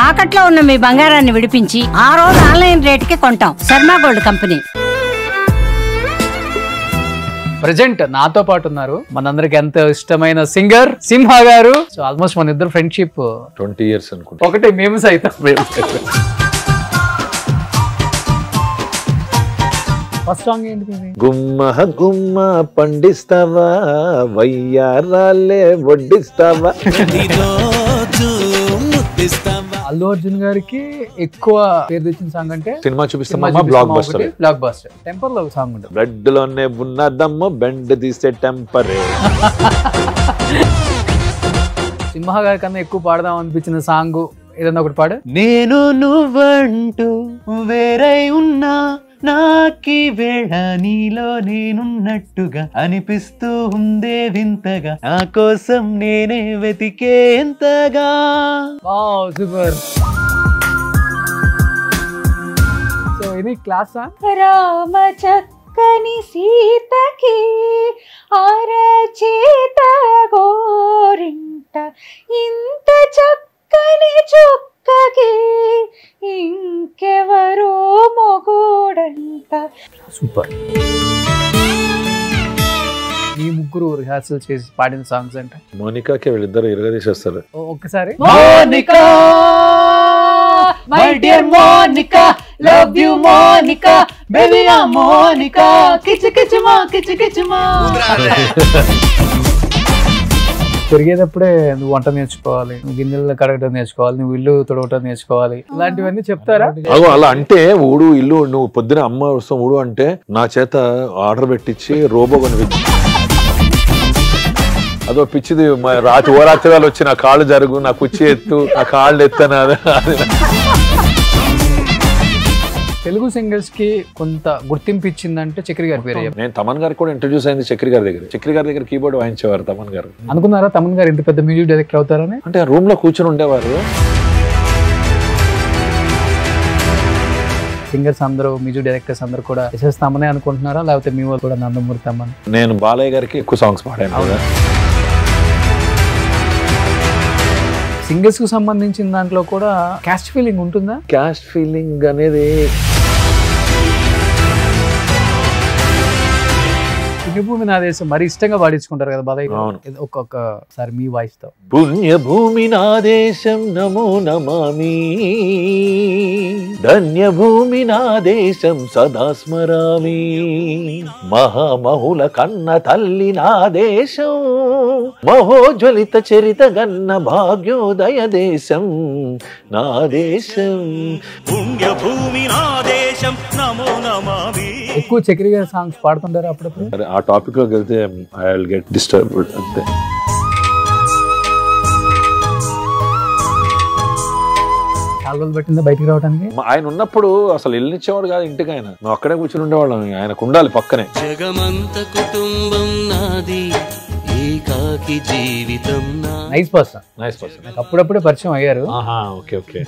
తాకట్లో ఉన్న మీ బంగారాన్ని విడిపించి ఆ రోజు ఆన్లైన్ రేటుకి కొంటాం. Sharma gold company. ప్రెజెంట్ నాతో పాటు ఉన్నారు మనందరికి ఎంతో ఇష్టమైన సింగర్ సింహ గారు. సో ఆల్మోస్ట్ మన ఇద్దరు ఫ్రెండ్షిప్ 20 years అనుకుంటా. ఒకటే మేము సైతం. ఫస్ట్ సాంగ్ ఏంటి? గుమ్మ గుమ్మ పండిస్తావా వయ్యారాలే వడ్డిస్తావా. అల్లు అర్జున్ గారికి ఎక్కువ పేరు తెచ్చిన సాంగ్ అంటే సినిమా చూపిస్తామా blockbuster. Blockbuster temper లో సాంగ్ ఉంటుంది. బ్లడ్ లోనే ఉన్నదమ్మ బెండ్ తీసే టెంపరే. సింహ గారి కన్నా ఎక్కువ పాడదాం అనిపించిన సాంగ్ ఏదన్నా ఒకటి పాడు. నేను నువ్వంటూ వేరై ఉన్నా నాకి వేళ నీలో నేనున్నట్టుగా అనిపిస్తూ ఉందే వింతగా నా కోసం నేనే వెతికేంతగా. సూపర్. సో ఇది క్లాస్ సాంగ్. రామ చక్కని సీతకి అరచేత గోరింట ఇంత చక్కని చుక్కకి ఇంకెవరో మొగోడంట. సూపర్. ఈ ముగ్గురు రిహార్సల్ చేసి పాడిన సాంగ్స్ అంటే మోనికాకి వీళ్ళిద్దరు ఇరగదీసేస్తారు. ఒక్కసారి Monica my dear Monica love you Monica baby ఆ మోనికా కిచ్ కిచ్ మా కిచ్ కిచ్ మా. పెరిగేటప్పుడే నువ్వు వంట నేర్చుకోవాలి, నువ్వు గిన్నెలు కడగటం నేర్చుకోవాలి, నువ్వు ఇల్లు తుడవటం నేర్చుకోవాలి, ఇలాంటివన్నీ చెప్తారా? అలా అంటే ఊడు ఇల్లు నువ్వు పొద్దున అమ్మ వస్తాం ఊడు అంటే నా చేత ఆర్డర్ పెట్టించి రోబో కొని అదో పిచ్చిది ఓరాత్రిగాలు వచ్చి నా కాళ్ళు జరుగు, నా కుర్చీ ఎత్తు, నా కాళ్ళు ఎత్తనా. తెలుగు సింగర్స్ కి కొంత గుర్తింపు ఇచ్చిందంటే చక్రి గారి పేరు. నేను తమన్ గారికి కూడా ఇంట్రడ్యూస్ అయింది చక్రి గారి దగ్గర. చక్రి గారి దగ్గర కీబోర్డ్ వాయించేవారు తమన్ గారు. అనుకున్నారా తమన్ గారు ఇంత పెద్ద మ్యూజిక్ డైరెక్టర్ అవుతారని? అంటే రూమ్ లో కూర్చొని ఉండేవారు. సింగర్స్ అందరూ మ్యూజిక్ డైరెక్టర్స్ అందరూ కూడా ఎస్ఎస్ తమనే అనుకుంటున్నారా, లేకపోతే మీ వాళ్ళు కూడా నందమూరి తమన్? నేను బాలయ్య గారికి ఎక్కువ సాంగ్స్ పాడాను. సింగర్స్ కు సంబంధించిన దాంట్లో కూడా క్యాస్ట్ ఫీలింగ్ ఉంటుందా? క్యాస్ట్ ఫీలింగ్ అనేది పుణ్యభూమి నా దేశం మరి ఇష్టంగా పాడించుకుంటారు కదా బాలయ్య. ఒక్కొక్కసారి మీ వాయిస్ తో. పుణ్యభూమి నా దేశం నమో నమామి, ధన్యభూమి నా దేశం సదా స్మరామి, మహామహుల కన్న తల్లి నా దేశం, మహోజ్వలిత చరిత గన్న భాగ్యోదయ దేశం నా దేశం. పుణ్యభూమి నా దేశం నమో నమామి. ఎక్కువ చక్రి గారి సాంగ్స్ పాడుతుంటారు అప్పుడప్పుడు? ఆ టాపిక్ లోకి వెళ్తే ఐ విల్ గెట్ డిస్టర్బ్డ్ అంతే. చాలా రోజులు పట్టిందా బయటికి రావడానికి? ఆయన ఉన్నప్పుడు అసలు వెళ్ళనిచ్చేవాడు కాదు ఇంటికి. ఆయన మేము అక్కడే కూర్చుని ఉండేవాళ్ళం. ఆయనకు ఉండాలి పక్కనే. జగమంత కుటుంబం నాది ఏకాకి జీవితం నా. Nice person. నాకు అప్పుడప్పుడే పరిచయం అయ్యారు.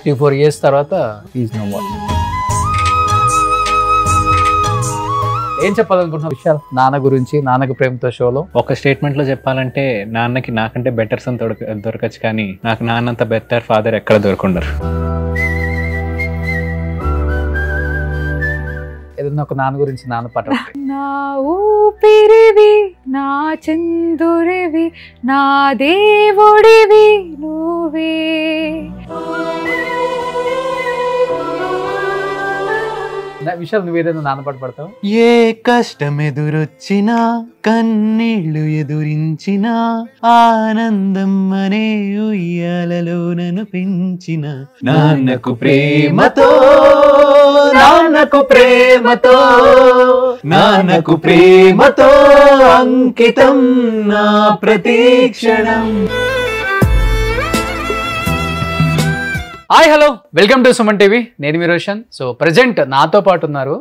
3-4 years తర్వాత ఈజ్ నో మోర్. ఏం చెప్పాలనుకుంటున్నా విషయాలు నాన్న గురించి, నాన్నకు ప్రేమతో షోలో? ఒక స్టేట్మెంట్ లో చెప్పాలంటే నాన్నకి నాకంటే బెటర్ సన్ దొరకచ్చు, కానీ నాకు నాన్నంత బెటర్ ఫాదర్ ఎక్కడ దొరకుండరు. ఏదన్నా ఒక నాన్న గురించి నాన్న పాట. నా ఊపిరివి నా చందురివి నా దేవుడివి నువ్వే. విషయాలు నువ్వు ఏదైనా నాన్న పాట పడతావు? ఏ కష్టం ఎదురొచ్చినా కన్నీళ్లు ఎదురించిన ఆనందం అనే ఉయ్యాలలో నన్ను పెంచిన నాన్నకు ప్రేమతో, నాన్నకు ప్రేమతో, నాన్నకు ప్రేమతో అంకితం నా ప్రతీక్షణం. Hi hello, welcome to Suman TV. నేను మీ రోషన్. సో ప్రజెంట్ నాతో పాటు ఉన్నారు.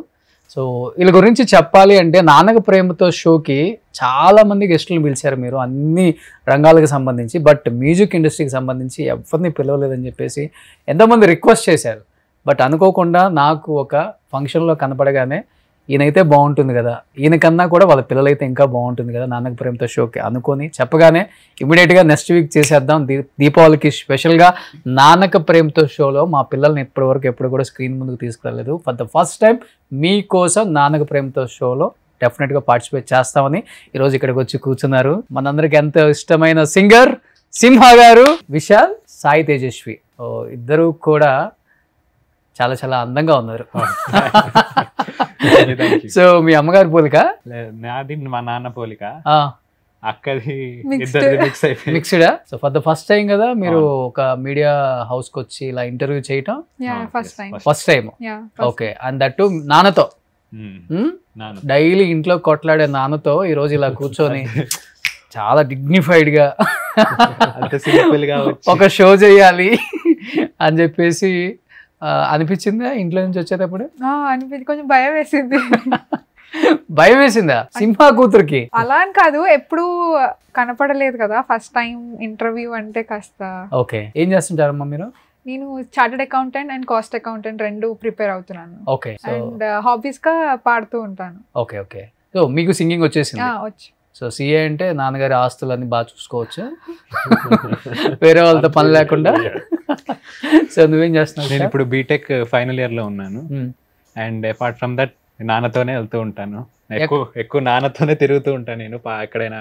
సో వీళ్ళ గురించి చెప్పాలి అంటే నాన్నకు ప్రేమతో షోకి చాలా మంది గెస్టులను పిలిచారు మీరు, అన్ని రంగాలకు సంబంధించి. బట్ మ్యూజిక్ ఇండస్ట్రీకి సంబంధించి ఎవరిని పిలవలేదని చెప్పేసి ఎంతోమంది రిక్వెస్ట్ చేశారు. బట్ అనుకోకుండా నాకు ఒక ఫంక్షన్లో కనపడగానే ఈయనైతే బాగుంటుంది కదా, ఈయనకన్నా కూడా వాళ్ళ పిల్లలైతే ఇంకా బాగుంటుంది కదా నాన్నకు ప్రేమతో షోకి అనుకొని చెప్పగానే ఇమీడియట్గా నెక్స్ట్ వీక్ చేసేద్దాం దీపావళికి స్పెషల్గా నాన్నకు ప్రేమతో షోలో మా పిల్లల్ని ఇప్పటివరకు ఎప్పుడు కూడా స్క్రీన్ ముందుకు తీసుకురాలేదు. ఫర్ ద ఫస్ట్ టైం మీకోసం నాన్నకు ప్రేమతో షోలో డెఫినెట్గా పార్టిసిపేట్ చేస్తామని ఈరోజు ఇక్కడికి వచ్చి కూర్చున్నారు. మనందరికి ఎంతో ఇష్టమైన సింగర్ సింహ గారు, విశాల్, సాయి తేజస్వి. ఇద్దరు కూడా చాలా చాలా అందంగా ఉన్నారు. సో మీ అమ్మగారి పోలిక, నాది మా నాన్న పోలిక, అక్కది మిక్స్డా. So for the first time కదా మీరు ఒక మీడియా హౌస్ కి వచ్చి ఇలా ఇంటర్వ్యూ చేయటం? First time. Okay. And that నాన్నతో, డైలీ ఇంట్లో కొట్లాడే నాన్నతో ఈ రోజు ఇలా కూర్చొని చాలా డిగ్నిఫైడ్ గా ఒక షో చేయాలి అని చెప్పేసి అనిపించిందా ఇంట్లో నుంచి వచ్చేటప్పుడు? అనిపించింది, కొంచెం భయం వేసింది. భయం వేసిందా సింహ కూతురికి? అలా అని కాదు, ఎప్పుడు కనపడలేదు కదా, ఫస్ట్ టైం ఇంటర్వ్యూ అంటే కాస్త. ఓకే. ఏం చేస్తుంటారమ్మా మీరు? నేను chartered accountant and cost accountant రెండు ప్రిపేర్ అవుతున్నాను. ఓకే. అండ్ హాబీస్ గా పాడుతూ ఉంటాను. Okay okay. సో మీకు సింగింగ్ వచ్చేసింది? వచ్చు. సో సిఏ అంటే నాన్నగారి ఆస్తులన్నీ బాగా చూసుకోవచ్చు, వేరే వాళ్ళతో పని లేకుండా. సో నువ్వేం చేస్తున్నావు? నేను ఇప్పుడు బీటెక్ ఫైనల్ ఇయర్ లో ఉన్నాను. అండ్ అపార్ట్ ఫ్రమ్ దట్ నాన్నతోనే వెళ్తూ ఉంటాను, ఎక్కువ నాన్నతోనే తిరుగుతూ ఉంటాను. నేను ఎక్కడైనా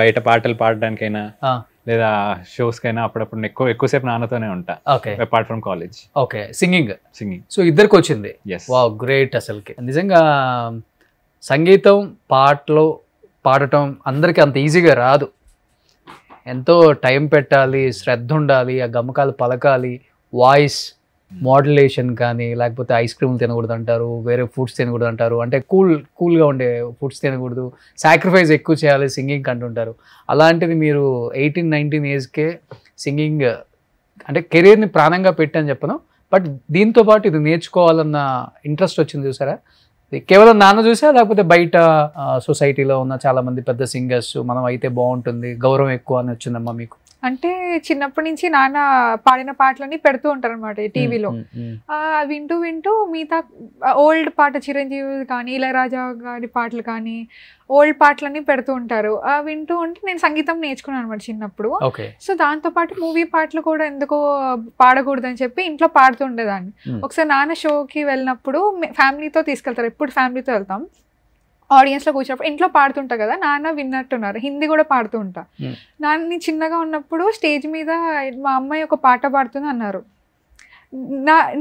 బయట పాటలు పాడడానికైనా లేదా షోస్ కైనా అప్పుడప్పుడు ఎక్కువసేపు నాన్నతోనే ఉంటా. Okay. Apart from college. Okay. Singing. So ఇద్దరికి వచ్చింది. Wow, great. అసలుకి నిజంగా సంగీతం పాటలు పాడటం అందరికీ అంత ఈజీగా రాదు. ఎంతో టైం పెట్టాలి, శ్రద్ధ ఉండాలి, ఆ గమకాలు పలకాలి, వాయిస్ మోడ్యులేషన్ కానీ, లేకపోతే ఐస్ క్రీమ్లు తినకూడదు అంటారు, వేరే ఫుడ్స్ తినకూడదు అంటారు, అంటే కూల్గా ఉండే ఫుడ్స్ తినకూడదు, సాక్రిఫైస్ ఎక్కువ చేయాలి సింగింగ్ అంటుంటారు. అలాంటిది మీరు 18-19 ఏజ్కే సింగింగ్ అంటే కెరీర్ని ప్రాణంగా పెట్టని చెప్పను, బట్ దీంతో పాటు ఇది నేర్చుకోవాలన్న ఇంట్రెస్ట్ వచ్చింది చూసారా? కేవలం నాన్న చూసా లేకపోతే బయట సొసైటీలో ఉన్న చాలా మంది పెద్ద సింగర్స్ మనం అయితే బాగుంటుంది, గౌరవం ఎక్కువ అని వచ్చిందమ్మా మీకు? అంటే చిన్నప్పటి నుంచి నాన్న పాడిన పాటలన్నీ పెడుతూ ఉంటారు అనమాట టీవీలో. వింటూ వింటూ మిగతా ఓల్డ్ పాట చిరంజీవి కానీ ఇళయరాజా గారి పాటలు కానీ ఓల్డ్ పాటలన్నీ పెడుతూ ఉంటారు. వింటూ ఉంటే నేను సంగీతం నేర్చుకున్నాను అనమాట చిన్నప్పుడు. సో దాంతో పాటు మూవీ పాటలు కూడా ఎందుకో పాడకూడదని చెప్పి ఇంట్లో పాడుతూ ఉండేదాన్ని. ఒకసారి నాన్న షోకి వెళ్ళినప్పుడు ఫ్యామిలీతో తీసుకెళ్తారు, ఎప్పుడు ఫ్యామిలీతో వెళ్తాం. ఆడియన్స్లో కూర్చున్నప్పుడు ఇంట్లో పాడుతుంటా కదా, నాన్న విన్నట్టున్నారు, హిందీ కూడా పాడుతూ ఉంటా. నాన్న చిన్నగా ఉన్నప్పుడు స్టేజ్ మీద మా అమ్మాయి ఒక పాట పాడుతుంది అన్నారు.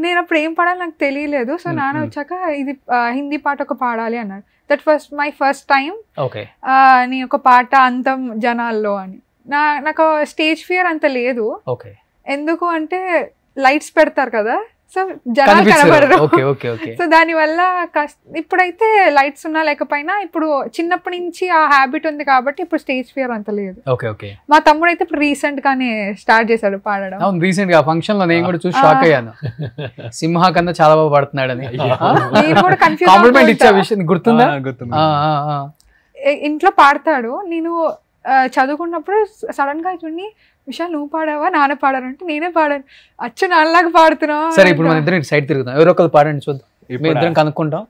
నేను అప్పుడు ఏం పాడాలి నాకు తెలియలేదు. సో నాన్న వచ్చాక ఇది హిందీ పాట ఒక పాడాలి అన్నారు. That was my first time. నేను ఒక పాట అంతం జనాల్లో అని. నాకు స్టేజ్ ఫియర్ అంత లేదు. ఎందుకు అంటే లైట్స్ పెడతారు కదా, సో జనాలు కనబడరు. సో దానివల్ల ఇప్పుడైతే లైట్స్ ఉన్నా లేకపోయినా ఇప్పుడు చిన్నప్పటి నుంచి ఆ హ్యాబిట్ ఉంది కాబట్టి ఇప్పుడు స్టేజ్ ఫియర్ అంత లేదు. మా తమ్ముడు అయితే ఇప్పుడు రీసెంట్ గానే స్టార్ట్ చేశాడు పాడడం. రీసెంట్ గా ఫంక్షన్ లో నేను కూడా చూసి షాక్ అయ్యాను, సింహ కన్నా చాలా బాగా పాడుతున్నాడని. నేను కూడా కాంప్లిమెంట్ ఇచ్చే విషయం గుర్తుందా? ఇంట్లో పాడతాడు. నేను చదువుకున్నప్పుడు సడన్ గా చూడండి, విశాల్ నువ్వు పాడావా నాన్న పాడారు అంటే నేనే పాడాను, అచ్చు నాన్నలాగా పాడుతున్నావు. సరే ఇప్పుడు మన ఇద్దరం సైడ్ తిరుగుతాం, ఎవరో ఒకరు పాడండి చూద్దాం, మేము ఇద్దరం కనుక్కుంటాం.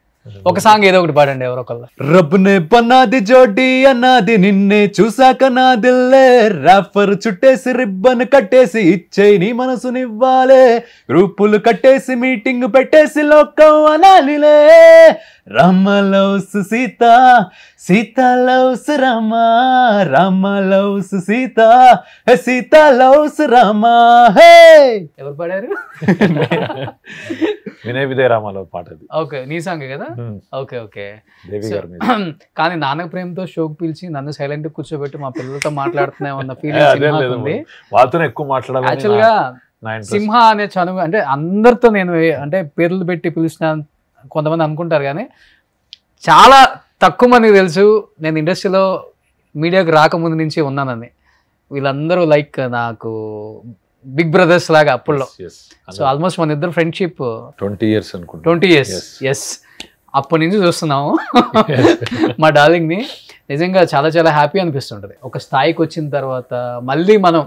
ఒక సాంగ్ ఏదో ఒకటి పాడండి ఎవరో ఒకళ్ళు. రబ్బునే పన్నాది జోడి అన్నది నిన్నే చూసాక నా దిల్లే, రాఫర్ చుట్టేసి రిబ్బన్ కట్టేసి ఇచ్చేయి నీ మనసునివ్వాలే, గ్రూపులు కట్టేసి మీటింగ్ పెట్టేసి లోకం అనాలిలే, Rama loves Sita, Sita loves Rama, Rama loves Sita, Sita loves Rama. Hey ఎవరు పాడారు? వినయ్ విజయ రామాలో పాట. ఓకే, నీ సాంగ్ కదా. Okay okay. కానీ నాన్నకు ప్రేమతో షోకి పిలిచి నన్ను సైలెంట్ కూర్చోబెట్టి మా పిల్లలతో మాట్లాడుతున్నామన్న ఫీలింగ్ ఉంది. వాళ్ళతో ఎక్కువ మాట్లాడాలి. యాక్చువల్ గా సింహ అనే చనువు అంటే అందరితో నేను అంటే పేర్లు పెట్టి పిలిచిన కొంతమంది అనుకుంటారు, కానీ చాలా తక్కువ మందికి తెలుసు నేను ఇండస్ట్రీలో మీడియాకి రాకముందు నుంచి ఉన్నానని. వీళ్ళందరూ లైక్ నాకు బిగ్ బ్రదర్స్ లాగా అప్పుల్లో. సో ఆల్మోస్ట్ మన ఇద్దరు ఫ్రెండ్షిప్ 20 years అనుకుంటా. 20 years. ఎస్, అప్పటి నుంచి చూస్తున్నాము మా డార్లింగ్ని. నిజంగా చాలా చాలా హ్యాపీ అనిపిస్తుంటుంది. ఒక స్థాయికి వచ్చిన తర్వాత మళ్ళీ మనం,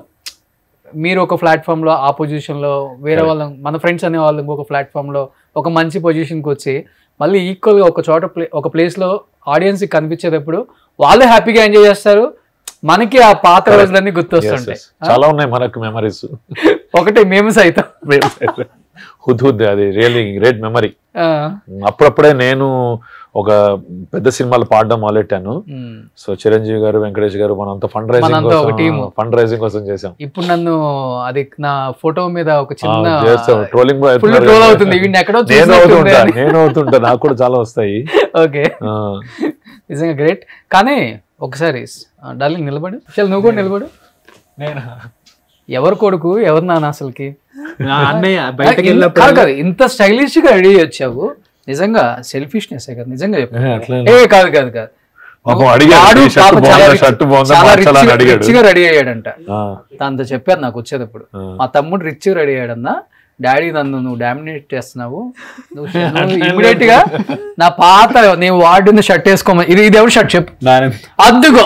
మీరు ఒక ప్లాట్ఫామ్లో ఆ పొజిషన్లో, వేరే వాళ్ళం మన ఫ్రెండ్స్ అనే వాళ్ళు ఇంకొక ప్లాట్ఫామ్లో ఒక మంచి పొజిషన్కి వచ్చి మళ్ళీ ఈక్వల్గా ఒక చోట ఒక ప్లేస్లో ఆడియన్స్కి కనిపించేటప్పుడు వాళ్ళే హ్యాపీగా ఎంజాయ్ చేస్తారు, మనకి ఆ పాత రోజులన్నీ గుర్తొస్తుంటాయి. చాలా ఉన్నాయి మనకు మెమరీస్. ఒకటి మేము సైతం హుద్ అది రియల్లీ గ్రేట్ మెమరీ. అప్పుడప్పుడే నేను ఒక పెద్ద సినిమాలు పాడడం మొదలెట్టాను. సో చిరంజీవి గారు, వెంకటేష్ గారు మనంతా ఫండ్ రైజింగ్ కోసం చేసాం. ఇప్పుడు నన్ను అది నా ఫోటో మీద ఒక చిన్న ట్రోలింగ్ అవుతుంది, ఎక్కడో నేను అవుతుంటా, నాకు కూడా చాలా వస్తాయి. ఓకే, నిజంగా గ్రేట్. కానీ ఒకసారి డార్లింగ్ నిలబడు, నువ్వు కూడా నిలబడు. నేను ఎవరు కొడుకు ఎవరు నాన్న అసలుకి? అన్నయ్య కాదు, ఇంత స్టైలిష్ గా రెడీ వచ్చావు, నిజంగా సెల్ఫిష్నెస్ కదా, నిజంగా చెప్పు. కాదు కాదు కాదు, రిచ్ గా రెడీ అయ్యాడంట. దాంతో చెప్పారు నాకు వచ్చేటప్పుడు, మా తమ్ముడు రిచ్ రెడీ అయ్యాడన్నా, డాడీ నువ్వు డామినేట్ చేస్తున్నావు, నువ్వు ఇమీడియట్ గా నా పాత నేను వాడిన షర్ట్ వేసుకోమని. ఇది ఎవరు షర్ట్ చెప్పు, అద్దుకో.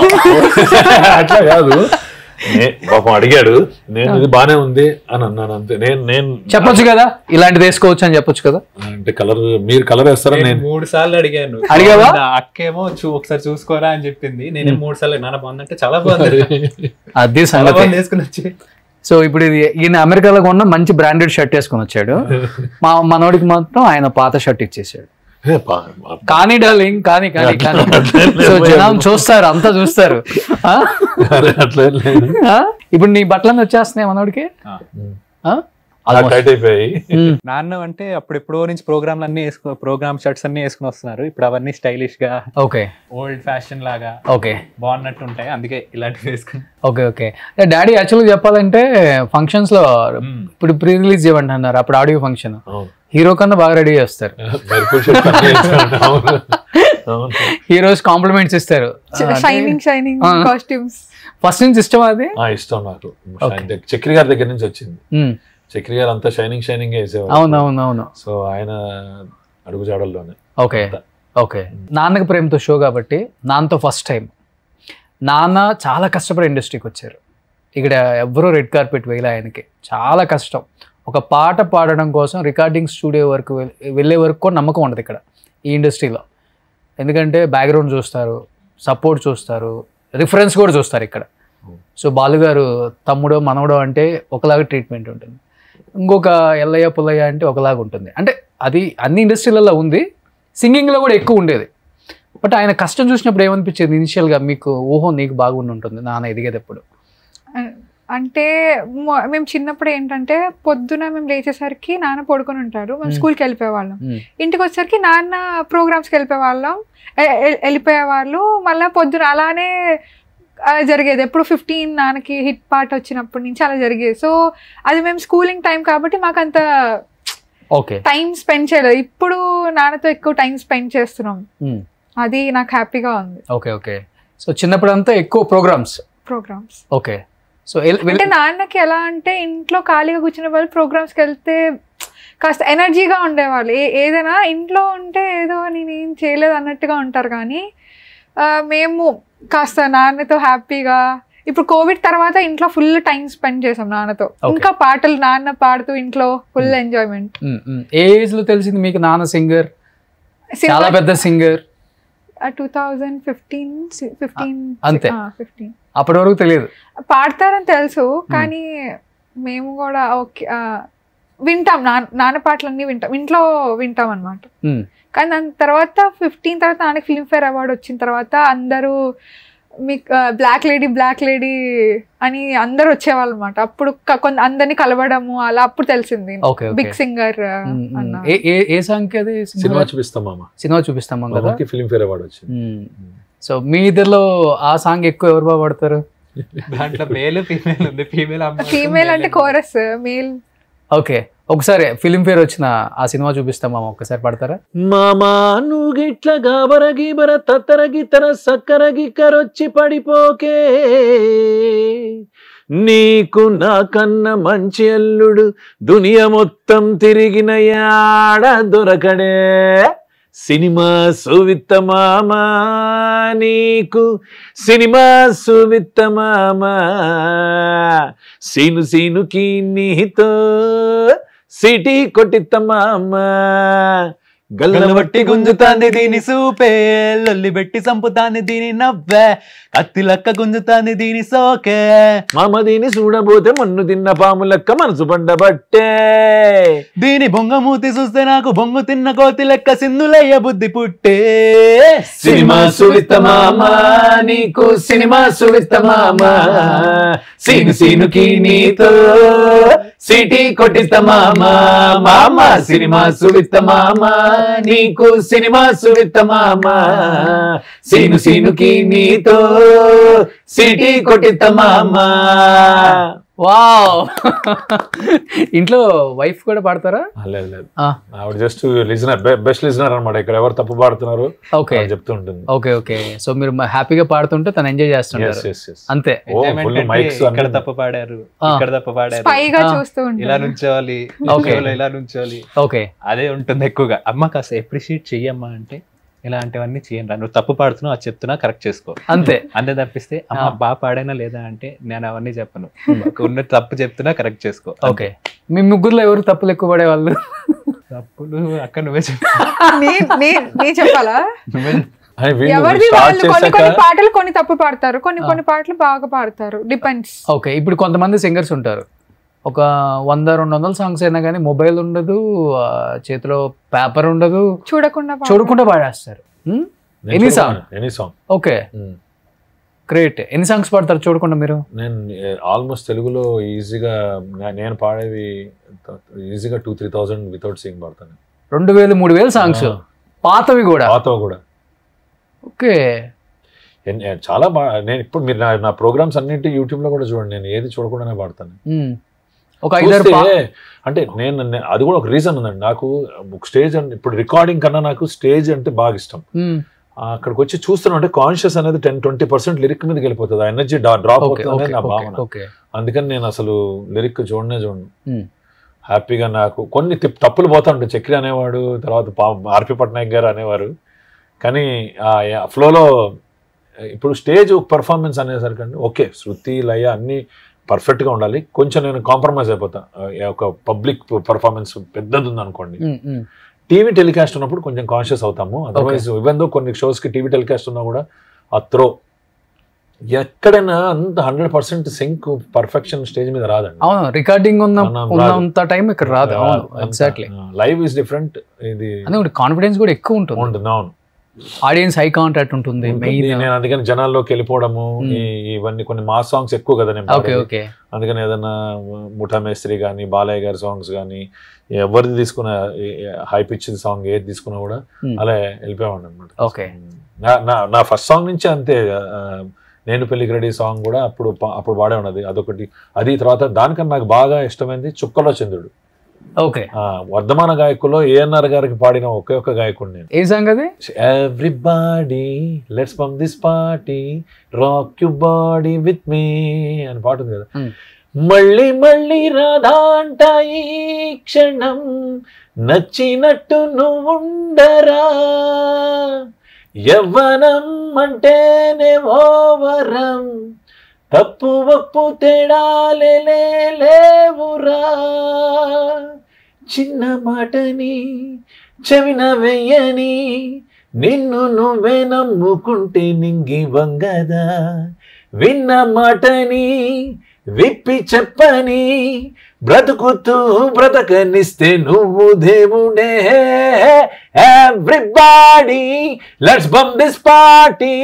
అట్లా కాదు, పాపం అడిగాడు, నేను ఇది బానే ఉంది అని అన్నాను అంతే. నేను చెప్పొచ్చు కదా ఇలాంటిది వేసుకోవచ్చు అని చెప్పొచ్చు కదా. అంటే కలర్ మీరు కలర్ వేస్తారా? నేను 3 సార్లు అడిగాను. అడిగావా? అక్కేమో ఒకసారి చూసుకోరా అని చెప్పింది. నేను 3 సార్లు నాన్న బాగుందంటే చాలా బాగుంది, అది సంగతి వేసుకుని వచ్చి. సో ఇప్పుడు ఇది ఈయన అమెరికాలో కొన్న మంచి బ్రాండెడ్ షర్ట్ వేసుకొని వచ్చాడు, మనోడికి మాత్రం ఆయన పాత షర్ట్ ఇచ్చేసాడు. కానీ డార్లింగ్ కానీ కానీ కానీ సో జనం చూస్తారు, అంతా చూస్తారు. ఇప్పుడు నీ బట్టలన్నీ వచ్చేస్తున్నాయి మనోడికి. నాన్న అంటే అప్పుడెప్పుడో నుంచి ప్రోగ్రామ్ షర్ట్స్ అన్ని వేసుకుని వస్తున్నారు. ఇప్పుడు అవన్నీ స్టైలిష్ గా, ఓకే, ఓల్డ్ ఫ్యాషన్ లాగా, ఓకే, బాగున్నట్టు ఉంటాయి. అందుకే ఇలాంటివి వేసుకుని. Okay okay. డాడీ యాక్చువల్గా చెప్పాలంటే ఫంక్షన్స్ లో ఇప్పుడు ప్రీ రిలీజ్ చేయమంటున్నారు, అప్పుడు ఆడియో ఫంక్షన్ హీరో కన్నా బాగా రెడీ చేస్తారు. హీరోస్ కాంప్లిమెంట్స్ ఇస్తారు, షైనింగ్ కాస్ట్యూమ్స్. ఫస్ట్ నుంచి ఇష్టం అది? ఇష్టం నాకు. చక్రి గారి దగ్గర నుంచి వచ్చింది. చక్రి గారు అంతా షైనింగ్ వేసేవారు. అవునవునవును. సో ఆయన అడుగుజాడల్లోనే. Okay okay. నాన్నకి ప్రేమతో షో కాబట్టి నాన్నతో ఫస్ట్ టైం. నాన్న చాలా కష్టపడి ఇండస్ట్రీకి వచ్చారు. ఇక్కడ ఎవ్వరూ రెడ్ కార్పెట్ వేయలే ఆయనకి, చాలా కష్టం. ఒక పాట పాడడం కోసం రికార్డింగ్ స్టూడియో వరకు వెళ్ళే వరకు కూడా నమ్మకం ఉండదు ఇక్కడ ఈ ఇండస్ట్రీలో. ఎందుకంటే బ్యాక్గ్రౌండ్ చూస్తారు, సపోర్ట్ చూస్తారు, రిఫరెన్స్ కూడా చూస్తారు ఇక్కడ. సో బాలుగారు తమ్ముడో మనవడో అంటే ఒకలాగా ట్రీట్మెంట్ ఉంటుంది, ఇంకొక ఎల్లయ్య పుల్లయ్య అంటే ఒకలాగా ఉంటుంది. అంటే అది అన్ని ఇండస్ట్రీలలో ఉంది, సింగింగ్లో కూడా ఎక్కువ ఉండేది. బట్ ఆయన కష్టం చూసినప్పుడు ఏమనిపించేది ఇనిషియల్గా మీకు? ఊహో నీకు బాగుండి ఉంటుంది నాన్న ఎదిగేటప్పుడు. అంటే మేము చిన్నప్పుడు ఏంటంటే పొద్దున మేము లేచేసరికి నాన్న పడుకొని ఉంటారు, మేము స్కూల్కి వెళ్ళిపోయేవాళ్ళం. ఇంటికి వచ్చేసరికి నాన్న ప్రోగ్రామ్స్కి వెళ్ళిపోయేవాళ్ళు. మళ్ళీ పొద్దున అలానే జరిగేది. ఎప్పుడు 15 నాన్నకి హిట్ పాట వచ్చినప్పటి నుంచి అలా జరిగేది. సో అది మేము స్కూలింగ్ టైం కాబట్టి మాకు అంత టైం స్పెండ్ చేయలేదు. ఇప్పుడు నాన్నతో ఎక్కువ టైం స్పెండ్ చేస్తున్నాం, అది నాకు హ్యాపీగా ఉంది. Okay okay. సో చిన్నప్పుడు అంతా ఎక్కువ ప్రోగ్రామ్స్. ఓకే. సో అంటే నాన్నకి ఎలా అంటే ఇంట్లో ఖాళీగా కూర్చునే వాళ్ళు ప్రోగ్రామ్స్కి వెళ్తే కాస్త ఎనర్జీగా ఉండేవాళ్ళు. ఏదైనా ఇంట్లో ఉంటే ఏదో నేనేం చేయలేదు అన్నట్టుగా ఉంటారు. కానీ మేము కాస్త నాన్నతో హ్యాపీగా, ఇప్పుడు కోవిడ్ తర్వాత ఇంట్లో ఫుల్ టైం స్పెండ్ చేసాం నాన్నతో. ఇంకా పాటలు నాన్న పాడుతూ ఇంట్లో ఫుల్ ఎంజాయ్మెంట్. ఏ ఏజ్ లో తెలిసింది మీకు నాన్న సింగర్, చాలా పెద్ద సింగర్? 2015 అంతే, అప్పటి వరకు తెలియదు. పాడతారని తెలుసు, కానీ మేము కూడా ఓకే వింటాం, నాన్న పాటలన్నీ వింటాం, ఇంట్లో వింటాం అనమాట. కానీ దాని తర్వాత 15 తర్వాత నాన్నకి ఫిల్మ్ఫేర్ అవార్డు వచ్చిన తర్వాత అందరూ మీకు బ్లాక్ లేడీ అని అందరు వచ్చేవాళ్ళు అనమాట. అప్పుడు అందరినీ కలవడము అలా అప్పుడు తెలిసింది బిగ్ సింగర్ అన్న. ఏ సాంగ్ అది? సినిమా చూపిస్తామా కదా, ఫిల్మ్ఫేర్ అవార్డు వచ్చింది. సో మీ ఇద్దరులో ఆ సాంగ్ ఎక్కువ ఎవరు బాగా పాడతారు? దాంట్లో మేల్ ఫీమేల్ ఉంది. ఫీమేల్ అంటే కోరస్, మేల్. ఓకే, ఒకసారి ఫిల్మ్ఫేర్ వచ్చిన ఆ సినిమా చూపిస్తామా, ఒక్కసారి పాడతారా? మామా నువ్వు గిట్ల గాబర గీబర తత్తర గితర సక్కర గిక్కరొచ్చి పడిపోకే, నీకు నాకన్న మంచి అల్లుడు దునియా మొత్తం తిరిగిన యాడ దొరకడే, సినిమా సువిత్త మామా నీకు సినిమా సువిత్త మామా, సీనుకి నీతో సిటీ కొట్టిత్త మామా, గల్లు బట్టి గుంజుతాంది దీని సూపే, లొల్లి పెట్టి సంపుతాంది దీని నవ్వే, కత్తి లెక్క గుంజుతాంది దీని సోకే, మామ దీని చూడబోతే మన్ను తిన్న పాము లెక్క మనసు పడ్డబట్టే, దీని బొంగమూతి చూస్తే నాకు బొంగు తిన్న కోతి లెక్క సింధులయ్య బుద్ధి పుట్టే. సినిమా సువిత మామ నీకు సినిమా సువిత మామ, సీను సీనుకి నీతో సిటీ కొట్టిస్తా మామ, మామ సినిమా సువిత మామ నీకు సినిమా సువిత మామ, సీను సీనుకి నీతో సిటీ కొట్టిస్తా మామ. వావ్. ఇంట్లో వైఫ్ కూడా పాడతారా? లేదు లేదు, ఆవిడ జస్ట్ లిజనర్, బెస్ట్ లిజనర్ అనమాట. ఇక్కడ ఎవరు తప్పు పాడుతున్నారు ఓకే చెప్తూ ఉంటుంది. ఓకే ఓకే, సో మీరు హ్యాపీగా పాడుతుంటే తను ఎంజాయ్ చేస్తుంటారు అంతే. ఇక్కడ తప్పు పాడారు, ఇక్కడ తప్పు పాడారు, పైగా చూస్తూ ఉంటారు, ఇలా నుంచోవాలి, ఇలా నుంచోవాలి. ఓకే, అదే ఉంటుంది ఎక్కువగా. అమ్మ కాస్త అప్రిషియేట్ చెయ్యమ్మా అంటే ఇలాంటివన్నీ చేయండి, నువ్వు తప్పు పాడుతున్నావు అది చెప్తున్నా కరెక్ట్ చేసుకో అంతే. అంతే తప్పిస్తే అమ్మ బాగా పాడైనా లేదా అంటే నేను అవన్నీ చెప్పను, ఉన్న తప్పు చెప్తున్నా కరెక్ట్ చేసుకో. ఓకే, మీ ముగ్గురులో ఎవరు తప్పులు ఎక్కువ పడేవాళ్ళు? తప్పులు అక్క నువ్వే చెప్పు. నీ చెప్పాలా? ఎవరిది వాళ్ళు కొన్ని పాటలు కొన్ని తప్పు పాడతారు, కొన్ని పాటలు బాగా పాడతారు, డిపెండ్స్. ఓకే, ఇప్పుడు కొంతమంది సింగర్స్ ఉంటారు, ఒక 100-200 సాంగ్స్ అయినా కానీ మొబైల్ ఉండదు, చేతిలో పేపర్ ఉండదు, చూడకుండా పాడేస్తారు. Any song. Okay, great. ఎన్ని సాంగ్స్ పాడతారు చూడకుండా మీరు? నేను ఆల్మోస్ట్ తెలుగులో ఈజీగా నేను పాడేవి ఈజీగా 2,000-3,000 వితౌట్ సింగ్ పాడతాను. 2,000-3,000 సాంగ్స్ పాతవి కూడా? పాతవి కూడా. ఓకే, చాలా బాగా. నేను ఇప్పుడు మీరు నా ప్రోగ్రామ్స్ అన్నింటి యూట్యూబ్ లో కూడా చూడండి, నేను ఏది చూడకుండానే పాడతాను. ఒక 5 అంటే నేను అది కూడా ఒక రీజన్ ఉందండి నాకు. స్టేజ్ అంటే ఇప్పుడు రికార్డింగ్ కన్నా నాకు స్టేజ్ అంటే బాగా ఇష్టం. అక్కడికి వచ్చి చూస్తున్నా అంటే కాన్షియస్ అనేది 10-20% లిరిక్ మీదకి వెళ్ళిపోతుంది, ఆ ఎనర్జీ డ్రాప్ అవుతుంది నా భావన. అందుకని నేను అసలు లిరిక్ చూడను. హ్యాపీగా నాకు కొన్ని తప్పులు పోతా ఉంటాయి. చక్రి అనేవాడు, తర్వాత ఆర్పి పట్నాయక్ గారు అనేవారు, కానీ ఫ్లోలో ఇప్పుడు స్టేజ్ పర్ఫార్మెన్స్ అనేసరికండి ఓకే శృతి లయ అన్నీ పర్ఫెక్ట్గా ఉండాలి. కొంచెం నేను కాంప్రమైజ్ అయిపోతా. ఒక పబ్లిక్ పర్ఫార్మెన్స్ పెద్దది ఉంది అనుకోండి, టీవీ టెలికాస్ట్ ఉన్నప్పుడు కొంచెం కాన్షియస్ అవుతాము. అదర్వైజ్ ఈవెన్ దో కొన్ని షోస్కి టీవీ టెలికాస్ట్ ఉన్నా కూడా ఆ త్రో ఎక్కడైనా అంత 100% సింక్ పర్ఫెక్షన్ స్టేజ్ మీద రాదండి. అవును, రికార్డింగ్ ఉన్నంత టైం ఇక్కడ రాదు. Exactly, live is different. ఇది కాన్ఫిడెన్స్ కూడా ఎక్కువ ఉంటుంది. అవును, ఆడియన్స్ హై కాంటాక్ట్ ఉంటుంది. నేను అందుకని జనాల్లోకి వెళ్ళిపోవడము, ఇవన్నీ కొన్ని మాస్ సాంగ్స్ ఎక్కువ కదా నేను. అందుకని ఏదైనా ముఠా మేస్త్రి కానీ బాలయ్య గారి సాంగ్స్ కానీ ఎవరిది తీసుకున్న హై పిచ్ సాంగ్ ఏది తీసుకున్నా కూడా అలా వెళ్ళిపోయాడు అనమాట. ఓకే, నా ఫస్ట్ సాంగ్ నుంచి అంతే. నేను పెళ్లికి రెడీ సాంగ్ కూడా అప్పుడు పాడే ఉన్నది అదొకటి. అది తర్వాత దానికన్నా నాకు బాగా ఇష్టమైంది చుక్కలో చంద్రుడు. ఓకే, వర్ధమాన గాయకుల్లో ఏఎన్ఆర్ గారికి పాడిన ఒకే ఒక గాయకుడు నేను. ఏ సాంగ్ అది? Everybody let's pump this party rock you body with me అని పాట ఉంది కదా. మళ్ళీ మళ్ళీ రాధా అంట ఈ క్షణం నచ్చినట్టు నువ్వుండరా, యవ్వనం అంటేనే ఓవరం, తప్పు ఒప్పు తేడాలే లేవురా, చిన్న మాటని చెవిన వెయ్యని నిన్ను నువ్వే నమ్ముకుంటే నింగి వంగదా, విన్న మాటని విప్పి చెప్పని బ్రతుకుతూ బ్రతకనిస్తే నువ్వు దేవుడే. Everybody let's bump this party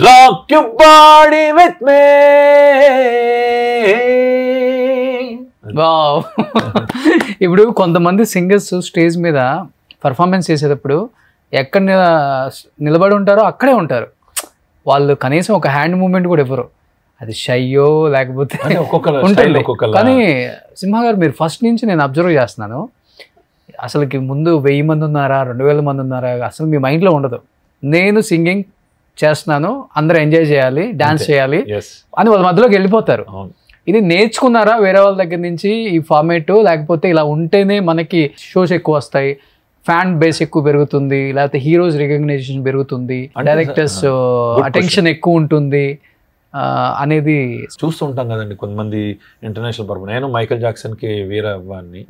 rock you body with me. Wow. ఇప్పుడు కొంతమంది సింగర్స్ స్టేజ్ మీద పర్ఫార్మెన్స్ చేసేటప్పుడు ఎక్కడ నిలబడి ఉంటారో అక్కడే ఉంటారు వాళ్ళు, కనీసం ఒక హ్యాండ్ మూవ్మెంట్ కూడా ఇవ్వరు. అది షయ్యో లేకపోతే ఉంటుంది. కానీ సింహ గారు మీరు ఫస్ట్ నుంచి నేను అబ్జర్వ్ చేస్తున్నాను, అసలుకి ముందు 1000 మంది ఉన్నారా 2000 మంది ఉన్నారా అసలు మీ మైండ్లో ఉండదు. నేను సింగింగ్ చేస్తున్నాను, అందరూ ఎంజాయ్ చేయాలి, డాన్స్ చేయాలి అని వాళ్ళ మధ్యలోకి వెళ్ళిపోతారు. ఇది నేర్చుకున్నారా వేరే వాళ్ళ దగ్గర నుంచి ఈ ఫార్మేట్, లేకపోతే ఇలా ఉంటేనే మనకి షోస్ ఎక్కువ వస్తాయి, ఫ్యాన్ బేస్ ఎక్కువ పెరుగుతుంది, లేకపోతే హీరోస్ రికగ్నైజేషన్ పెరుగుతుంది, డైరెక్టర్స్ అటెన్షన్ ఎక్కువ ఉంటుంది అనేది చూస్తూ ఉంటాం కదండి. కొంతమంది ఇంటర్నేషనల్ పర్ఫార్మెన్స్, నేను మైకేల్ జాక్సన్కి వీరవ్వాన్ని,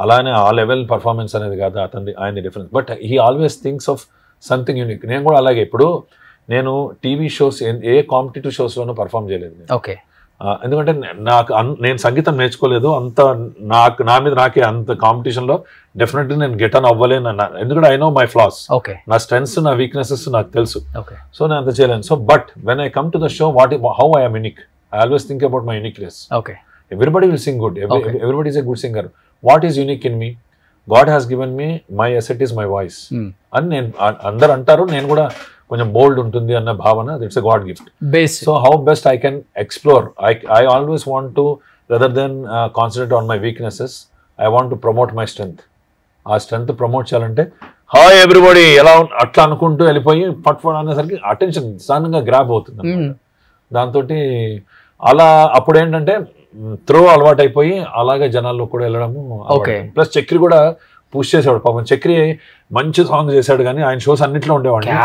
అలానే ఆ లెవెల్ పర్ఫార్మెన్స్ అనేది కాదు అతని ఆయన difference, but he always thinks of something unique. నేను కూడా అలాగే, ఇప్పుడు నేను టీవీ షోస్ ఏ కాంపిటేటివ్ షోస్లోనూ పర్ఫామ్ చేయలేదు. ఓకే. ఎందుకంటే నాకు నేను సంగీతం నేర్చుకోలేదు, అంత నా మీద నాకే అంత కాంపిటీషన్లో డెఫినెట్లీ నేను గెట్ ఆన్ అవ్వలేను. ఎందుకంటే ఐ నో మై ఫ్లాస్, నా స్ట్రెంగ్స్ నా వీక్నెసెస్ నాకు తెలుసు. సో నేను అంత చేయలేను. So but when I come to the show, how I am unique, I always think about my uniqueness. Everybody will sing good, everybody is a good singer. What is unique in me? God has given me, my asset is my voice అని నేను అందరు అంటారు. నేను కూడా కొంచెం బోల్డ్ ఉంటుంది అన్న భావన, it's a god gift. So how best I can explore, I always want to rather than concentrate on my weaknesses, I want to promote my strength. ఆ స్ట్రెంగ్త్ ప్రమోట్ చేయాలంటే హాయ్ ఎవ్రీబడి ఎలా అట్లా అనుకుంటూ వెళ్ళిపోయి పట్ అనేసరికి అటెన్షన్ సడన్గా grab అవుతుంది. దాంతో అలా అప్పుడు ఏంటంటే త్రో అలవాటు అయిపోయి అలాగే జనాల్లో కూడా వెళ్ళడము. ప్లస్ చక్రి కూడా పుష్ చేసేవాడు పాపం. చక్రి మంచి సాంగ్ చేశాడు కానీ ఆయన షోస్ అన్నింటిలో ఉండేవాడు, ఆయన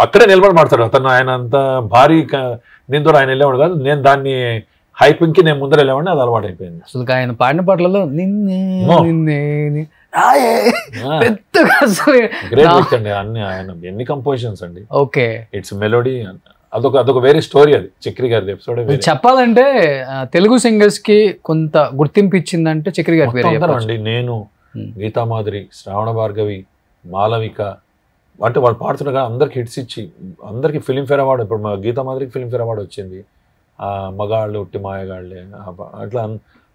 అక్కడే నిలబడి మాడతాడు. అతను ఆయన అంత భారీ దీంతో ఆయన వెళ్ళేవాడు కాదు. నేను దాన్ని హైపింగ్ కి నేను ముందర వెళ్ళేవాడిని, అది అలవాటు అయిపోయింది. అసలు ఆయన పాడిన పాటలలో గ్రేట్ వ్యక్తి అండి. అన్ని ఆయన ఎన్ని కంపోజిషన్స్ అండి. ఓకే, ఇట్స్ మెలోడీ, అదొక వేరే స్టోరీ. అది చక్రి గారి ఎపిసోడ్. చెప్పాలంటే తెలుగు సింగర్స్ కి కొంత గుర్తింపు ఇచ్చిందంటే చక్రి గారి అండి. నేను, గీతా మాధురి, శ్రావణ భార్గవి, మాలవిక, అంటే వాళ్ళు పాడుతున్నగా అందరికి హిట్స్ ఇచ్చి అందరికి ఫిలింఫేర్ అవార్డు. ఇప్పుడు గీతా మాధురికి ఫిలింఫేర్ అవార్డు వచ్చింది. మగాళ్ళు ఉట్టి మాయగాళ్ళే అట్లా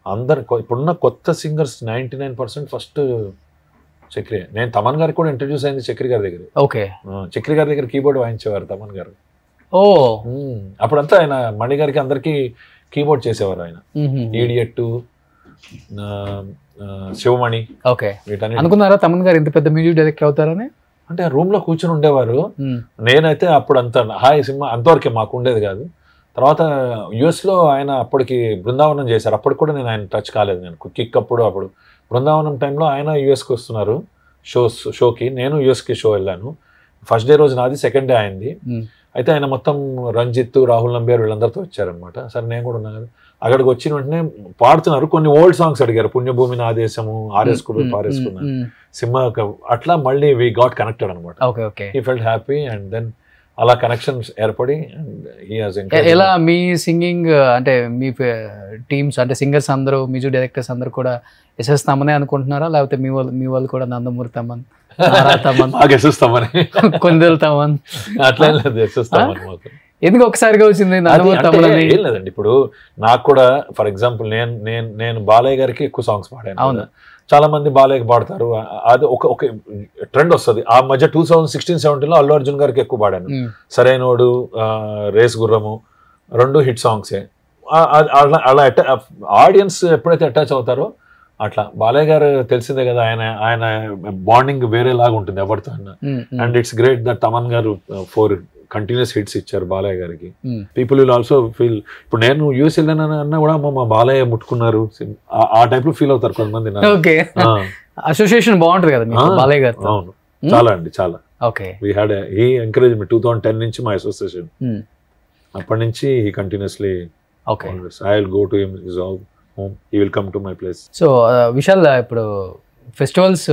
అందరు. ఇప్పుడున్న కొత్త సింగర్స్ 99% ఫస్ట్ చక్రి. నేను తమన్ గారికి కూడా ఇంట్రడ్యూస్ అయింది చక్రి గారి దగ్గర. ఓకే, చక్రి గారి దగ్గర కీబోర్డ్ వాయించేవారు తమన్ గారు. అప్పుడంతా ఆయన మణి గారికి అందరికి కీబోర్డ్ చేసేవారు ఆయన. ఈడియట్, శివమణి. ఓకే, అనుకున్నారా తమన్ గారు ఇంత పెద్ద మ్యూజిక్ డైరెక్టర్ అవుతారని? అంటే రూమ్ లో కూర్చొని ఉండేవారు. నేనైతే అప్పుడు అంత హాయ్ సినిమా అంతవరకే మాకు ఉండేది కాదు. తర్వాత యుఎస్ లో ఆయన అప్పటికి బృందావనం చేశారు. అప్పటికి కూడా నేను ఆయన టచ్ కాలేదు. నేను కిక్ అప్పుడు బృందావనం టైంలో ఆయన యుఎస్కి వస్తున్నారు షోకి. నేను యుఎస్కి షో వెళ్ళాను. ఫస్ట్ డే రోజు నాది, సెకండ్ డే అయింది. అయితే ఆయన మొత్తం రంజిత్, రాహుల్ నంబియార్ వీళ్ళందరితో వచ్చారనమాట. సరే నేను కూడా ఉన్నాను. అక్కడికి వచ్చిన వెంటనే పాడుతున్నారు. కొన్ని ఓల్డ్ సాంగ్స్ అడిగారు. పుణ్యభూమి నా దేశము, ఆర్ఎస్కు పారేసుకున్నా, సింహ, అట్లా మళ్ళీ వి గాట్ కనెక్టెడ్ అనమాట. He felt happy and then అలా కనెక్షన్స్ ఏర్పడి ఎలా మీ సింగింగ్ అంటే మీ టీమ్స్ అంటే సింగర్స్ అందరూ, మ్యూజిక్ డైరెక్టర్స్ అందరూ కూడా ఎస్ఎస్ తమనే అనుకుంటున్నారా, లేకపోతే మీ వాళ్ళు కూడా నందమూరి తమన్, కొందరు తమన్ అట్లా లేదు, ఎస్ఎస్ తమన్ మాత్రం. ఎందుకు ఒకసారిగా వచ్చింది నందమూరి తమన్? ఏం లేదండి, ఇప్పుడు నాకు కూడా ఫర్ ఎగ్జాంపుల్ నేను బాలయ్య గారికి ఎక్కువ సాంగ్స్ పాడాను. అవును, చాలా మంది బాలయ్యకి పాడతారు. అది ఒక ట్రెండ్ వస్తుంది. ఆ మధ్య 2016-17లో అల్లు అర్జున్ గారికి ఎక్కువ పాడాను. సరైనోడు, రేస్ గుర్రము, 2 హిట్ సాంగ్సే. అలా ఆడియన్స్ ఎప్పుడైతే అటాచ్ అవుతారో అట్లా. బాలయ్య గారు తెలిసిందే కదా, ఆయన బాండింగ్ వేరేలాగా ఉంటుంది ఎవరితో అన్నా. And it's great that Thaman గారు 4 కంటిన్యూస్ హిట్స్ ఇచ్చారు బాలయ్య గారికి. పీపుల్ విల్ ఆల్సో ఫీల్, ఇప్పుడు నేను యూఎస్ వెళ్ళాను అన్నా కూడా మా బాలయ్య ముట్టుకున్నారు ఆ టైప్ లో ఫీల్ అవుతారు కొంతమంది. అసోసియేషన్ బాగుంటుంది కదా బాలయ్య గారు. అవును, చాలా అండి, చాలా. Okay, we had he encourage me 2010 నుంచి మా అసోసియేషన్. అప్పటి నుంచి he continuously I will go to him his home, he will come to my place. So Vishal, ఇప్పుడు ఫెస్టివల్స్,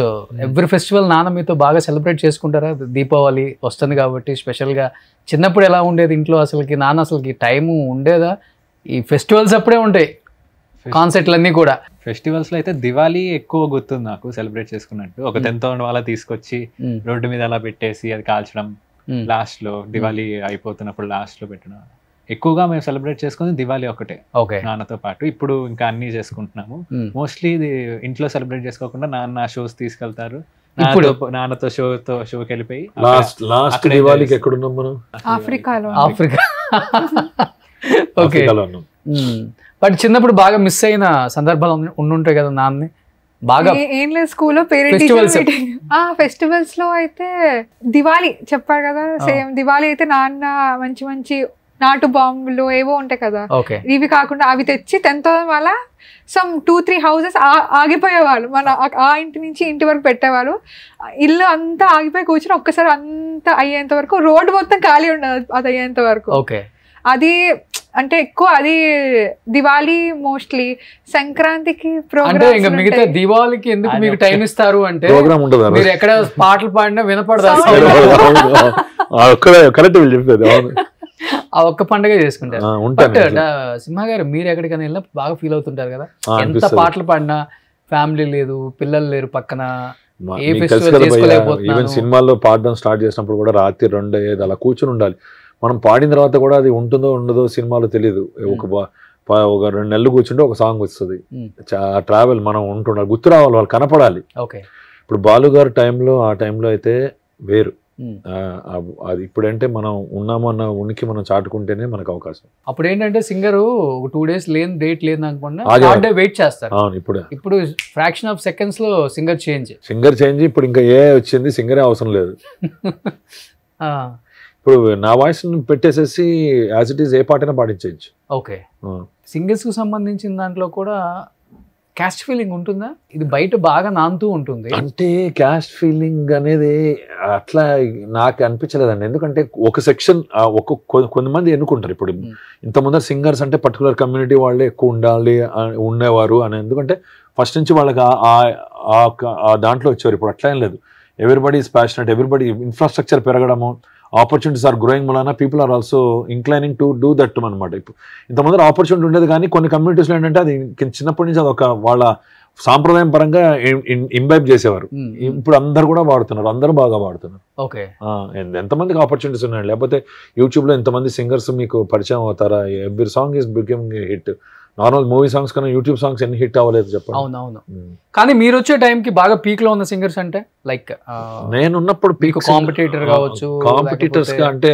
ఎవ్రీ ఫెస్టివల్ నాన్న మీతో బాగా సెలబ్రేట్ చేసుకుంటారా? దీపావళి వస్తుంది కాబట్టి స్పెషల్గా. చిన్నప్పుడు ఎలా ఉండేది ఇంట్లో? అసలుకి నాన్న అసలుకి టైము ఉండేదా? ఈ ఫెస్టివల్స్ అప్పుడే ఉంటాయి కాన్సెప్ట్లు అన్నీ కూడా. ఫెస్టివల్స్లో అయితే దివాళీ ఎక్కువ గుర్తుంది నాకు సెలబ్రేట్ చేసుకున్నట్టు. ఒక 10,000 వాళ్ళ తీసుకొచ్చి రోడ్డు మీద అలా పెట్టేసి అది కాల్చడం, లాస్ట్లో దివాళీ అయిపోతున్నప్పుడు లాస్ట్లో పెట్టడం. ఎక్కువగా మేము సెలబ్రేట్ చేసుకుని దివాళీ ఒకటే నాన్నతో పాటు. ఇప్పుడు ఇంకా అన్ని చేసుకుంటున్నాము. మోస్ట్లీ ఇంట్లో సెలబ్రేట్ చేసుకోకుండా నాన్న షోస్ తీసుకెళ్తారు. నాన్నతో షోకి వెళ్ళిపోయి లాస్ట్ దివాళీకి ఎక్కడున్నాం మనం? ఆఫ్రికాలో. ఓకే, బట్ చిన్నప్పుడు బాగా మిస్ అయిన సందర్భాలు ఉండుంటాయి కదా నాన్నని బాగా? ఏం లేదు, స్కూల్లో పేరెంట్ ఫెస్టివల్స్ లో అయితే దివాళీ చెప్పారు కదా, సేమ్ దివాళీ అయితే నాన్న మంచి మంచి నాటు బాంబులు ఏవో ఉంటాయి కదా, ఇవి కాకుండా అవి తెచ్చి 10,000 వల్ల సమ్ 2-3 హౌసెస్ ఆగిపోయేవాళ్ళు. మన ఆ ఇంటి నుంచి ఇంటి వరకు పెట్టేవాళ్ళు. ఇల్లు అంతా ఆగిపోయి కూర్చొని ఒక్కసారి అంతా అయ్యేంత వరకు, రోడ్డు మొత్తం ఖాళీ ఉండదు అది అయ్యేంత వరకు. అది అంటే ఎక్కువ అది దివాళీ మోస్ట్లీ, సంక్రాంతికి అంటే ప్రోగ్రామ్స్ ఇంకా మిగతా దీపావళికి ఎందుకు మీకు టైం ఇస్తారు అంటే ప్రోగ్రామ్ ఉండదు మీరు ఎక్కడ పాటలు పాడినా వినపడదు కరెక్ట్ వీళ్ళు చెప్పేది. అవును ఆ ఒక్క పండుగ చేసుకుంటారు. ఉంటాను బట్ సింహ గారు మీరు ఎక్కడికైనా వెళ్ళినా బాగా ఫీల్ అవుతుంటారు కదా, ఎంత పాటలు పాడినా ఫ్యామిలీ లేదు, పిల్లలు లేరు పక్కన, ఏ ఫెస్టివల్ చేసుకోలేకపోతున్నాను. ఈవెన్ సినిమాల్లో పాడడం స్టార్ట్ చేసినప్పుడు కూడా రాత్రి 2 అయ్యేది, అలా కూర్చుని ఉండాలి. మనం పాడిన తర్వాత కూడా అది ఉంటుందో ఉండదో సినిమాలో తెలియదు. ఒక 2 నెలలు కూర్చుంటే ఒక సాంగ్ వస్తుంది. ట్రావెల్ మనం ఉంటుండాలి, గుర్తు రావాలి, వాళ్ళు కనపడాలి. ఓకే, ఇప్పుడు బాలు గారు టైంలో, ఆ టైంలో అయితే వేరు. అది ఇప్పుడంటే మనం ఉన్నాము అన్న ఉనికి మనం చాటుకుంటేనే మనకు అవకాశం. అప్పుడు ఏంటంటే సింగర్ 2 days లేని డేట్ లేదు అనుకున్నా వెయిట్ చేస్తారు. అవును, ఇప్పుడు ఫ్రాక్షన్ ఆఫ్ సెకండ్స్ లో సింగర్ చేంజ్. ఇప్పుడు ఇంకా ఏ వచ్చింది, సింగరే అవసరం లేదు. ఇప్పుడు నా వాయిస్ పెట్టేసేసి యాజ్ ఇట్ ఈస్ ఏ పాటైనా పాడించవచ్చు. ఓకే, సింగర్స్ కు సంబంధించిన దాంట్లో కూడా క్యాస్ట్ ఫీలింగ్ ఉంటుందా? ఇది బయట బాగా నానుతూ ఉంటుంది. అంటే క్యాస్ట్ ఫీలింగ్ అనేది అట్లా నాకు అనిపించలేదండి. ఎందుకంటే ఒక సెక్షన్ కొంతమంది ఎన్నుకుంటారు. ఇప్పుడు ఇంతకుముందు సింగర్స్ అంటే పర్టికులర్ కమ్యూనిటీ వాళ్ళే ఎక్కువ ఉండేవారు అని, ఎందుకంటే ఫస్ట్ నుంచి వాళ్ళకి ఆ దాంట్లో వచ్చారు. ఇప్పుడు అట్లా ఏం లేదు, everybody is passionate, everybody infrastructure పెరగడము, ఆపర్చునిటీస్ ఆర్ గ్రోయింగ్ మూలన people are also inclining to do that అనమాట. ఇప్పుడు ఇంతమంది ఆపర్చునిటీ ఉండేది, కానీ కొన్ని కమ్యూనిటీస్లో ఏంటంటే అది చిన్నప్పటి నుంచి అది ఒక వాళ్ళ సాంప్రదాయం పరంగా ఇంబైబ్ చేసేవారు. ఇప్పుడు అందరు కూడా వాడుతున్నారు, అందరూ బాగా వాడుతున్నారు. ఓకే, ఎంతమందికి ఆపర్చునిటీస్ ఉన్నాయి, లేకపోతే యూట్యూబ్లో ఎంతమంది సింగర్స్ మీకు పరిచయం అవుతారా? Every song is becoming hit. Normal movie songs కన్నా యూట్యూబ్ సాంగ్స్ ఎన్ని హిట్ అవ్వలేదు చెప్పండి. అవునవును. కానీ మీరు వచ్చే టైంకి బాగా పీక్ లో ఉన్న సింగర్స్ అంటే లైక్ నేనున్నప్పుడు పీక్ కాంపిటీటర్ కావచ్చు, కాంపిటీటర్స్ గా అంటే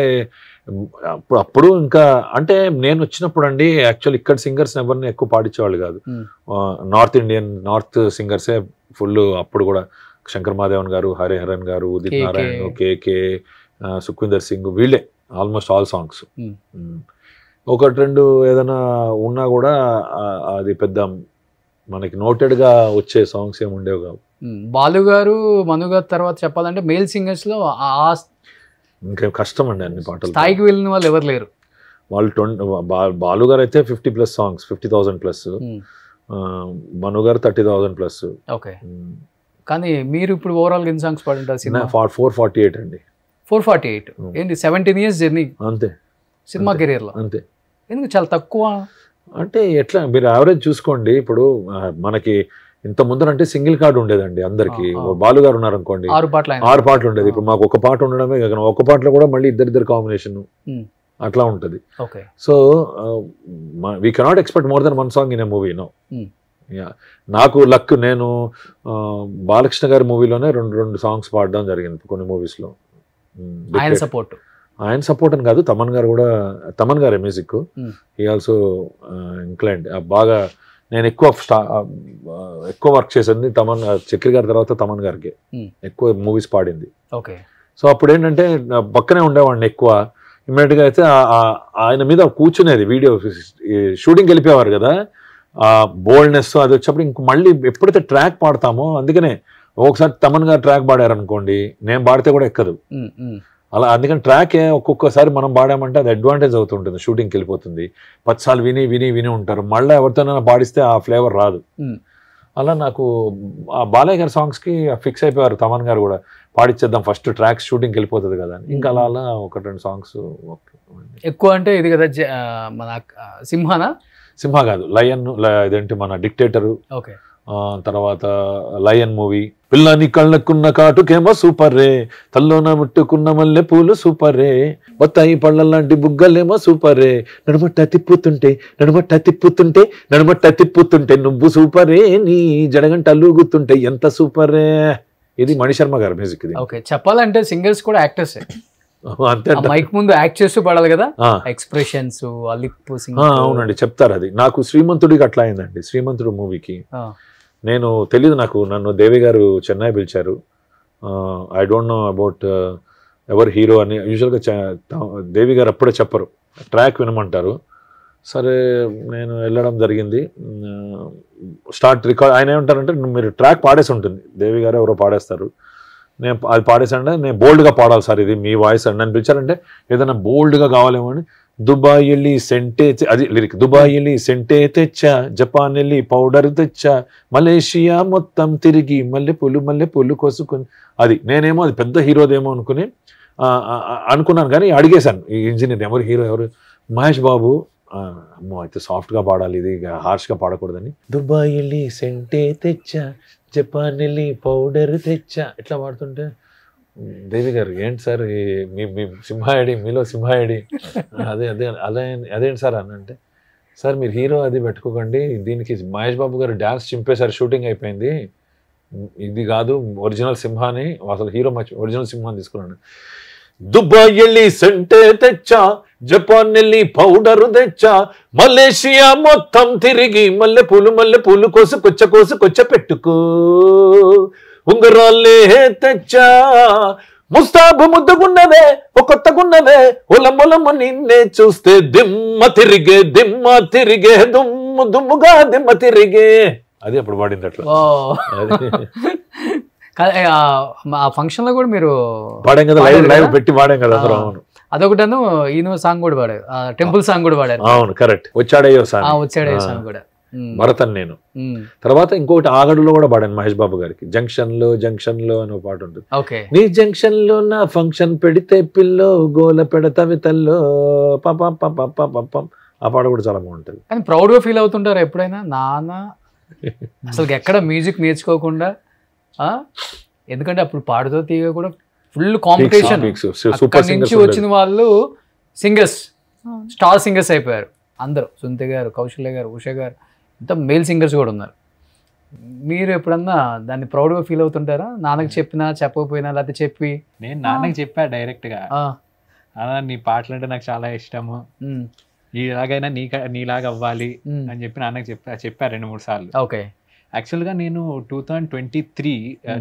అప్పుడు ఇంకా అంటే నేను వచ్చినప్పుడు అండి యాక్చువల్ ఇక్కడ సింగర్స్ ఎవరిని ఎక్కువ పాడించేవాళ్ళు కాదు. నార్త్ సింగర్సే ఫుల్. అప్పుడు కూడా శంకర్ మహాదేవన్ గారు, హరిహరన్ గారు, ఉదిత్ నారాయణ, కేకే, సుఖ్వీందర్ సింగ్, వీళ్ళే ఆల్మోస్ట్ ఆల్ సాంగ్స్. 1-2 ఏదైనా ఉన్నా కూడా అది పెద్ద మనకి నోటెడ్ గా వచ్చే సాంగ్స్ ఏమి ఉండేవి కావు. బాలు గారు, మను గారు తర్వాత చెప్పాలంటే మేల్ సింగర్స్ లో ఇంకా కష్టం అండి, అన్ని పాటలు స్థాయికి వెళ్ళిన వాళ్ళు ఎవరు లేరు. వాళ్ళు బాలు గారు అయితే 50+ సాంగ్స్, 50,000+. మను గారు 30,000+. ఓకే, కానీ మీరు ఇప్పుడు ఓవరాల్ ఎన్ని సాంగ్స్ పాడింటారు? 448 అండి. 448 ఏంటి? 17 years జర్నీ అంతే సినిమా కెరీర్ లో. అంతే. ఎందుకు చాలా తక్కువ అంటే? ఎట్లా మీరు యావరేజ్ చూసుకోండి. ఇప్పుడు మనకి ఇంత ముందరంటే సింగిల్ కార్డు ఉండేదండి అందరికి. బాలు గారు ఉన్నారనుకోండి 6 పాటలు ఉండేది. ఇప్పుడు మాకు ఒక పాట ఉండడమే కాక ఒక పాటలో కూడా మళ్ళీ ఇద్దరు కాంబినేషన్ అట్లా ఉంటుంది. So we cannot expect more than 1 song in a movie. No, నాకు లక్, నేను బాలకృష్ణ గారి మూవీలోనే 2 songs పాడడం జరిగింది కొన్ని మూవీస్లో. ఆయన సపోర్ట్ అని కాదు, తమన్ గారే మ్యూజిక్. హీ ఆల్సో ఇంక్లైండ్ బాగా. నేను ఎక్కువ వర్క్ చేసింది చక్రి గారి తర్వాత తమన్ గారికి ఎక్కువ మూవీస్ పాడింది. సో అప్పుడు ఏంటంటే పక్కనే ఉండేవాడిని ఎక్కువ. ఇమ్మీడియట్గా అయితే ఆయన మీద కూర్చునేది. వీడియో షూటింగ్కి వెళ్ళిపోయేవారు కదా, ఆ బోల్డ్నెస్ అది వచ్చేప్పుడు ఇంక మళ్ళీ ఎప్పుడైతే ట్రాక్ పాడతామో, అందుకనే ఒకసారి తమన్ గారు ట్రాక్ పాడారనుకోండి, నేను పాడితే కూడా ఎక్కదు అలా. అందుకని ట్రాక్ ఒక్కొక్కసారి మనం పాడామంటే అది అడ్వాంటేజ్ అవుతుంటుంది, షూటింగ్కి వెళ్ళిపోతుంది. 10 సార్లు విని ఉంటారు, మళ్ళీ ఎవరితోనైనా పాడిస్తే ఆ ఫ్లేవర్ రాదు. అలా నాకు ఆ బాలయ్య గారి సాంగ్స్కి ఫిక్స్ అయిపోయారు. తమన్ గారు కూడా పాడిచ్చేద్దాం, ఫస్ట్ ట్రాక్స్ షూటింగ్కి వెళ్ళిపోతుంది కదా. ఇంకా అలా 1-2 సాంగ్స్ ఎక్కువ. అంటే ఇది కదా మన సింహ కాదు, లయన్, ఇదేంటి మన డిక్టేటరు, తర్వాత లయన్ మూవీ. పిల్లని కళ్ళకున్న కాటుకేమో సూపర్ రే, తల్లోన ముట్టుకున్న మల్లె పూలు సూపర్ రే, బొత్తాయి పళ్ళ లాంటి బుగ్గలేమో సూపర్ రే, నడుమట్ట తిప్పుతుంటే నువ్వు సూపర్ రే, నీ జడగంట అలుగుతుంటే ఎంత సూపర్ రే. ఇది మణిశర్మ గారి మ్యూజిక్. ఇది చెప్పాలంటే సింగర్స్ కూడా యాక్టర్స్ అంతే. మైక్ ముందు యాక్ట్ చేస్తూ పడాలి కదా, ఎక్స్ప్రెషన్స్, లిప్ సింగ్. అవునండి, చెప్తారు. అది నాకు శ్రీమంతుడికి అట్లా అయిందండి. శ్రీమంతుడు మూవీకి నేను తెలీదు, నన్ను దేవి గారు చెన్నై పిలిచారు. ఐ డోంట్ నో అబౌట్ ఎవరు హీరో అని. యూజువల్గా దేవి గారు అప్పుడే చెప్పరు, ట్రాక్ వినమంటారు. సరే నేను వెళ్ళడం జరిగింది. రికార్డ్ ఆయన ఏమంటారంటే, మీరు ట్రాక్ పాడేసి ఉంటుంది, దేవి గారు ఎవరో పాడేస్తారు, నేను అది పాడేసానంటే నేను బోల్డ్గా పాడాలి సార్, ఇది మీ వాయిస్ అని. నన్ను పిలిచారంటే ఏదైనా బోల్డ్గా కావాలేమో అని, దుబాయ్ వెళ్ళి సెంటే అది లిరిక్, దుబాయ్ వెళ్ళి సెంటే తెచ్చా, జపాన్ వెళ్ళి పౌడర్ తెచ్చా, మలేషియా మొత్తం తిరిగి మల్లెపూలు కోసుకుని. అది నేనేమో అది పెద్ద హీరోదేమో అనుకున్నాను, కానీ అడిగేశాను ఈ ఇంజనీర్ ఎవరు హీరో ఎవరు, మహేష్ బాబు. అమ్మో అయితే సాఫ్ట్గా పాడాలి, ఇది హార్ష్గా పాడకూడదని. దుబాయ్ వెళ్ళి సెంటే తెచ్చా, జపాన్ వెళ్ళి పౌడర్ తెచ్చా ఇట్లా పాడుతుంటే, దేవి గారు ఏంటి సార్ మీ సింహాయడి, మీలో సింహాయడి అదేంటి సార్ అని అంటే, సార్ మీరు హీరో అది పెట్టుకోకండి, దీనికి మహేష్ బాబు గారు డ్యాన్స్ చింపేశారు, షూటింగ్ అయిపోయింది, ఇది కాదు ఒరిజినల్ సింహాని, అసలు హీరో ఒరిజినల్ సింహాన్ని తీసుకున్నాను. దుబాయ్ వెళ్ళి సెంటే తెచ్చా, జపాన్ వెళ్ళి పౌడర్ తెచ్చా, మలేషియా మొత్తం తిరిగి మల్లెపూలు కోసుకొచ్చ పెట్టుకో, ఉంగరాలే తెచ్చా, ముస్తాబు ముద్దుగున్నదే ఓ కొత్తగున్నదే, ఒలమొలము నిన్నే చూస్తే దిమ్మ తిరిగే దుమ్ముగా దిమ్మ తిరిగే. అది అప్పుడు పాడింది అట్లా. ఆ ఫంక్షన్ లో కూడా మీరు పాడాం కదా, లైవ్ పెట్టి పాడాం కదా అందరూ. అవును, అదొకటను ఈనో సాంగ్ కూడా పాడారు, టెంపుల్ సాంగ్ కూడా పాడారు. అవును కరెక్ట్, వచ్చాడయ్యో సాంగ్ కూడా భరతన్ నేను. తర్వాత ఇంకొకటి ఆగడులో కూడా పాడాను మహేష్ బాబు గారికి, జంక్షన్ లో అని పాట ఉంటుంది. నీ జంక్షన్ లో నా ఫంక్షన్ పెడితే పిల్లో గోల పెడతావి తల్లో పాపం, ఆ పాట కూడా చాలా బాగుంటుంది. కానీ ప్రౌడ్ గా ఫీల్ అవుతుంటారు ఎప్పుడైనా, నాన్న అసలు ఎక్కడ మ్యూజిక్ నేర్చుకోకుండా, ఎందుకంటే అప్పుడు పాడుతో తీగ కూడా ఫుల్ కాంపిటీషన్, అక్కడి నుంచి వచ్చిన వాళ్ళు సింగర్స్, స్టార్ సింగర్స్ అయిపోయారు అందరూ. సునీత గారు, కౌశల్య గారు, ఉష గారు, ఇంత మేల్ సింగర్స్ కూడా ఉన్నారు. మీరు ఎప్పుడన్నా దాన్ని ప్రౌడ్గా ఫీల్ అవుతుంటారా, నాన్నకి చెప్పినా చెప్పకపోయినా, లేకపోతే చెప్పి? నేను నాన్నకి చెప్పా డైరెక్ట్గా, నీ పాటలు అంటే నాకు చాలా ఇష్టము, ఎలాగైనా నీలాగా అవ్వాలి అని చెప్పి నాన్నకి చెప్పా 2-3 సార్లు. ఓకే, యాక్చువల్గా నేను 2023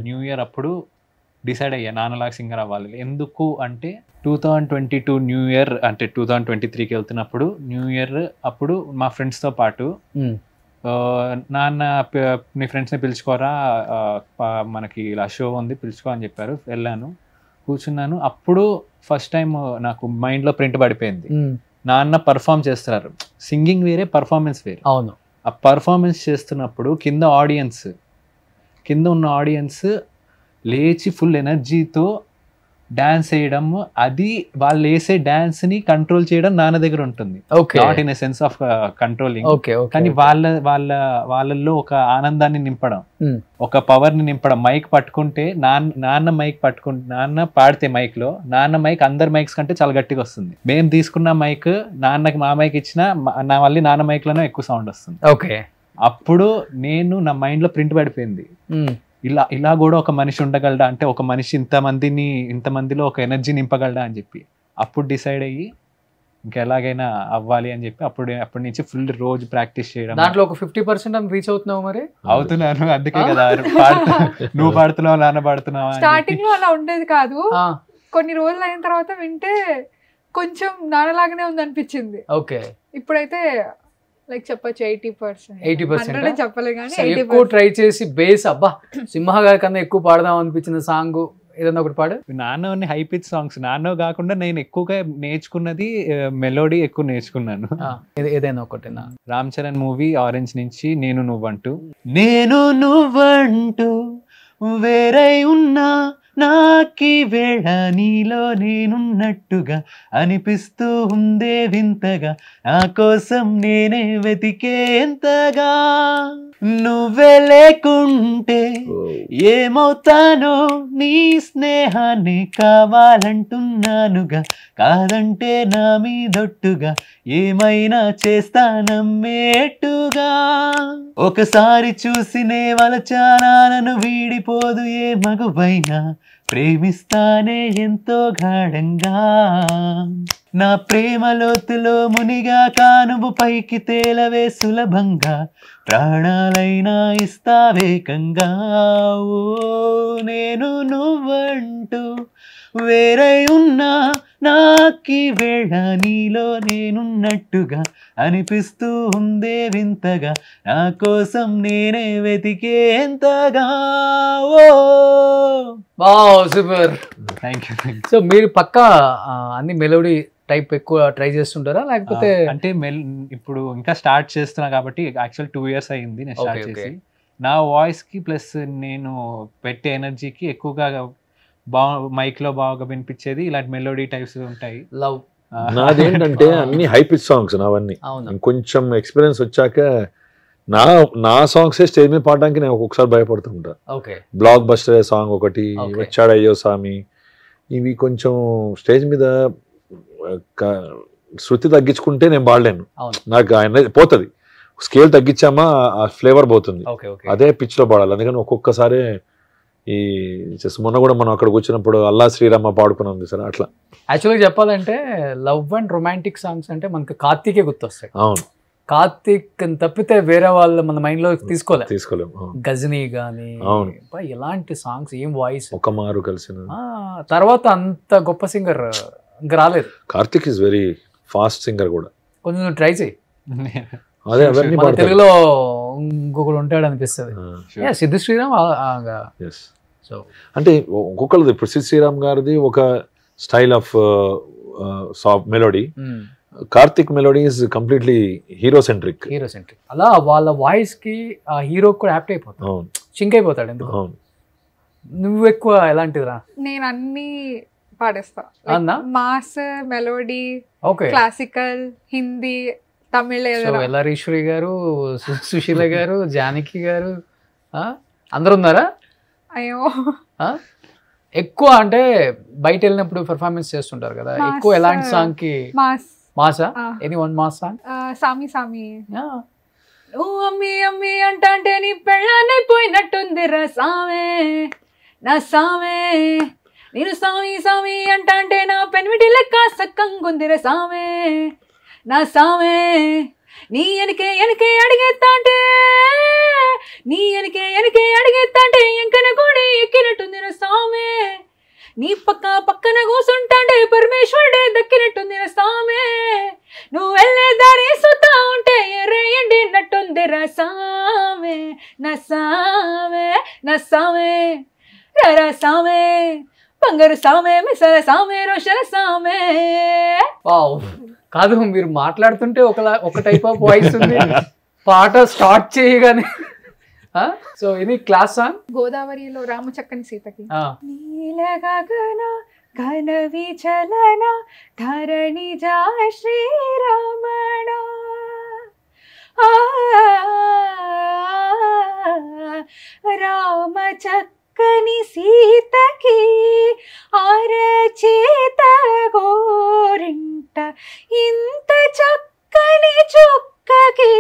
న్యూ ఇయర్ అప్పుడు డిసైడ్ అయ్యా నాన్నలాగా సింగర్ అవ్వాలి. ఎందుకు అంటే 2022 న్యూ ఇయర్ అంటే 2023కి వెళ్తున్నప్పుడు న్యూ ఇయర్ అప్పుడు మా ఫ్రెండ్స్తో పాటు నాన్న నీ ఫ్రెండ్స్ని పిలుచుకోరా, మనకి ఇలా షో ఉంది పిలుచుకో అని చెప్పారు. వెళ్ళాను, కూర్చున్నాను. అప్పుడు ఫస్ట్ టైం నాకు మైండ్లో ప్రింట్ పడిపోయింది, నాన్న పర్ఫామ్ చేస్తున్నారు, సింగింగ్ వేరే పర్ఫార్మెన్స్ వేరే. అవును, ఆ పర్ఫార్మెన్స్ చేస్తున్నప్పుడు కింద ఉన్న ఆడియన్స్ లేచి ఫుల్ ఎనర్జీతో డాన్స్ వేయడం, అది వాళ్ళు వేసే డాన్స్ ని కంట్రోల్ చేయడం నాన్న దగ్గర ఉంటుంది. Not in a sense of controlling, కానీ వాళ్ళల్లో ఒక ఆనందాన్ని నింపడం, ఒక పవర్ ని నింపడం. మైక్ పట్టుకుంటే నాన్న పాడితే మైక్ లో, నాన్న మైక్ అందరి మైక్స్ కంటే చాలా గట్టిగా వస్తుంది. మేము తీసుకున్న మైక్ నాన్నకి మా మైక్ ఇచ్చినా మళ్ళీ నాన్న మైక్ లోనే ఎక్కువ సౌండ్ వస్తుంది. ఓకే, అప్పుడు నా మైండ్ లో ప్రింట్ పడిపోయింది, ఇలా కూడా ఒక మనిషి ఉండగలడా, అంటే ఒక మనిషి ఇంతమందిలో ఒక ఎనర్జీ నింపగలడా అని చెప్పి అప్పుడు డిసైడ్ అయ్యి ఇంకా ఎలాగైనా అవ్వాలి అని చెప్పి అప్పటి నుంచి ఫుల్ రోజు ప్రాక్టీస్ చేయడం. దాంట్లో ఒక 50% రీచ్ అవుతున్నావు? మరి అవుతున్నాను, అందుకే కదా నువ్వు పాడుతున్నావు, నాన్న పాడుతున్నావా. స్టార్టింగ్ లో అలా ఉండేది కాదు, కొన్ని రోజులు అయిన తర్వాత వింటే కొంచెం నాన్నలాగానే ఉంది అనిపించింది. ఓకే, ఇప్పుడైతే లైక్ చెప్పచ్చు 80% చెప్పలే కానీ ఎక్కువ ట్రై చేసి బేస్ అబ్బా సింహ గారి కన్నా ఎక్కువ పాడదాం అనిపించిన సాంగ్ ఏదన్నా ఒకటి పాడు. నాన్న హై పిచ్ సాంగ్స్, నాన్న కాకుండా నేను ఎక్కువగా నేర్చుకున్నది మెలోడీ ఎక్కువ నేర్చుకున్నాను. ఏదైనా ఒకటి. రామ్ చరణ్ మూవీ ఆరెంజ్ నుంచి నేను నువ్వంటూ వేరై ఉన్నా నాకి వేళ నీలో నేనున్నట్టుగా అనిపిస్తూ ఉందే వింతగా, నా కోసం నేనే వెతికేంతగా, నువ్వే లేకుంటే ఏమవుతానో, నీ స్నేహాన్ని కావాలంటున్నానుగా, కాదంటే నా మీదొట్టుగా ఏమైనా చేస్తానమ్మేట్టుగా, ఒకసారి చూసినే వలచానా నన్ను వీడిపోదు ఏ మగువైనా, ప్రేమిస్తానే ఎంతో గాఢంగా, నా ప్రేమ లోతులో మునిగా కానువు పైకి తేలవే సులభంగా, ప్రాణాలైనా ఇస్తావేకంగా, ఓ నేను నువ్వంటూ వేరై ఉన్నా నాకి వేళ నీలో నేనున్నట్టుగా అనిపిస్తూ ఉందే వింతగా, నా కోసం నేనే వెతికేంతగా. Super, thank you. సో మీరు పక్కా అన్ని మెలోడీ టైప్ ఎక్కువ ట్రై చేస్తుంటారా లేకపోతే అంటే ఇప్పుడు ఇంకా స్టార్ట్ చేస్తున్నా కాబట్టి యాక్చువల్ 2 years అయింది నేను స్టార్ట్ Okay, చేసి. నా వాయిస్ కి ప్లస్ నేను పెట్టే ఎనర్జీకి ఎక్కువగా మైక్ లో బాగా వినిపించేది ఇలాంటి మెలోడీ టైప్స్ ఉంటాయి. లవ్? నాదేంటంటే అన్ని హై పిచ్ సాంగ్స్ నావన్నీ. అవునా? ఇంకొంచెం ఎక్స్పీరియన్స్ వచ్చాక నా సాంగ్స్ స్టేజ్ మీద పాడడానికి నేను ఒక్కొక్కసారి భయపడుతుంటా. ఓకే. బ్లాక్ బస్టర్ సాంగ్ ఒకటి, Okay. వచ్చాడయ్యో సామి, ఇవి కొంచెం స్టేజ్ మీద శృతి తగ్గించుకుంటే నేను పాడలేను. అవును. నాకు ఆయన పోతుంది, స్కేల్ తగ్గించామా ఆ ఫ్లేవర్ పోతుంది. Okay okay. అదే పిచ్ లో పాడాలి. అందుకని ఒక్కొక్కసారి ఈ మొన్న కూడా మనం అక్కడ కూర్చున్నప్పుడు అల్లా శ్రీరామ పాడుకున్నాం సార్ అట్లా. యాక్చువల్గా చెప్పాలంటే లవ్ అండ్ రొమాంటిక్ సాంగ్స్ అంటే మనకి కార్తీకే గుర్తొస్తాయి. అవును, కార్తీక్ తప్పితే వేరే వాళ్ళు మన మైండ్ లో తీసుకోలేము. అవును. గజనీ గానీ అవును. ఇలాంటి సాంగ్స్ ఏం వాయిస్. ఒక మారు కలిసిన తర్వాత అంత గొప్ప సింగర్ ఇంకా రాలేదు. Karthik is very fast singer కూడా. కొంచెం ట్రై చేయి. అదే అవన్నీ మన తెలుగులో ఇంకొకడు ఉంటాడు అనిపిస్తుంది. సిద్ధు శ్రీరామ్. సో అంటే ఒక్కొక్కరిది ఇప్పుడు సిద్ శ్రీరామ్ గారిది ఒక style of soft melody. Karthik melody is completely hero centric. అలా వాళ్ళ వాయిస్ కి ఆ హీరో కూడా యాప్ట్ అయిపోతాడు. అవును, సింక్ అయిపోతాడు. ఎందుకు? అవును. నువ్వు ఎక్కువ ఎలాంటిదిరా? నేను అన్ని పాడేస్తా. అవునా? Mass, melody, okay. Classical, Hindi, Tamil. ఎల్లారీశ్వరి గారు, సుశీల గారు, జానకి గారు అందరు ఉన్నారా? అయ్యో, ఎక్కువ అంటే బయట వెళ్ళినప్పుడు పెర్ఫార్మెన్స్ చేస్తుంటారు కదా, ఎక్కువ ఎలాంటి సాంగ్ కి? మాసా? Any one mass song? Saami Saami. నువ్వు అమ్మి అమ్మి అంటే నీ పెళ్ళాన్నైపోయినట్టుంది రా సామే, నా సామే. నేను సామి సామి అంటే నా పెన్విటి లెక్క సక్కంగుందిర సామే, నా సామే. నీ ఎనకే అడిగేస్తాంటే, నీ ఎనకే అడిగేస్తాంటే ఎంకన కూడా ఎక్కినట్టుంది రా సామే. నీ పక్కన కూసుంటాంటే పరమేశ్వరుడే దక్కినట్టుంది రా సామే. నువ్వు వెళ్ళే దారి సుతా ఉంటే ఎర్రయండి నట్టుంది రా సామే, నా సామే, నా సామే, రా సామే. బంగారు సామే, మిసల సామే, రోషల సామే. వావ్. కాదు, మీరు మాట్లాడుతుంటే ఒక టైప్ ఆఫ్ వాయిస్ ఉంది, పాట స్టార్ట్ చేయగానే. సో ఇది క్లాస్ సాంగ్. గోదావరిలో రామచక్కని సీతకి. నీల గగన ఘన విచలన ధరణి జా శ్రీరమణ, రామచక్కని సీతకి అరచేత గోరింట, ఇంత చక్కని చుక్కకి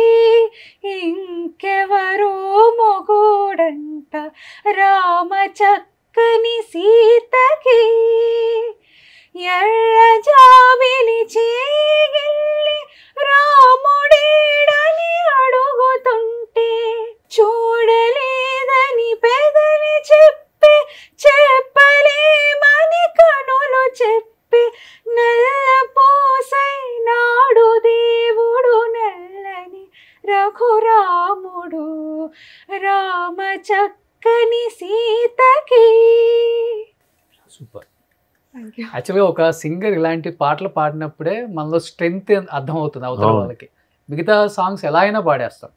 ఇంకెవరో మొగుడంట. రామచక్కని సీతకి ఎర్ర జాబిలి చీగిల్లి రాముడేడని అడుగుతుంటే, చూడలేదని పెదవి చెప్పలేమని కనులు చెప్పి, నల్ల పోసై నాడు దేవుడు నల్లని రఘురాముడు, రామచక్కని సీతకి. సూపర్. యాక్చువల్గా ఒక సింగర్ ఇలాంటి పాటలు పాడినప్పుడే మనలో స్ట్రెంగ్త్ అర్థం అవుతుంది అవతల వాళ్ళకి. మిగతా సాంగ్స్ ఎలా అయినా పాడేస్తాం,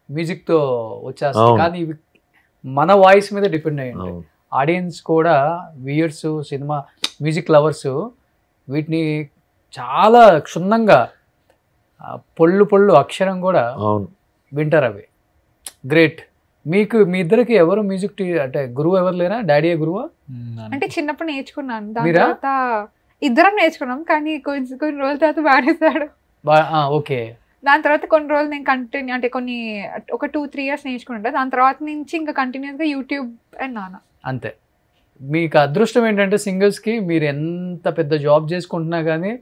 మ్యూజిక్తో వచ్చేస్తాం, కానీ ఇవి మన వాయిస్ మీద డిపెండ్ అయ్యి ఉంటాయి. ఆడియన్స్ కూడా, వ్యూయర్స్, సినిమా మ్యూజిక్ లవర్స్ వీటిని చాలా క్షుణ్ణంగా పొళ్ళు అక్షరం కూడా వింటారు. అవి గ్రేట్. మీకు మీ ఇద్దరికి ఎవరు మ్యూజిక్ అంటే గురువు ఎవరు లేరా? డాడీ గురువా? అంటే చిన్నప్పుడు నేర్చుకున్నాను, దాని తర్వాత ఇద్దరం నేర్చుకున్నాం, కానీ కొన్ని రోజుల తర్వాత బాడేశాడు. ఓకే. దాని తర్వాత కొన్ని రోజులు నేను కంటిన్యూ అంటే ఒక 2-3 years నేర్చుకుంటా. దాని తర్వాత నుంచి ఇంకా కంటిన్యూస్గా యూట్యూబ్ అండ్ నాన్న. అంతే. మీకు అదృష్టం ఏంటంటే సింగర్స్కి మీరు ఎంత పెద్ద జాబ్ చేసుకుంటున్నా కానీ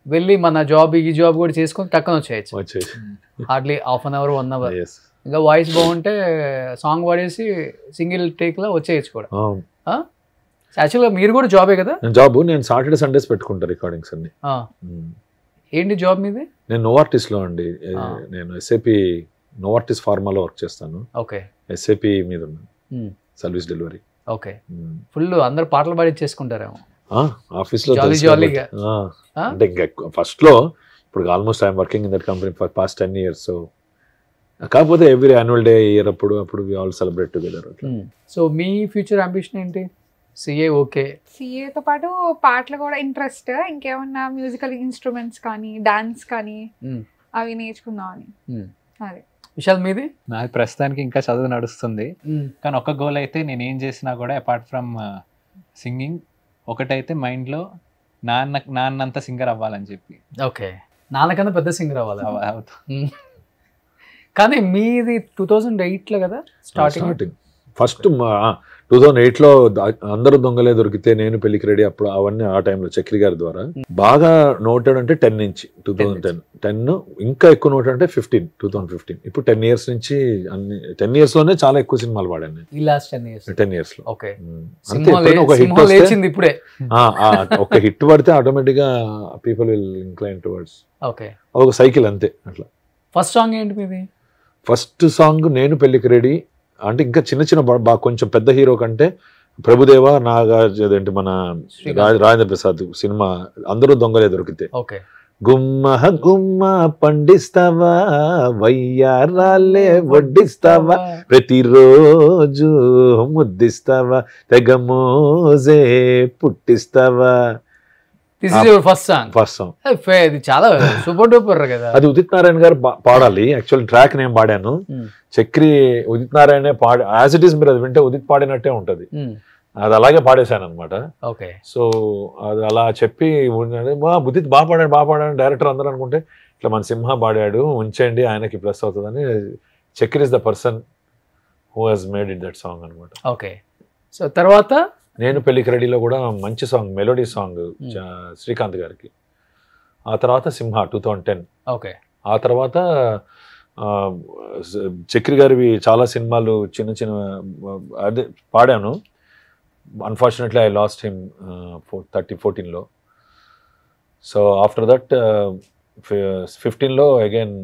వెళ్ళి మన జాబ్ ఈ జాబ్ కూడా చేసుకొని టక్కన వచ్చేయచ్చు. Hardly ½ an hour 1 hour. ఇంకా వాయిస్ బాగుంటే సాంగ్ పాడేసి సింగిల్ టేక్లో వచ్చేయచ్చు కూడా. యాక్చువల్గా మీరు కూడా జాబే కదా? జాబ్. నేను సాటర్డే సండేస్ పెట్టుకుంటా రికార్డింగ్స్ అన్ని. ఏంటి జాబ్ మీది? నేను నోవార్టిస్లో అండి. నేను SAP నోవార్టిస్ ఫార్మాలో వర్క్ చేస్తాను. ఓకే. SAP మీద ఉన్నాను, సర్వీస్ డెలివరీ. ఓకే. ఫుల్ అందరు పాటలు పాడి చేసుకుంటారేమో. ఆఫీస్లో జాలీగా. అంటే ఇంకా ఫస్ట్ లో ఇప్పుడు almost I'm working in that company for past 10 years. So కాకపోతే ఎవ్రీ యాన్యువల్ డే ఇయర్ అప్పుడు we all celebrate together. So మీ ఫ్యూచర్ అంబిషన్ ఏంటి? సిఏ ఓకే, సిఏతో పాటు పాటలు కూడా ఇంట్రెస్ట్, ఇంకేమన్నా మ్యూజికల్ ఇన్స్ట్రుమెంట్స్ కానీ డాన్స్ కానీ అవి నేర్చుకుందాం అని. అదే విశాల్ మీది? నాకు ప్రస్తుతానికి ఇంకా చదువు నడుస్తుంది, కానీ ఒక గోల్ అయితే నేను ఏం చేసినా కూడా అపార్ట్ ఫ్రమ్ సింగింగ్ ఒకటైతే మైండ్లో నాన్నంత సింగర్ అవ్వాలని చెప్పి. ఓకే, నాన్నకన్నా పెద్ద సింగర్ అవ్వాలి. అవుతా. కానీ మీది 2008లో కదా స్టార్టింగ్? ఫస్ట్ 2008లో అందరూ దొంగలే దొరికితే నేను పెళ్లికి రెడీ, అప్పుడు అవన్నీ ఆ టైంలో చక్రి గారి ద్వారా బాగా నోటెడ్ అంటే 10 నుంచి 2010 ఇంకా ఎక్కువ నోటెడ్ అంటే 2015. ఇప్పుడు 10 years నుంచి అన్ని 10 years లోనే చాలా ఎక్కువ సినిమాలు పాడాను. ఈ లాస్ట్ 10 years లో. ఓకే, అంతే. ఒక హిట్ లేచింది ఇప్పుడే. ఒక హిట్ పడితే ఆటోమేటిక్ గా people will incline towards. Okay, ఒక సైకిల్ అంతే అట్లా. ఫస్ట్ సాంగ్ ఏంటి మీది? ఫస్ట్ సాంగ్ నేను పెళ్లికి రెడీ. అంటే ఇంకా చిన్న కొంచెం పెద్ద హీరో కంటే ప్రభుదేవ, నాగార్జున, మన రాజేంద్ర ప్రసాద్ సినిమా అందరూ దొంగలే దొరికితే. ఓకే, గుమ్మ గుమ్మ పండిస్తావా, వయ్యారాలే వడ్డిస్తావా, ప్రతిరోజు ముద్దిస్తావా, తెగ మోజే పుట్టిస్తావా. This is your first song? First song. ఇది చాలా సూపర్ డూపర్ కదా. అది ఉదిత్ నారాయణ గారు పాడాలి. యాక్చువల్ ట్రాక్ నేను పాడాను, Chakri Udit Narayana as it is. మీరు అది వింటే ఉదిత్ పాడినట్టే ఉంటది. అది అలాగే పాడేశాను అనమాట. ఓకే, సో అది అలా చెప్పి ఉదిత్ బాగా పాడాడు డైరెక్టర్ అందరూ అనుకుంటే, ఇట్లా మన సింహ పాడాడు, ఉంచండి ఆయనకి ప్లస్ అవుతుందని. Chakri is the person who has made it that song అనమాట. ఓకే, సో తర్వాత నేను పెళ్లికి రెడీలో కూడా మంచి సాంగ్, మెలోడీ సాంగ్ శ్రీకాంత్ గారికి. ఆ తర్వాత సింహ 2010. ఓకే, ఆ తర్వాత చక్రి గారివి చాలా సినిమాలు చిన్న చిన్న అదే పాడాను. అన్ఫార్చునేట్లీ ఐ లాస్ట్ హిమ్ 2014లో. సో ఆఫ్టర్ దట్ 15లో అగైన్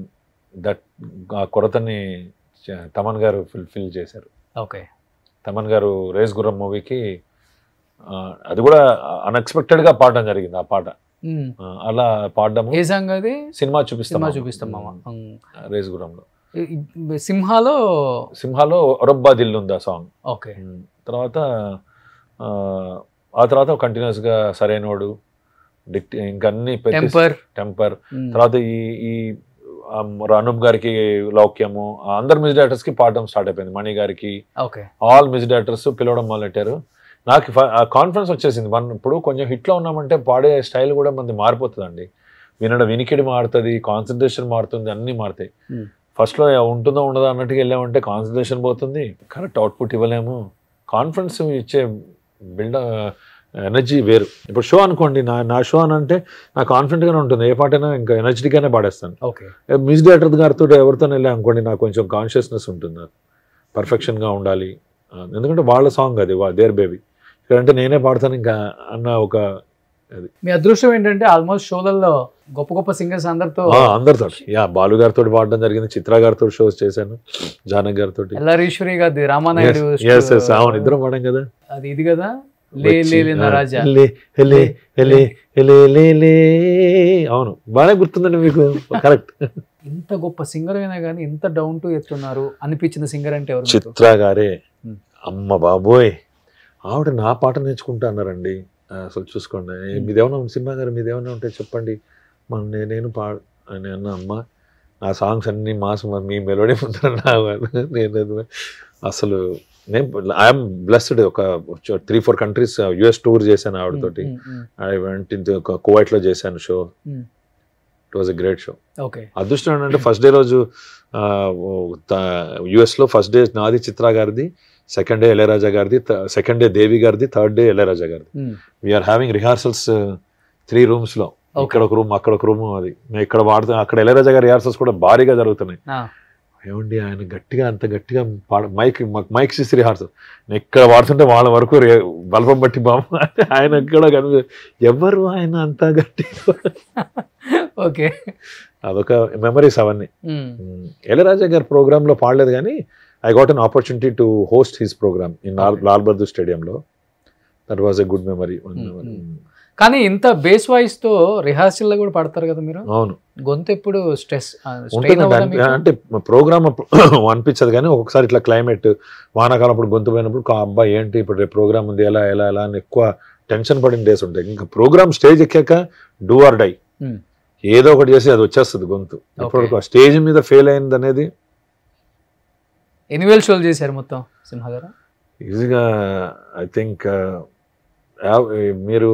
దట్ ఆ కొరతని తమన్ గారు ఫిల్ చేశారు. ఓకే, తమన్ గారు రేస్ గుర్రం మూవీకి అది కూడా అన్ఎక్స్పెక్టెడ్ గా పాడడం జరిగింది. ఆ పాట అలా పాడడం. ఏ సాంగ్ అది? సినిమా చూపిస్తాం మామ. రేస్ గుర్రంలో. సింహాలో రొబ్బా దిల్లుందా సాంగ్. ఓకే, తర్వాత ఆ తర్వాత కంటిన్యూస్ గా సరైనోడు, ఇంకా అన్ని టెంపర్. తర్వాత ఈ అనూప్ గారికి లౌక్యము, అందరు మ్యూజిక్ డైరెక్టర్స్ కి పాడడం స్టార్ట్ అయిపోయింది. మణి గారికి, ఆల్ మ్యూజిక్ డైరెక్టర్స్ పిలవడం మొదలెట్టారు. నాకు కాన్ఫిడెన్స్ వచ్చేసింది. మనం ఇప్పుడు కొంచెం హిట్లో ఉన్నామంటే పాడే స్టైల్ కూడా మనది మారిపోతుందండి. వినికిడి మారుతుంది, కాన్సన్ట్రేషన్ మారుతుంది, అన్నీ మారుతాయి. ఫస్ట్లో ఉంటుందో ఉండదో అన్నట్టుగా వెళ్ళామంటే కాన్సన్ట్రేషన్ పోతుంది, కరెక్ట్ అవుట్పుట్ ఇవ్వలేము. కాన్ఫిడెన్స్ ఇచ్చే ఎనర్జీ వేరు. ఇప్పుడు షో అనుకోండి, నా షో అని అంటే నాకు కాన్ఫిడెంట్గానే ఉంటుంది. ఏ పాటైనా ఇంకా ఎనర్జెటిక్గానే పాడేస్తాను. మ్యూజిక్ డైరెక్టర్ గారితో ఎవరితో వెళ్ళా అనుకోండి, నాకు కొంచెం కాన్షియస్నెస్ ఉంటుంది. నాకు పర్ఫెక్షన్గా ఉండాలి, ఎందుకంటే వాళ్ళ సాంగ్ అది, దేర్ బేబీ. ఇక్కడంటే నేనే పాడతాను ఇంకా అన్న ఒక అది. మీ అదృష్టం ఏంటంటే ఆల్మోస్ట్ షోలలో గొప్ప గొప్ప సింగర్స్ అందరితో బాలు గారితో పాడడం జరిగింది, చిత్ర గారితో షోస్ చేశాను, జానక్ గారితో, ఎల్లారీశ్వరి గారి రామానాయుడు. అవును, ఇద్దరం పాడాం కదా. అది ఇది కదా, అవును, బాగా గుర్తుందండి మీకు. కరెక్ట్. ఇంత గొప్ప సింగర్ అయినా కానీ ఇంత డౌన్ టు ఎత్తున్నారు అనిపించిన సింగర్ అంటే ఎవరు? చిత్ర గారే. అమ్మ బాబోయ్, ఆవిడ నా పాట నేర్చుకుంటా అన్నారండి. అసలు చూసుకోండి, మీదేమన్నా సింహ గారు మీదేమన్నా ఉంటే చెప్పండి, నేను అని అన్న. అమ్మ నా సాంగ్స్ అన్ని మాస్, మీ మెలోడీ ఉంటారు. నేను అసలు ఐఎమ్ బ్లెస్డ్. ఒక 3-4 countries US టూర్ చేశాను ఆవిడతోటి. ఐ వెంట్ ఇన్ కువైట్లో చేశాను show. It was a great show. అదృష్టం ఏంటంటే ఫస్ట్ డే రోజు US లో ఫస్ట్ డే నాది, చిత్ర గారిది, సెకండ్ డే ఇళయరాజా గారిది, సెకండ్ డే దేవి గారిది, థర్డ్ డే ఇళయరాజా గారిది. వీఆర్ హ్యావింగ్ రిహార్సల్స్ 3 rooms లో. ఇక్కడ ఒక రూమ్, అక్కడ ఒక రూమ్. అది మేము ఇక్కడ వాడుతాం. అక్కడ ఇళయరాజా గారి రిహార్సల్స్ కూడా భారీగా జరుగుతున్నాయి. ఏమండి ఆయన గట్టిగా, అంత గట్టిగా మైక్ సిసి రిహార్సల్ నేను ఇక్కడ వాడుతుంటే వాళ్ళ వరకు బల్బం బట్టి బాబు ఆయన కూడా ఎవరు ఆయన అంత గట్టిగా. ఓకే, అదొక మెమరీస్ అవన్నీ. ఇళయరాజా గారి ప్రోగ్రామ్ లో పాడలేదు, కానీ I got an opportunity to host his programme in Lal Bahadur స్టేడియంలో. That was a good memory. కానీ ఇంత బేస్ వాయిస్ తో రిహార్సల్ లో కూడా పడతారు కదా మీరు? అవును, గొంతు ఎప్పుడు స్ట్రెస్ ఉంటుందండి. అంటే ప్రోగ్రామ్ అనిపించదు కానీ ఒక్కొక్కసారి ఇట్లా క్లైమేట్ వానాకాలం అప్పుడు గొంతు పోయినప్పుడు అబ్బాయి ఏంటి ఇప్పుడు రేపు ప్రోగ్రామ్ ఉంది ఎలా ఎలా ఎలా అని ఎక్కువ టెన్షన్ పడిన డేస్ ఉంటాయి. ఇంకా ప్రోగ్రామ్ స్టేజ్ ఎక్కాక డూ ఆర్ డై, ఏదో ఒకటి చేసి అది వచ్చేస్తుంది గొంతు. ఇప్పుడు స్టేజ్ మీద ఫెయిల్ అయింది అనేది. ఎన్ని వేల షోలు చేశారు మొత్తం సింహ గారు? ఈజీగా ఐ థింక్ మీరు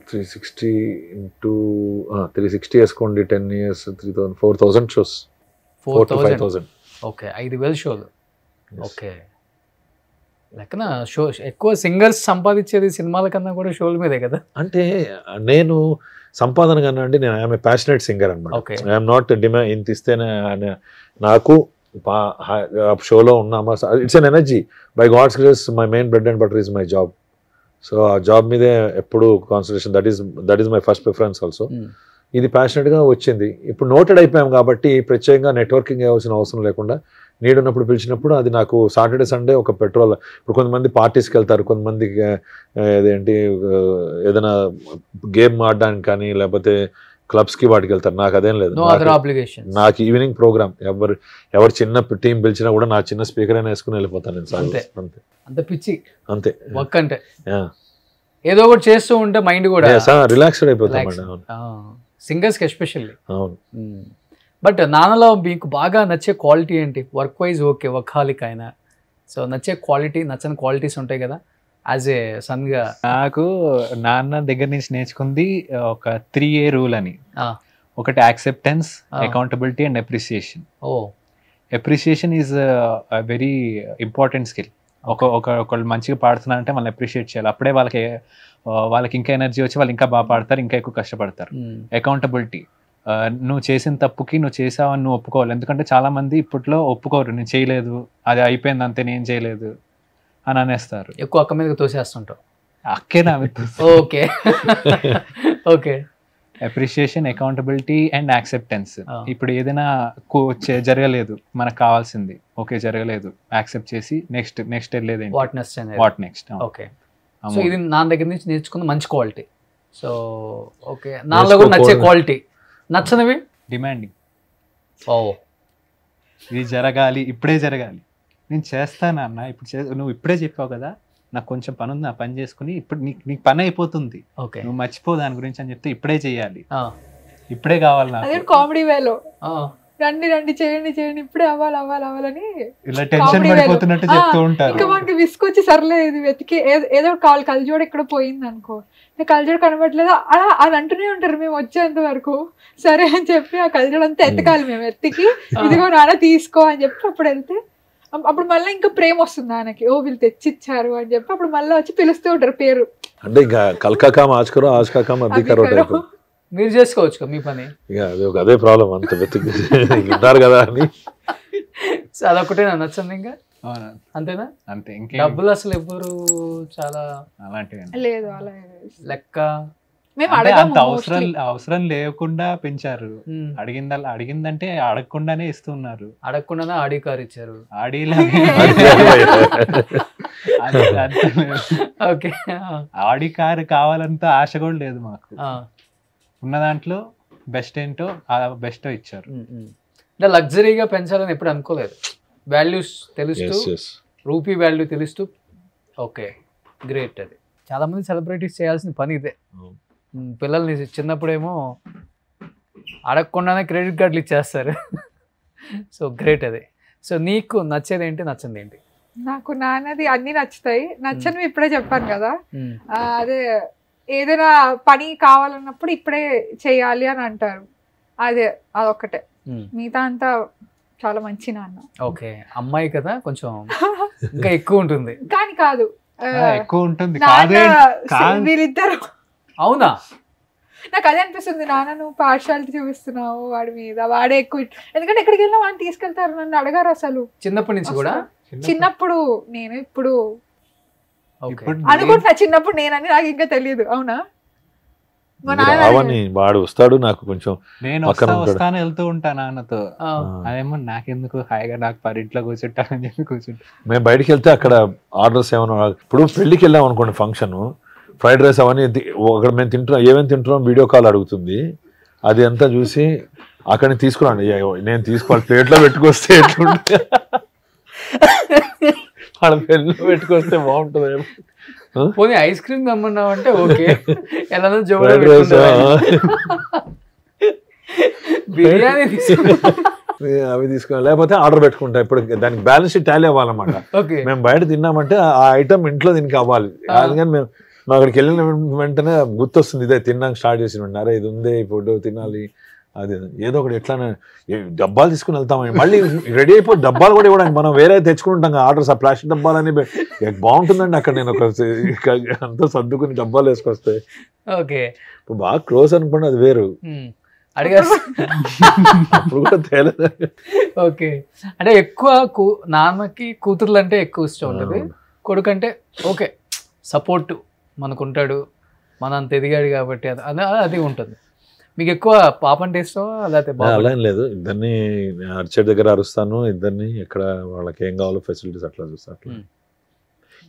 360 into 360 వేసుకోండి, 10 years 3,000 4,000 షోస్, 4,000 to 5,000. ఓకే, 5,000 షోలు. ఓకే, లెక్కన షో ఎక్కువ సింగర్స్ సంపాదించేది సినిమాల కన్నా కూడా షోల మీదే కదా. అంటే నేను సంపాదన కన్నా అండి, నేను ఐఎమ్ ఏ ప్యాషనేట్ సింగర్ అనమాట. ఐఎమ్ నాట్ డిమాండ్ ఇంత ఇస్తేనే నాకు షోలో ఉన్నామా, it's an energy. By god's grace my main bread and butter is my job. So ఆ జాబ్ మీదే ఎప్పుడు concentration, that is my first preference also. ఇది ప్యాషనెట్గా వచ్చింది. ఇప్పుడు నోటెడ్ అయిపోయాం కాబట్టి ప్రత్యేకంగా నెట్వర్కింగ్ అవ్వాల్సిన అవసరం లేకుండా నీడున్నప్పుడు పిలిచినప్పుడు అది నాకు సాటర్డే సండే ఒక పెట్రోల్. ఇప్పుడు కొంతమంది పార్టీస్కి వెళ్తారు, కొంతమందికి ఏదేంటి ఏదైనా గేమ్ ఆడడానికి కానీ లేకపోతే క్లబ్స్కి వాటికి వెళ్తారు. నాకు అదేం లేదు. నాకు ఈవినింగ్ ప్రోగ్రామ్ ఎవరు చిన్న టీం పిలిచినా కూడా నా చిన్న స్పీకర్ అయినా వేసుకుని వెళ్ళిపోతాను నేను. అంతే అంత పిచ్చి అంతే. వర్క్ అంటే ఏదో ఒకటి చేస్తూ ఉంటే మైండ్ కూడా రిలాక్స్డ్ అయిపోతామండి సింగర్స్కి ఎస్పెషల్లీ. అవును. బట్ నాన్నలో మీకు బాగా నచ్చే క్వాలిటీ ఏంటి? వర్క్ వైజ్ ఓకే, వర్కాలిక్ అయినా, సో నచ్చే క్వాలిటీ, నచ్చని క్వాలిటీస్ ఉంటాయి కదా యాజ్ ఏ సన్గా? నాకు నాన్న దగ్గర నుంచి నేర్చుకుంది ఒక 3A రూల్ అని. ఒకటి acceptance, accountability and appreciation. Appreciation is very important skill. ఒకళ్ళు మంచిగా పాడుతున్నారంటే వాళ్ళని అప్రిషియేట్ చేయాలి. అప్పుడే వాళ్ళకి ఇంకా ఎనర్జీ వచ్చి వాళ్ళు ఇంకా బాగా పాడతారు, ఇంకా ఎక్కువ కష్టపడతారు. అకౌంటబిలిటీ, నువ్వు చేసిన తప్పుకి నువ్వు చేసావని నువ్వు ఒప్పుకోవాలి. ఎందుకంటే చాలా మంది ఇప్పట్లో ఒప్పుకోరు, నేను చేయలేదు, అది అయిపోయింది అంతే, నేను చేయలేదు అని అనేస్తారు. ఎక్కువ అక్క మీద తోసేస్తుంటావు. అక్కే నా మీద. Okay okay. Appreciation, accountability and acceptance. ఇప్పుడు ఏదైనా జరగలేదు, మనకు కావాల్సింది, ఓకే జరగలేదు, యాక్సెప్ట్ చేసి నెక్స్ట్ వెళ్ళేది వాట్ నెక్స్ట్. ఓకే, సో ఇది నా దగ్గర నుంచి నేర్చుకున్న మంచి క్వాలిటీ. సో ఓకే, నాలో కూడా నచ్చే క్వాలిటీ. నచ్చనివి డిమాండింగ్. ఓ, ఇది జరగాలి, ఇప్పుడే జరగాలి, నేను చేస్తాను అన్న, ఇప్పుడు నువ్వు ఇప్పుడే చెప్పావు కదా, నాకు కొంచెం పని ఉంది, ఆ పని చేసుకుని ఇప్పుడు నీకు పని అయిపోతుంది, నువ్వు మర్చిపో దాని గురించి అని చెప్తే ఇప్పుడే చెయ్యాలి, ఇప్పుడే కావాలి నాకు. కామెడీ వేలో రండి రండి చేయండి చేయండి ఇప్పుడే అవ్వాలని ఇలా టెన్షన్ పడిపోతున్నట్టు చెప్తూ ఉంటారు. ఇంకా మనకి విసుకొచ్చి సర్లే ఇది వెతికి ఏదో కావాలి, కలజోడు ఎక్కడ పోయింది అనుకో, కలజోడు కనబడలేదు అలా అని అంటూనే ఉంటారు మేము వచ్చేంత వరకు. సరే అని చెప్పి ఆ కలజోడు అంతా ఎత్తకాలి, మేము ఎత్తికి ఇదిగో నాన్న తీసుకో అని చెప్పి అప్పుడు వెళ్తే అప్పుడు మళ్ళీ ఇంకా ప్రేమ వస్తుంది ఆయనకి, ఓ వీళ్ళు తెచ్చిచ్చారు అని చెప్పి అప్పుడు మళ్ళీ వచ్చి పిలుస్తూ ఉంటారు పేరు. అంటే ఇంకా కల్కాకామ ఆజ్కరో ఆజ్కాకామ అధికారో మీరు చేసుకోవచ్చు మీ పని. అదే ప్రాబ్లం, అంత వెతికి ఉన్నారు కదా అని. అదొకటే నచ్చండి ఇంకా అంతేనా? అంతే. ఇంకా డబ్బులు అసలు ఎవ్వరు చాలా అలాంటివి లేదు, అలా లెక్క అవసరం లేకుండా పెంచారు. అడిగిందంటే అడగకుండానే ఇస్తున్నారు. అడగకుండానే ఆడి కారు ఇచ్చారు. ఆడి కారు కావాలంత ఆశ కూడా లేదు మాకు. ఉన్న దాంట్లో బెస్ట్ ఏంటో ఆ బెస్ట్ ఇచ్చారు. అంటే లగ్జరీగా పెంచాలని ఎప్పుడు అనుకోలేదు. వాల్యూస్ తెలుస్తూ, రూపీ వాల్యూ తెలుస్తూ. Okay, great. అది చాలా మంది సెలబ్రిటీస్ చేయాల్సిన పని ఇదే. పిల్లల్ని చిన్నప్పుడేమో అడగకుండానే క్రెడిట్ కార్డులు ఇచ్చేస్తారు. సో గ్రేట్ అది. సో నీకు నచ్చేది ఏంటి, నచ్చింది ఏంటి? నాకు నాన్నది అన్ని నచ్చుతాయి, నచ్చనివి ఇప్పుడే చెప్పాను కదా. అదే ఏదైనా పని కావాలన్నప్పుడు ఇప్పుడే చేయాలి అని అంటారు, అదొక్కటే. మిగతా అంతా చాలా మంచి నాన్న. ఓకే, అమ్మాయి కదా కొంచెం ఇంకా ఎక్కువ ఉంటుంది. కానీ కాదు, ఎక్కువ ఉంటుంది వీళ్ళిద్దరు. అవునా? నాకు అదే అనిపిస్తుంది, నాన్న నువ్వు పార్షాలిటీ చూపిస్తున్నావు వాడి మీద, వాడే ఎక్కువ. ఎందుకంటే ఎక్కడికి వెళ్ళినా వాడిని తీసుకెళ్తారు, నన్ను అడగారు అసలు. చిన్నప్పటి నుంచి కూడా? చిన్నప్పుడు నేను, ఇప్పుడు అనుకుంటున్నా చిన్నప్పుడు నేనని, నాకు ఇంకా తెలియదు. అవునా? మా నాన్న రావని వాడు వస్తాడు నాకు కొంచెం నేను పక్కన ఉంటాడు. వస్తాను వెళ్తూ ఉంటాను నాన్నతో. ఆ, అదేమో నాకెందుకు హాయిగా నాకు పరింట్లో కూర్చుంటానని చెప్పి కూర్చుంటా. మేము బయటికి వెళ్తే అక్కడ ఆర్డర్స్ ఏమైనా ఇప్పుడు పెళ్లికి వెళ్ళాం అనుకోండి ఫంక్షన్, ఫ్రైడ్ రైస్ అవన్నీ అక్కడ మేము తింటున్నాం, ఏమేమి తింటున్నాం వీడియో కాల్ అడుగుతుంది. అది అంతా చూసి అక్కడిని తీసుకురాండి, నేను తీసుకోవాలి ప్లేట్లో పెట్టుకొస్తే ఎట్లుంటే వాళ్ళ పెళ్ళిలో పెట్టుకొస్తే బాగుంటుంది. పోనీ ఐస్ క్రీమ్ తెమ్మన్నావు అంటే ఓకే, ఎలా ఫ్రైడ్ రైస్ బిర్యానీ అవి తీసుకున్నా, లేకపోతే ఆర్డర్ పెట్టుకుంటా. ఇప్పుడు దానికి బ్యాలెన్స్ షీట్ టాలీ అవ్వాలన్నమాట. ఓకే. మేము బయట తిన్నామంటే ఆ ఐటమ్ ఇంట్లో దీనికి అవ్వాలి. అందుకని మేము అక్కడికి వెళ్ళిన వెంటనే గుర్తొస్తుంది, ఇదే తిన్నాక స్టార్ట్ చేసి ఉంటారు, ఇది ఉంది ఫుడ్ తినాలి, అది ఏదో ఒకటి ఎట్లానే డబ్బాలు తీసుకుని వెళ్తామని మళ్ళీ రెడీ అయిపోయి డబ్బాలు కూడా ఇవ్వడానికి మనం వేరే తెచ్చుకుంటాం ఆర్డర్స్. ఆ ప్లాస్టిక్ డబ్బాలని బాగుంటుందండి అక్కడ. నేను ఒక అంతా సర్దుకుని డబ్బాలు వేసుకొస్తే ఓకే ఇప్పుడు బాగా క్లోజ్ అనుకోండి, అది వేరు. అడిగా అప్పుడు కూడా తేలేదు. ఓకే. అంటే ఎక్కువ నాన్నకి కూతుర్లు అంటే ఎక్కువ ఇష్టం ఉంటుంది, కొడుకు అంటే ఓకే సపోర్ట్ మనకుంటాడు, మన అంత ఎదిగాడు కాబట్టి అది ఉంటుంది. మీకు ఎక్కువ పాప అంటే ఇష్టమా లేకపోతే అలా ఏం లేదు, ఇద్దరిని అరిచేటి దగ్గర అరుస్తాను, ఇద్దరిని ఎక్కడ వాళ్ళకి ఏం కావాలో ఫెసిలిటీస్ అట్లా చూస్తా. అట్లా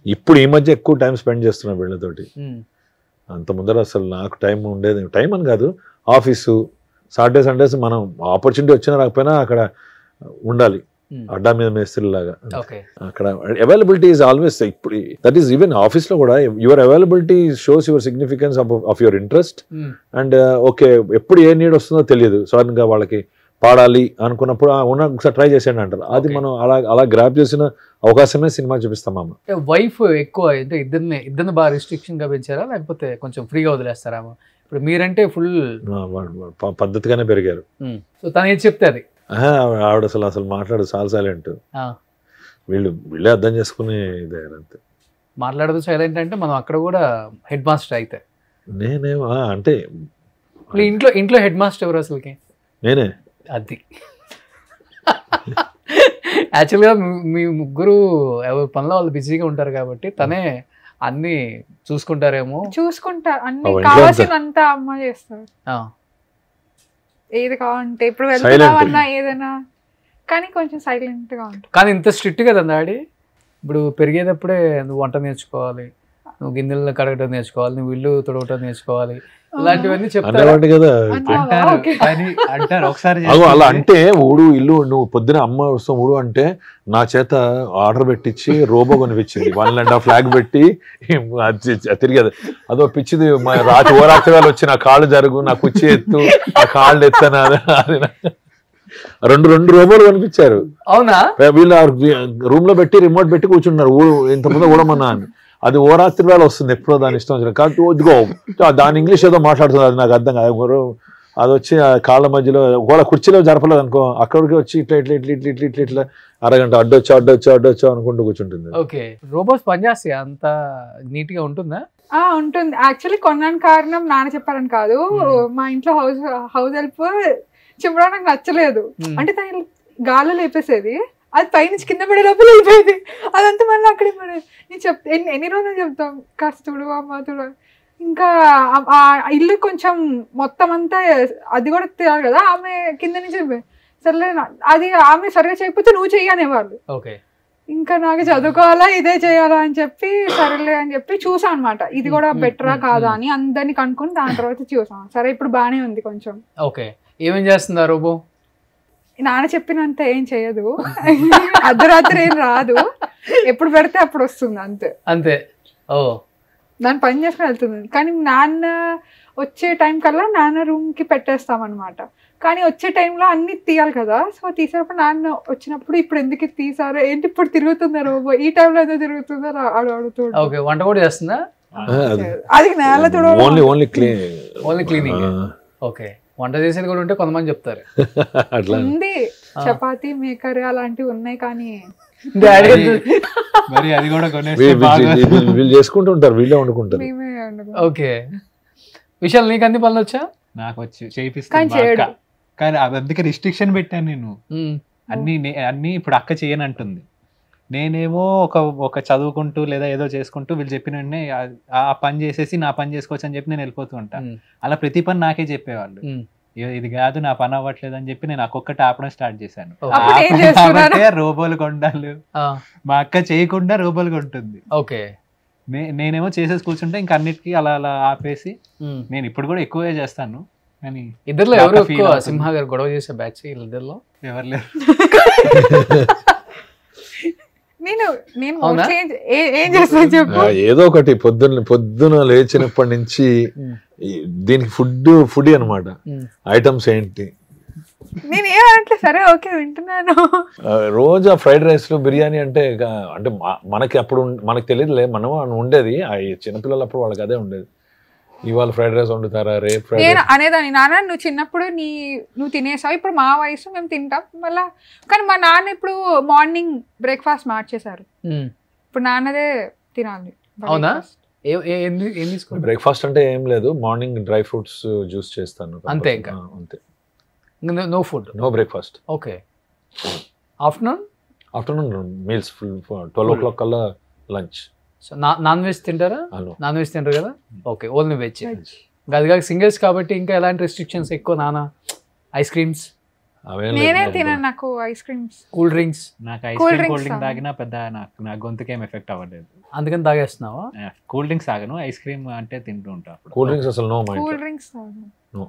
ఇప్పుడు ఈ మధ్య ఎక్కువ టైం స్పెండ్ చేస్తున్నా వీళ్ళతోటి. అంత ముందర అసలు నాకు టైం ఉండేది, టైం అని కాదు, ఆఫీసు సాటర్డే సండేస్ మనం ఆపర్చునిటీ వచ్చినా రాకపోయినా అక్కడ ఉండాలి, అడ్డా మీద మేస్త్రిలాగా. అక్కడ అవైలబిలిటీ ఈజ్ ఆల్వేస్. ఇప్పుడు దట్ ఈస్ ఈవెన్ ఆఫీస్ లో కూడా your availability shows your significance of your interest. And okay ఎప్పుడు ఏ నీడ్ వస్తుందో తెలియదు, సడన్ గా వాళ్ళకి పాడాలి అనుకున్నప్పుడు ఒకసారి ట్రై చేసేయండి అంటారు. అది మనం అలా గ్రాప్ చేసిన అవకాశమే సినిమా చూపిస్తాం. అమ్మ వైఫ్ ఎక్కువ అంటే ఇద్దరిని బాగా రిస్ట్రిక్షన్ గా పెంచారా లేకపోతే కొంచెం ఫ్రీగా వదిలేస్తారా? ఇప్పుడు మీరంటే ఫుల్ పద్ధతిగానే పెరిగారు. సో తను ఏది చెప్తే అది ఆవిడ అసలు మాట్లాడు, చాలా సైలెంట్. వీళ్ళే అర్థం చేసుకుని ఇదే అంతే. మాట్లాడదు సైలెంట్ అంటే మనం అక్కడ కూడా హెడ్ మాస్టర్ అయితే నేనేమో అంటే ఇంట్లో హెడ్ మాస్టర్ ఎవరు అసలుకి? నేనే. అది యాక్చువల్గా మీ ముగ్గురు ఎవరి పనిలో వాళ్ళు బిజీగా ఉంటారు కాబట్టి తనే అన్ని చూసుకుంటారేమో. చూసుకుంటారు, అన్ని కావాల్సినంత అమ్మ చేస్తారు. ఏది కావాలంటే ఇప్పుడు వెళ్తున్నామన్నా ఏదైనా కానీ కొంచెం సైలెంట్ గా ఉంటుంది. కానీ ఇంత స్ట్రిక్ట్ కదా డాడీ? ఇప్పుడు పెరిగేటప్పుడే నువ్వు వంట నేర్చుకోవాలి, నువ్వు గిన్నెలను కడగటం నేర్చుకోవాలి, నువ్వు ఇల్లు తుడవటం నేర్చుకోవాలి, ఇలాంటివన్నీ చెప్తారు కదా. అంటారు ఒకసారి అలా అంటే ఊడు ఇల్లు నువ్వు పొద్దున అమ్మ వస్తాం ఊడు అంటే నా చేత ఆర్డర్ పెట్టించి రోబో కొనిపించింది, 1.5 lakh పెట్టి తిరిగేది. అదో పిచ్చిది రాత్రి వేళ వచ్చి నా కాళ్ళు జరుగు, నా కుర్చీ ఎత్తు, నా కాళ్ళు ఎత్తనా, అది రెండు రోబోలు కనిపించారు. అవునా? వీళ్ళు రూమ్ లో పెట్టి రిమోట్ పెట్టి కూర్చున్నారు, ఇంతకుముందు ఊడమన్నా అని. అది ఓ రాత్రి వేళ వస్తుంది, ఎప్పుడో దాని ఇష్టం వచ్చిన కాబట్టి వద్దుగో దాని ఇంగ్లీష్ ఏదో మాట్లాడుతుంది, అది నాకు అర్థం కాదు. అది వచ్చి ఆ కాళ్ళ మధ్యలో ఒకవేళ కుర్చీలో జరపలేదు అనుకో, అక్కడికి వచ్చి ఇట్లా ఇట్లా ఇట్లా ఇట్లా ఇట్లా ఇట్లా ఇట్లా అరగంట అడ్డొచ్చా అనుకుంటూ కూర్చుంటుంది. ఓకే. రోబోట్స్ పనిచేస్తాయి, అంత నీట్ గా ఉంటుందా? ఉంటుంది. యాక్చువల్లీ కొన్నాను కారణం నాన్న చెప్పారని కాదు, మా ఇంట్లో హౌస్ హెల్ప్ చెప్పడానికి నాకు నచ్చలేదు. అంటే తను గాల్లో లేపేసేది, అది పైనుంచి కింద పడే లోపల వెళ్ళిపోయేది, అదంతా మళ్ళీ అక్కడే పడేది. నేను ఎన్ని రోజులు చెప్తాం కాస్త తుడు అమ్మ తుడు. ఇంకా ఆ ఇల్లు కొంచెం మొత్తం అంతా అది కూడా తినాలి కదా, ఆమె కింద నుంచి సర్లే అది ఆమె సరిగా చేయకపోతే నువ్వు చెయ్యనేవాళ్ళు. ఇంకా నాకు చదువుకోవాలా ఇదే చేయాలా అని చెప్పి సరేలే అని చెప్పి చూసాను అనమాట, ఇది కూడా బెటరా కాదా అని అందరినీ కనుక్కొని దాని తర్వాత చూసాను. సరే ఇప్పుడు బాగానే ఉంది కొంచెం. ఓకే. ఏమేం చేస్తుందా రోబో? నాన్న చెప్పినంత ఏం చేయదు, అర్ధరాత్రి ఏం రాదు, ఎప్పుడు పెడితే అప్పుడు వస్తుంది అంతే. దాన్ని పని చేసుకుని వెళ్తుంది. కానీ నాన్న వచ్చే టైం కల్లా నాన్న రూమ్ కి పెట్టేస్తాం అనమాట. కానీ వచ్చే టైంలో అన్ని తీయాలి కదా, సో తీసేటప్పుడు నాన్న వచ్చినప్పుడు ఇప్పుడు ఎందుకు తీసారో ఏంటి ఇప్పుడు తిరుగుతుందా రోబో, ఈ టైంలో ఏదో తిరుగుతుందో అడుగుతుంది. వంట కూడా చేస్తుందా? అది నేల ఓన్లీ క్లీనింగ్. ఓకే. వంట చేసేది కూడా ఉంటే కొంతమంది చెప్తారు ఉంది, చపాతీ మేకర్ అలాంటివి ఉన్నాయి. కానీ మరి అది కూడా వీళ్ళు చేసుకుంటూ ఉంటారు, వీళ్ళే వండుకుంటారు. ఓకే. విశాల్ నీకు అన్ని పనులు వచ్చా? నాకు వచ్చి చేయిస్తాను, కానీ అందుకే రిస్ట్రిక్షన్ పెట్టాను నేను. అన్ని ఇప్పుడు అక్క చేయను అంటుంది. నేనేమో ఒక చదువుకుంటూ లేదా ఏదో చేసుకుంటూ వీళ్ళు చెప్పిన వెంటనే ఆ పని చేసేసి నా పని చేసుకోవచ్చు అని చెప్పి నేను వెళ్ళిపోతూ ఉంటాను. అలా ప్రతి పని నాకే చెప్పేవాళ్ళు. ఇది కాదు నా పని అవ్వట్లేదు అని చెప్పి నేను ఒక్కొక్కటి ఆపడం స్టార్ట్ చేశాను. రోబోలు కొండాలు మా అక్క చేయకుండా రోబోలు కొంటుంది. ఓకే, నేనేమో చేసేసి కూర్చుంటే ఇంకా అన్నిటికీ అలా అలా ఆపేసి నేను ఇప్పుడు కూడా ఎక్కువే చేస్తాను. కానీ ఇద్దరులో ఎవరు ఎక్కువ సింహ గారు గొడవ చేసే బ్యాచ్? ఇద్దరులో ఎవరు లేరు. ఏం చేస్తాను చెప్పు. ఏదో ఒకటి పొద్దున లేచినప్పటి నుంచి దీనికి ఫుడ్ అనమాట. ఐటమ్స్ ఏంటి నేను ఏమంటే సరే ఓకే వింటున్నాను. రోజా ఫ్రైడ్ రైస్ బిర్యానీ అంటే మనకి అప్పుడు మనకు తెలియదులే, మనం ఉండేది చిన్నపిల్లలు అప్పుడు వాళ్ళకి అదే ఉండేది. ఇవాళ ఫ్రైడ్ రైస్ వండుతారా, రేపు నేను అనేదాన్ని నాన్న నువ్వు చిన్నప్పుడు నువ్వు తినేసావు, ఇప్పుడు మా వయసు మేము తింటాం మళ్ళా. కానీ మా నాన్న ఇప్పుడు మార్నింగ్ బ్రేక్ఫాస్ట్ మార్చేశారు, ఇప్పుడు నాన్నదే తినాలి. అవునా? బ్రేక్ఫాస్ట్ అంటే ఏం లేదు, మార్నింగ్ డ్రై ఫ్రూట్స్ జ్యూస్ చేస్తాను అంతే. ఇంకా అంతే, no food, no breakfast. Okay. Afternoon meals full 12 o'clock కల్లా లంచ్. సో నాన్ వెజ్ తింటారా? నాన్ వెజ్ తింటారు కదా, ఓకే, ఓన్లీ వెజ్. అది కాక సింగర్స్ కాబట్టి ఇంకా ఎలాంటి రెస్ట్రిక్షన్స్ ఎక్కువ? నానా ఐస్ క్రీమ్స్? నేనే తినను, నాకు ఐస్ క్రీమ్స్, కూల్ డ్రింక్స్. నాకు ఐస్ క్రీమ్ కూల్ డ్రింక్ తాగినా పెద్ద నా గొంతుకేం ఎఫెక్ట్ అవ్వలేదు, అందుకని తాగేస్తున్నావా? కూల్ డ్రింక్స్ తాగను, ఐస్ క్రీమ్ అంటే తింటూ ఉంటా. కూల్ డ్రింక్స్ అసలు no mind. Cool drinks no.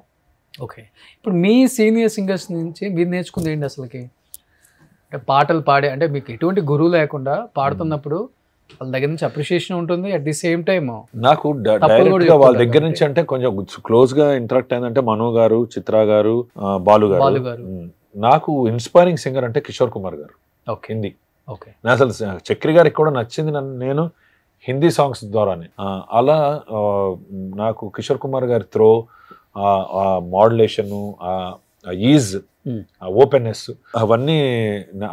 Okay, ఇప్పుడు మీ సీనియర్ సింగర్స్ నుంచి మీరు నేర్చుకుంది ఏంటి అసలుకి? అంటే పాటలు పాడే, అంటే మీకు ఎటువంటి గురువు లేకుండా పాడుతున్నప్పుడు వాళ్ళ దగ్గర నుంచి అప్రిషియేషన్ ఉంటుంది, అట్ ది సేమ్ టైమ్ నాకు డైరెక్ట్ గా వాళ్ళ దగ్గర నుంచి అంటే కొంచెం క్లోజ్ గా ఇంటరాక్ట్ అయిందంటే మను గారు, చిత్ర గారు, బాలు గారు. నాకు ఇన్స్పైరింగ్ సింగర్ అంటే కిషోర్ కుమార్ గారు, హిందీ. ఓకే, నేను అసలు చక్రి గారికి కూడా నచ్చింది నేను హిందీ సాంగ్స్ ద్వారానే. అలా నాకు కిషోర్ కుమార్ గారి త్రో, ఆ మోడ్యులేషన్, ఆ ఈజ్, ఆ ఓపెన్నెస్, అవన్నీ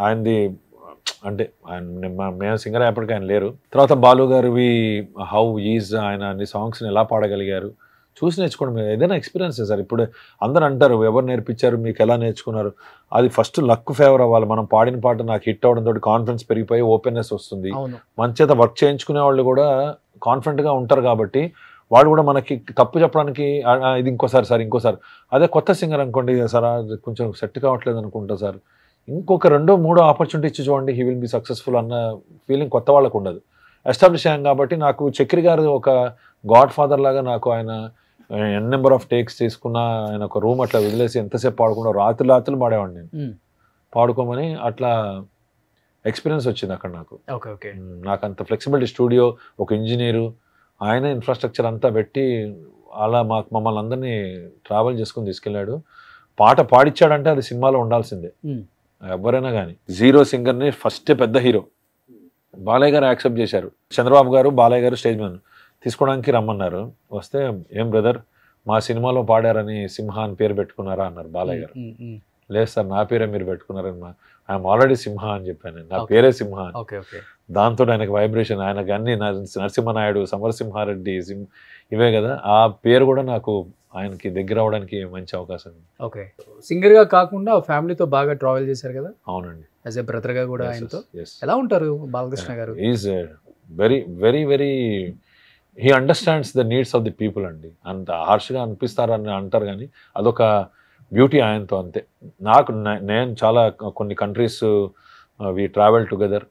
ఆయనది. అంటే మేము సింగర్ అయ్యేప్పటికీ ఆయన లేరు. తర్వాత బాలు గారివి హౌ ఈజ్, ఆయన అన్ని సాంగ్స్ని ఎలా పాడగలిగారు చూసి నేర్చుకోవడం. ఏదైనా ఎక్స్పీరియన్స్ సార్. ఇప్పుడు అందరు అంటారు ఎవరు నేర్పించారు, మీకు ఎలా నేర్చుకున్నారు? అది ఫస్ట్ లక్ ఫేవర్ అవ్వాలి. మనం పాడిన పాట నాకు హిట్ అవడంతో కాన్ఫిడెన్స్ పెరిగిపోయి ఓపెన్నెస్ వస్తుంది. మన చేత వర్క్ చేయించుకునే వాళ్ళు కూడా కాన్ఫిడెంట్గా ఉంటారు కాబట్టి వాళ్ళు కూడా మనకి తప్పు చెప్పడానికి ఇది ఇంకోసారి. అదే కొత్త సింగర్ అనుకోండి, సార్ కొంచెం సెట్ కావట్లేదు అనుకుంటా సార్, ఇంకొక 2-3 ఆపర్చునిటీ ఇచ్చి చూడండి, హీ విల్ బి సక్సెస్ఫుల్ అన్న ఫీలింగ్ కొత్త వాళ్ళకు ఉండదు. ఎస్టాబ్లిష్ అయ్యాం కాబట్టి నాకు చక్రి గారు ఒక గాడ్ ఫాదర్ లాగా. నాకు ఆయన నెంబర్ ఆఫ్ టేక్స్ తీసుకున్న, ఆయన ఒక రూమ్ అట్లా వదిలేసి ఎంతసేపు పాడుకున్నా, రాత్రులు పాడేవాడిని నేను. పాడుకోమని అట్లా ఎక్స్పీరియన్స్ వచ్చింది అక్కడ నాకు. నాకు అంత ఫ్లెక్సిబిలిటీ, స్టూడియో, ఒక ఇంజనీరు, ఆయన ఇన్ఫ్రాస్ట్రక్చర్ అంతా పెట్టి అలా మమ్మల్ని అందరినీ ట్రావెల్ చేసుకుని తీసుకెళ్ళాడు. పాట పాడిచ్చాడంటే అది సినిమాలో ఉండాల్సిందే ఎవరైనా కానీ. జీరో సింగర్ని ఫస్ట్ పెద్ద హీరో బాలయ్య గారు యాక్సెప్ట్ చేశారు. చంద్రబాబు గారు, బాలయ్య గారు స్టేజ్ మీద తీసుకోవడానికి రమ్మన్నారు. వస్తే ఏం బ్రదర్ మా సినిమాలో పాడారని సింహ అని పేరు పెట్టుకున్నారా అన్నారు బాలయ్య గారు. లేదు సార్ నా పేరే మీరు పెట్టుకున్నారని. ఐఎమ్ ఆల్రెడీ సింహ అని చెప్పాను, నా పేరే సింహ. దాంతో ఆయనకు వైబ్రేషన్, ఆయనకు అన్ని నరసింహనాయుడు, సమరసింహారెడ్డి ఇవే కదా, ఆ పేరు కూడా నాకు ఆయనకి దగ్గర అవడానికి మంచి అవకాశం. ఓకే, సింగర్ గా కాకుండా ఫ్యామిలీతో బాగా ట్రావెల్ చేశారు కదా? అవునండి, యాజ్ ఏ బ్రదర్ గా కూడా. ఆయనతో ఎలా ఉంటారు బాలకృష్ణ గారు? Is very very very he understands the needs of the people అండి. అంత హార్ష్గా అనిపిస్తారని అంటారు కానీ అదొక బ్యూటీ ఆయనతో, అంతే. నేను చాలా కొన్ని countries we travel together,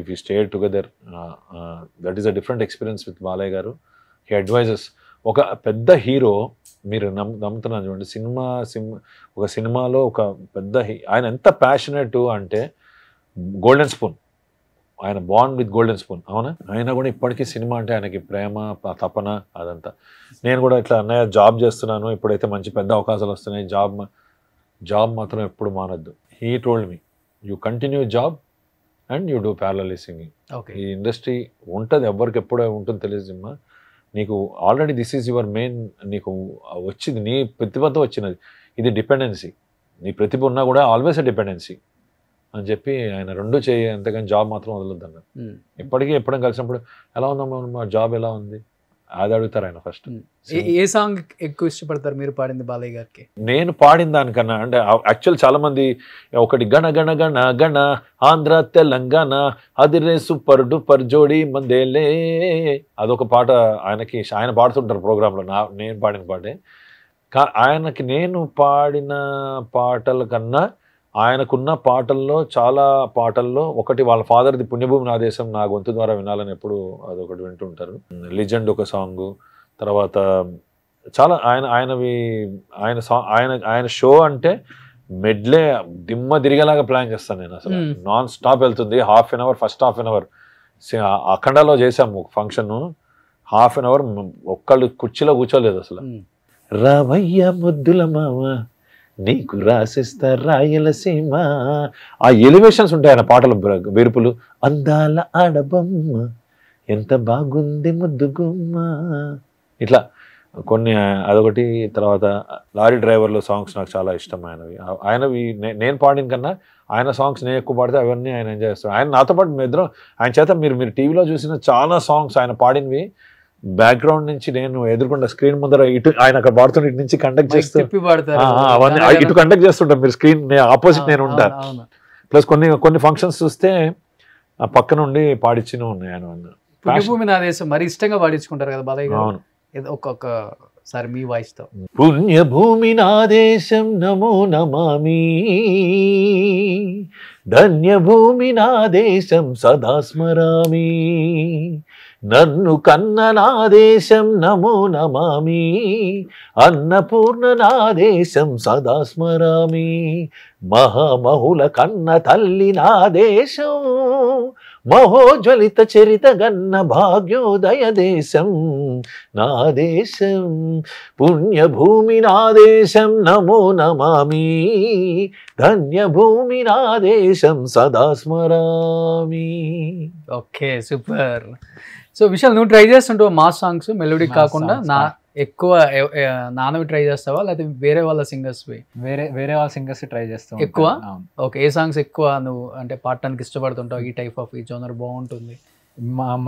we stay together. That is a different experience with Balayya garu. He advises. ఒక పెద్ద హీరో, మీరు నమ్ముతున్నాను చూడండి, ఒక సినిమాలో ఒక పెద్ద ఆయన ఎంత ప్యాషనెట్ అంటే గోల్డెన్ స్పూన్, ఆయన బాండ్ విత్ గోల్డెన్ స్పూన్. అవునా? ఆయన కూడా ఇప్పటికీ సినిమా అంటే ఆయనకి ప్రేమ, తపన అదంతా. నేను కూడా ఇట్లా అన్నయ్య జాబ్ చేస్తున్నాను, ఇప్పుడైతే మంచి పెద్ద అవకాశాలు వస్తున్నాయి, జాబ్ మాత్రం ఎప్పుడు మానద్దు. He told me you continue job and you do parallelly singing. ఈ ఇండస్ట్రీ ఉంటుంది, ఎవరికి ఎప్పుడో ఉంటుంది తెలియదు సినిమా. నీకు already this is your main, నీకు వచ్చింది నీ ప్రతిభతో వచ్చినది, ఇది డిపెండెన్సీ. నీ ప్రతిభ ఉన్నా కూడా ఆల్వేస్ ఎ డిపెండెన్సీ అని చెప్పి ఆయన రెండు చేయి, అంతేగాని జాబ్ మాత్రం వదలొద్దన్నారు. ఎప్పటికీ ఎప్పుడైనా కలిసినప్పుడు ఎలా ఉందమ్మా మా జాబ్ ఎలా ఉంది, అది అడుగుతారు ఆయన ఫస్ట్. ఏ సాంగ్ ఎక్కువ ఇష్టపడతారు మీరు పాడింది బాలయ్య గారికి? నేను పాడిన దానికన్నా అంటే యాక్చువల్ చాలా మంది ఒకటి గణ గణ గణ గణ ఆంధ్ర తెలంగాణ అదిరే సూపర్ డూపర్ జోడి మందేలే అదొక పాట ఆయనకి, ఆయన పాడుతుంటారు ప్రోగ్రాంలో. నేను పాడిన పాటే. ఆయనకి నేను పాడిన పాటల కన్నా ఆయనకున్న పాటల్లో చాలా పాటల్లో ఒకటి వాళ్ళ ఫాదర్ది పుణ్యభూమి నా దేశం నా గొంతు ద్వారా వినాలని ఎప్పుడు అదొకటి వింటుంటారు. లిజెండ్ ఒక సాంగు, తర్వాత చాలా ఆయన షో అంటే మెడ్లే దిమ్మ తిరిగేలాగా ప్లాన్ చేస్తాను నేను. అసలు నాన్ స్టాప్ వెళ్తుంది. Half an hour, first half an hour అఖండాలో చేసాము ఒక ఫంక్షన్, హాఫ్ అన్ అవర్ ఒక్కళ్ళు కుర్చీలో కూర్చోలేదు అసలు. రావయ్య ముద్దుల మామ నీకు రాసిస్తా రాయలసీమ, ఆ ఎలివేషన్స్ ఉంటాయి ఆయన పాటలు, వెరుపులు, అందాల ఆడబొమ్మ ఎంత బాగుంది ముద్దుగుమ్మ, ఇట్లా కొన్ని అదొకటి. తర్వాత లారీ డ్రైవర్లో సాంగ్స్ నాకు చాలా ఇష్టం ఆయనవి. నేను పాడిన కన్నా ఆయన సాంగ్స్ నేను ఎక్కువ పాడితే అవన్నీ ఆయన ఎంజాయ్ చేస్తాను. ఆయన నాతో పాటు ఇద్దరం ఆయన చేత మీరు టీవీలో చూసిన చాలా సాంగ్స్ ఆయన పాడినవి బ్యాక్గ్రౌండ్ నుంచి నేను ఎదుర్కొంటా స్క్రీన్ ముందర, ఇటు ఆయన అక్కడ పాడుతుంటే ఇటు నుంచి కండక్ట్ చేస్తూ అవన్నీ ఇటు కండక్ట్ చేస్తుంటా. మీరు స్క్రీన్ ఆపోజిట్ నేను ఉంటా. ప్లస్ కొన్ని ఫంక్షన్స్ చూస్తే ఆ పక్క నుండి పాడించిన ఉన్నాయి ఆయన. పుణ్యభూమి నా దేశం మరి ఇష్టంగా పాడించుకుంటారు కదా బాలయ్య గారు. అవును, ఒక్కొక్కసారి మీ వాయిస్ తో. పుణ్యభూమి నా దేశం నమో నమామి, ధన్యభూమి నా దేశం సదా స్మరామి, నన్ను కన్న నా దేశం నమో నమామి, అన్నపూర్ణ నా దేశం సదా స్మరామి, మహామహుల కన్న తల్లి నా దేశం, మహోజ్వలిత చరిత గన్న భాగ్యోదయ దేశం నా దేశం, పుణ్యభూమి నా దేశం నమో నమామి, ధన్యభూమి నా దేశం సదా స్మరామి. Okay, super. సో విశాల్, నువ్వు ట్రై చేస్తుంటావు మాస్ సాంగ్స్, మెలోడీ కాకుండా ఎక్కువ నాన్నవి ట్రై చేస్తావా లేకపోతే వేరే వాళ్ళ సింగర్స్? వేరే వాళ్ళ సింగర్స్ ట్రై చేస్తావు ఎక్కువ? ఓకే, ఏ సాంగ్స్ ఎక్కువ నువ్వు అంటే పాడటానికి ఇష్టపడుతుంటావు? ఈ టైప్ ఆఫ్ ఈ జోనర్ బాగుంటుంది.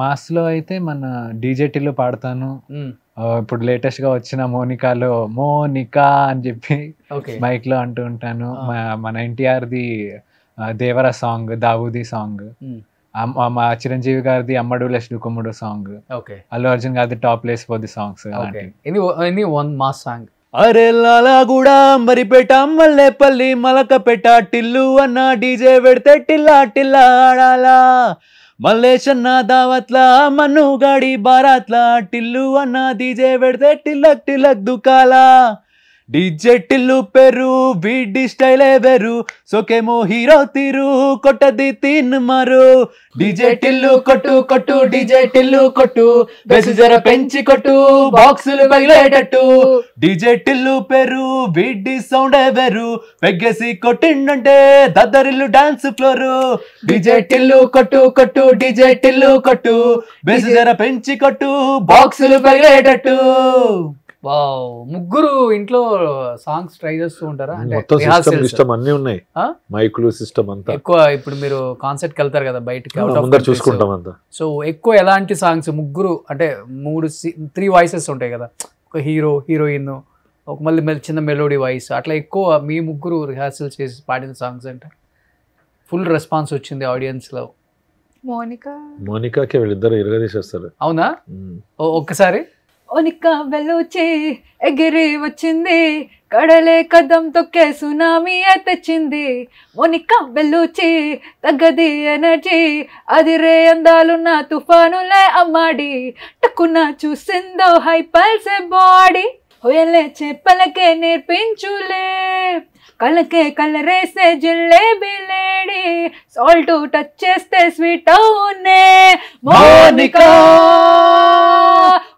మాస్ లో అయితే మన డీజేటీలో పాడతాను. ఇప్పుడు లేటెస్ట్ గా వచ్చిన మోనికాలో మోనికా అని చెప్పి మైక్ లో అంటూ ఉంటాను. మన ఎన్టీఆర్ది దేవర సాంగ్, దావూది సాంగ్, మా చిరంజీవి గారిది అమ్మడు లెస్ డుకుముడు సాంగ్, అల్లు అర్జున్ గారిది టాప్ లేస్ పోది సాంగ్స్. మాస్ సాంగ్ అరే లాలాగూడ మరిపేట మల్లేపల్లి మలకపేట టిల్లు అన్న డీజే పెడితే టిల్లా టిల్లా ఆడాలా, మల్లేశన్న దావత్లా మన్ను గాడి బారాత్లా, టిల్లు అన్న డీజే పెడితే టిల్లక్ టిల్లక్ దుకాలా, డీజే టిల్లు పెరు వీడి స్టైలే వేరు, సోకేమో హీరో తీరు కొట్టది తీన్ మారు, డీజే టిల్లు కొట్టు కొట్టు డీజే టిల్లు కొట్టు, బెస్ జర పెంచి కొట్టు బాక్సులు పగిలేటట్టు, డీజే టిల్లు పెరు వీడి సౌండే వేరు, పెగ్గేసి కొట్టిండంటే దద్దరిల్లు డాన్స్ ఫ్లోరు, డీజే టిల్లు కొట్టు కొట్టు డీజే టిల్లు కొట్టు, బెస్ జర పెంచి కొట్టు బాక్సులు పగిలేటట్టు. ముగ్గురు ఇంట్లో సాంగ్స్ ట్రై చేస్తూ ఉంటారా? సిస్టమ్ అన్ని ఉన్నాయి, మైకులు సిస్టమ్ అంతా. ఎక్కువ ఇప్పుడు మీరు కాన్సర్ట్ కి వెళ్తారు కదా బయటకి, చూసుకుంటాం అంతా. సో ఎక్కువ ఎలాంటి సాంగ్స్ ముగ్గురు అంటే 3 వాయిసెస్ ఉంటాయి కదా, ఒక హీరో హీరోయిన్, ఒక మళ్ళీ చిన్న మెలోడీ వాయిస్, అట్లా ఎక్కువ మీ ముగ్గురు రిహార్సల్ చేసి పాడిన సాంగ్స్ అంటే ఫుల్ రెస్పాన్స్ వచ్చింది ఆడియన్స్ లో? మోనికాకి వీళ్ళిద్దరు ఇరగదీసేస్తారు. అవునా? ఒక్కసారి ఓనికా వెలుచి ఎగిరి వచ్చింది, కడలే కదం తొక్కే సునామీ తెచ్చింది, మోనికా వెలుచి తగ్గది ఎనర్జీ, అదిరే అందాలున్న తుఫానులే అమ్మాడి, టక్కున చూసిందో హైపల్సే బాడీ, హోయలే చెప్పలకే నేర్పించులే, కళ్ళకే కలరేసే జిల్లేబీ లేడీ, సాల్ట్ టచ్ చేస్తే స్వీట్ అవునే, Monica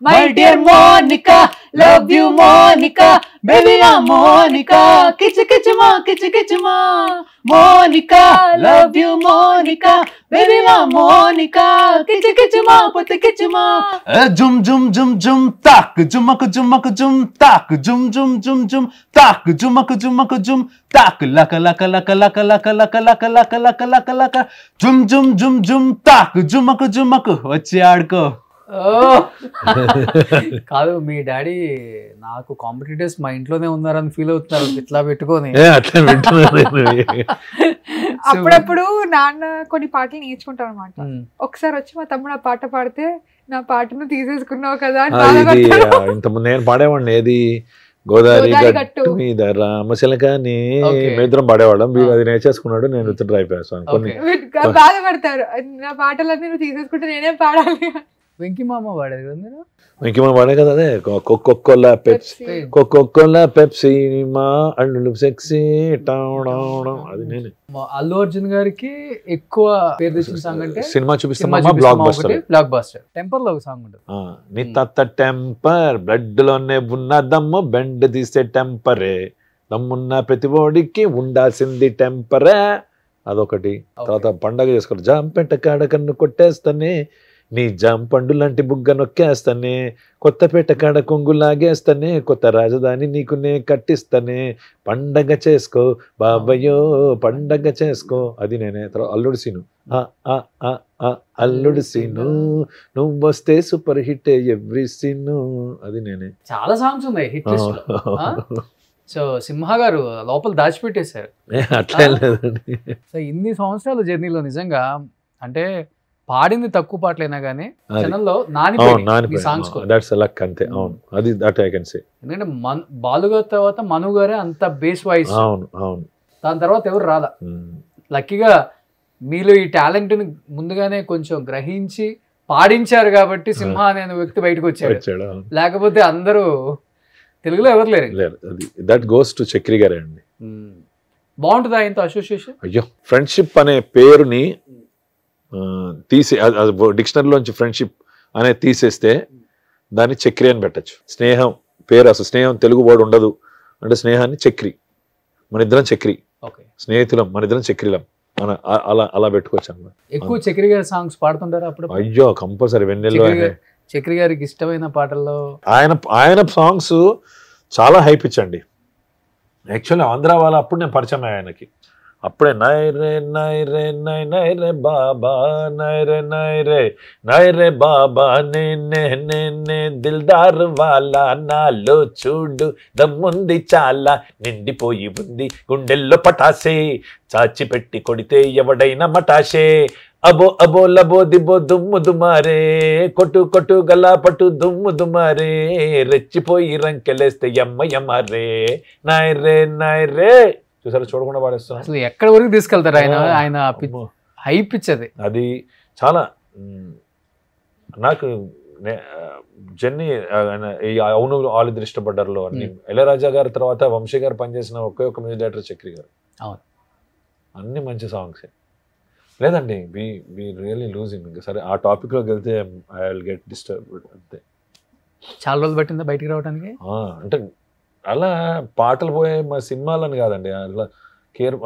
my dear Monica, love you Monica, baby ఆ మోనికా, కిచ్ కిచ్ మా కిచ్ కిచ్ మా, Monica love you Monica, baby ఆ మోనికా, కిచ్ కిచ్ మా పుత్తి కిచ్ మా, జుమ్ జుమ్ జుమ్ జుమ్ తాక్ జుమకు జుమకు జుమ్ తాక్, జుమ్ జుమ్ జుమ్ జుమ్ తాక్ జుమకు జుమకు జుమ్ తాక్, లక లక లక లక లక లక లక లక లక లక లక, జుమ్ జుమ్ జుమ్ జుమ్ తాక్ జుమకు జుమకు, వచ్చి ఆడుకో. కాదు మీ డాడీ నాకు కాంపిటీటర్స్ మా ఇంట్లోనే ఉన్నారని ఫీల్ అవుతున్నారు ఇట్లా పెట్టుకొని. అట్లా వింటున్నాను. అప్పుడప్పుడు నాన్న కొన్ని పాటలు నేర్చుకుంటారు అనమాట. ఒకసారి వచ్చి మా తమ్ముడు ఆ పాట పాడితే నా పాటను తీసేసుకున్నావు కదా అని బాధపడతాడు. ఇంతకుముందు నేను పాడేవాడిని, ఏది గోదావరి గట్టు మీద రామశిలకాని మేద్రం పాడేవాళ్ళం. వీడు అది నేర్చేసుకున్నాడు, నేను విత్డ్రా అయిపోయాను. కొన్ని బాధపడతారు, నా పాటలన్నీ నువ్వు తీసేసుకుంటే నేనేం పాడాలి. వెంకీ మామ పాడారు కదా మీరు? వెంకీ మామ పాడే కదా అదే కోకోకోలా పెప్సీ, కోకోకోలా పెప్సీ మా అల్లుడు సెక్సీ అది నేను. అల్లు అర్జున్ గారికి ఎక్కువ పేరు తెచ్చిన సాంగ్ అంటే సినిమా చూపిస్తామా blockbuster. Blockbuster temper లో ఒక సాంగ్ ఉంటుంది. నీ తత్త టెంపర్ బ్లడ్ లోనే ఉన్న దమ్ము, బెండ్ తీసే టెంపరే, దమ్మున్న ప్రతి ఓడికి ఉండాల్సింది టెంపరే, అదొకటి. తర్వాత పండగ చేసుకోవాలి, జాంపెంట కాడ కన్ను కొట్టేస్తానే, నీ జాంపండు లాంటి బుగ్గ నొక్కేస్తానే, కొత్తపేట కాడ కొంగు లాగేస్తానే, కొత్త రాజధాని నీకు నే కట్టిస్తానే, పండగ చేసుకో బాబయ్యో పండగ చేసుకో, అది నేనే. తర్వాత అల్లుడు సీను, అల్లుడు సీను నువ్వు వస్తే సూపర్ హిట్ ఎవ్రీ సీను, అది నేనే. చాలా సాంగ్స్ ఉన్నాయి హిట్ లిస్ట్ లో. సో సింహ గారు లోపల దాచిపెట్టేశారు. అట్లా లేదండి. సో ఇన్ని సంవత్సరాల జర్నీలో నిజంగా అంటే పాడింది తక్కువ పాటలైనా కానీ ఛానల్లో నానిపోయి సాంగ్స్ అంతే. అవును, అది దట్ ఐ కెన్ సే. ఎందుకంటే బాలుగారి తర్వాత మను గారే అంత బేస్ వాయిస్. అవును అవును. దాని తర్వాత ఎవరు రాలా. లక్కీగా మీలో ఈ టాలెంట్ ని ముందుగానే కొంచెం గ్రహించి పాడించారు కాబట్టి సింహ అనే వ్యక్తి బయటకు వచ్చాడు. లేకపోతే అందరూ తెలుగులో ఎవరు లేరు. దట్ గోస్ టు చక్రి గారే అండి. బాగుంటుంది ఆయనతో అసోసియేషన్. అయ్యో, ఫ్రెండ్షిప్ అనే పేరుని తీసి డిక్షనరీలోంచి ఫ్రెండ్షిప్ అనేది తీసేస్తే దాన్ని చక్రి అని పెట్టచ్చు. స్నేహం పేరు అసలు స్నేహం తెలుగు వర్డ్ ఉండదు అంటే స్నేహాన్ని చక్రి, మన ఇద్దరం చక్రి, స్నేహితులం మన ఇద్దరం చక్రిలం, మన అలా అలా పెట్టుకోవచ్చు అన్నమాట. ఎక్కువ చక్రి గారి సాంగ్స్ పాడుతుంటారు అప్పుడు? అయ్యో కంపల్సరీ. వెన్నెల్లో చక్రి గారికి ఇష్టమైన పాటల్లో ఆయన సాంగ్స్ చాలా హైప్ ఇచ్చండి. యాక్చువల్లీ ఆంధ్ర వాళ్ళ అప్పుడు నేను పరిచయం ఆయనకి. అప్పుడే నైరే నైరే నై నైరే బాబా నైరే నైరే నైరే బాబా నేనే నేనే దిల్దార్ వాలా, నాలో చూడు దమ్ముంది చాలా, నిండిపోయి ఉంది గుండెల్లో పటాసే, చాచి పెట్టి కొడితే ఎవడైనా మటాసే, అబో అబో లబో దిబో దుమ్ము దుమారే, కొట్టు కొట్టు గలా పట్టు దుమ్ము దుమారే, రెచ్చిపోయి రంకెలేస్తే ఎమ్మ ఎమ్మారే, నైరే నైరే. చూసారా, చూడకుండా పాడేస్తున్నా. అసలు ఎక్కడ వరకు తీసుకెళ్తారు ఆయన హైప్ ఇచ్చేది. అది చాలా నాకు జర్నీ. అవును వాళ్ళిద్దరు ఇష్టపడ్డారులో అన్ని. ఇళయరాజా గారి తర్వాత వంశీ గారు పనిచేసిన ఒకే ఒక మ్యూజిక్ డైరెక్టర్ చక్రి గారు. అవును, అన్ని మంచి సాంగ్స్. లేదండి, వి రియల్లీ లూజింగ్. సరే ఆ టాపిక్ లోకి వెళ్తే ఐ విల్ గెట్ డిస్టర్బ్డ్ అంతే. చాలా రోజులు పట్టిందా బయటికి రావడానికి? అంటే అలా పాటలు పోయే మా సినిమాలని కాదండి, అలా కేర్.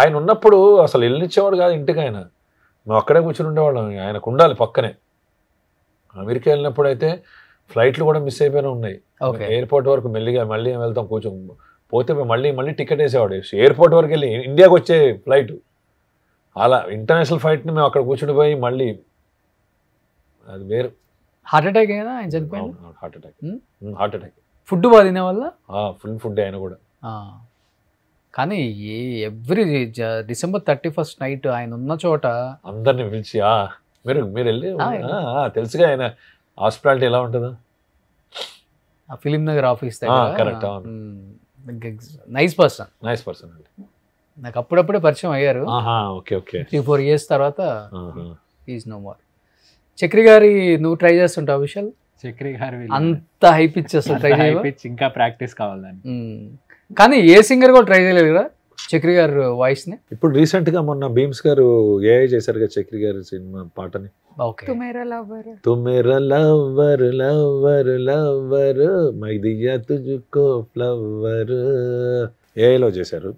ఆయన ఉన్నప్పుడు అసలు వెళ్ళనిచ్చేవాడు కాదు ఇంటికి. ఆయన మేము అక్కడే కూర్చుని ఉండేవాళ్ళం, ఆయనకు ఉండాలి పక్కనే. అమెరికా వెళ్ళినప్పుడు అయితే ఫ్లైట్లు కూడా మిస్ అయిపోయినా ఉన్నాయి. ఎయిర్పోర్ట్ వరకు మెల్లిగా మళ్ళీ వెళ్తాం కూర్చొని పోతే మళ్ళీ టికెట్ వేసేవాడు. ఎయిర్పోర్ట్ వరకు వెళ్ళి ఇండియాకి వచ్చే ఫ్లైట్, అలా ఇంటర్నేషనల్ ఫ్లైట్ని మేము అక్కడ కూర్చుని పోయి మళ్ళీ అది వేరు. హార్ట్ అటాక్ అయినా ఆయన చనిపోయాడు. Heart attack. ఫుడ్ బాగా తినే వల్ల ఫుల్ ఫుడ్ ఆయన కూడా. కానీ ఎవ్రీ డిసెంబర్ 31st నైట్ ఆయన ఉన్న చోట అందరిని పిలిచి మీరు వెళ్ళి తెలుసుగా ఆయన హాస్పిటాలిటీ ఎలా ఉంటుందో. Film Nagar office correct. Nice person అండి. నాకు అప్పుడప్పుడే పరిచయం అయ్యారు. 3-4 years తర్వాత ఈజ్ నో మోర్. చక్రి గారి నువ్వు ట్రై చేస్తుంటావు విషయాలు? చక్రి గారు అంత హైప్ ఇచ్చేస్తా ట్రై చేయవచ్చు, ఇంకా ప్రాక్టీస్ కావాలని. కానీ ఏ సింగర్ కూడా ట్రై చేయలేదు కదా చక్రి గారు వాయిస్ ని. ఇప్పుడు రీసెంట్ గా మొన్న భీమ్స్ గారు ఏఐ చేశారు కదా చక్రి గారి సినిమా పాటని. తుమేరా లవ్వర్ తుమేరా లవ్వర్ లవ్వర్ లవ్వర్ మై దియా తుజుకో ఫ్లవర్ ఏఐలో చేశారు.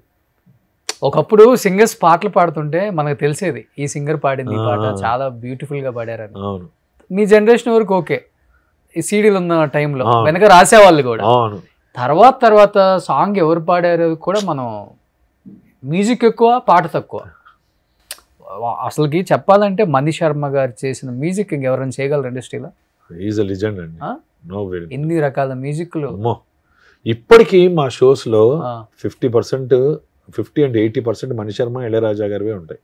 ఒకప్పుడు సింగర్స్ పాటలు పాడుతుంటే మనకు తెలిసేది ఈ సింగర్ పాడింది ఈ పాట చాలా బ్యూటిఫుల్ గా పాడారని. అవును, మీ జనరేషన్ వరకు ఓకే, ఈ సీడీలు ఉన్న టైంలో వెనక రాసేవాళ్ళు కూడా. తర్వాత సాంగ్ ఎవరు పాడారు కూడా మనం మ్యూజిక్ ఎక్కువ పాట తక్కువ. అసలుకి చెప్పాలంటే మణి శర్మ గారు చేసిన మ్యూజిక్ ఇంకెవరైనా చేయగలరు ఇండస్ట్రీలో? ఈజ్ అ లెజెండ్ అండి. నో వెరీ ఎన్ని రకాల మ్యూజిక్లు. ఇప్పటికీ మా షోస్ లో 50% 50 and 80% మణి శర్మ, ఇళయరాజా గారివే ఉంటాయి,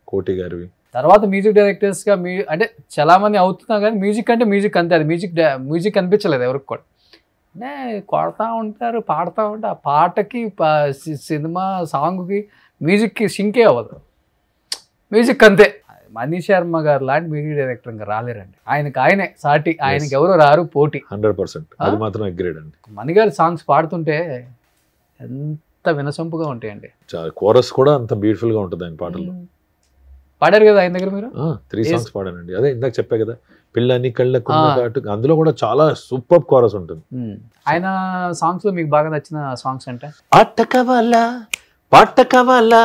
కోటి గారివి. తర్వాత మ్యూజిక్ డైరెక్టర్స్ గా అంటే చాలా మంది అవుతున్నా కానీ మ్యూజిక్ అంటే మ్యూజిక్ అంతే, అది మ్యూజిక్ అనిపించలేదు ఎవరికి కూడా. అంటే కొడతా ఉంటారు, పాడుతూ ఉంటారు, ఆ పాటకి సినిమా సాంగ్కి మ్యూజిక్కి సింకే అవ్వదు, మ్యూజిక్ అంతే. మణి శర్మ గారు లాంటి మ్యూజిక్ డైరెక్టర్ ఇంకా రాలేరండి, ఆయనే సాటి, ఆయనకి ఎవరు రారు పోటీ. 100% అది మాత్రం అగ్రేడ్ అండి. మణి గారి సాంగ్స్ పాడుతుంటే ఎంత వినసొంపుగా ఉంటాయండి. కోరస్ కూడా అంత బ్యూటిఫుల్ గా ఉంటుంది ఆయన పాటల్లో. పాడారు కదా ఆయన దగ్గర మీరు? 3 songs పాడానండి. అదే ఇందాక చెప్పా కదా, పిల్లని కళ్ళకున్న కాటు, అందులో కూడా చాలా సూపర్ కోరస్ ఉంటుంది. ఆయన సాంగ్స్ లో మీకు బాగా నచ్చిన సాంగ్స్ అంటే? ఆట కావాలా, పాట కావాలా,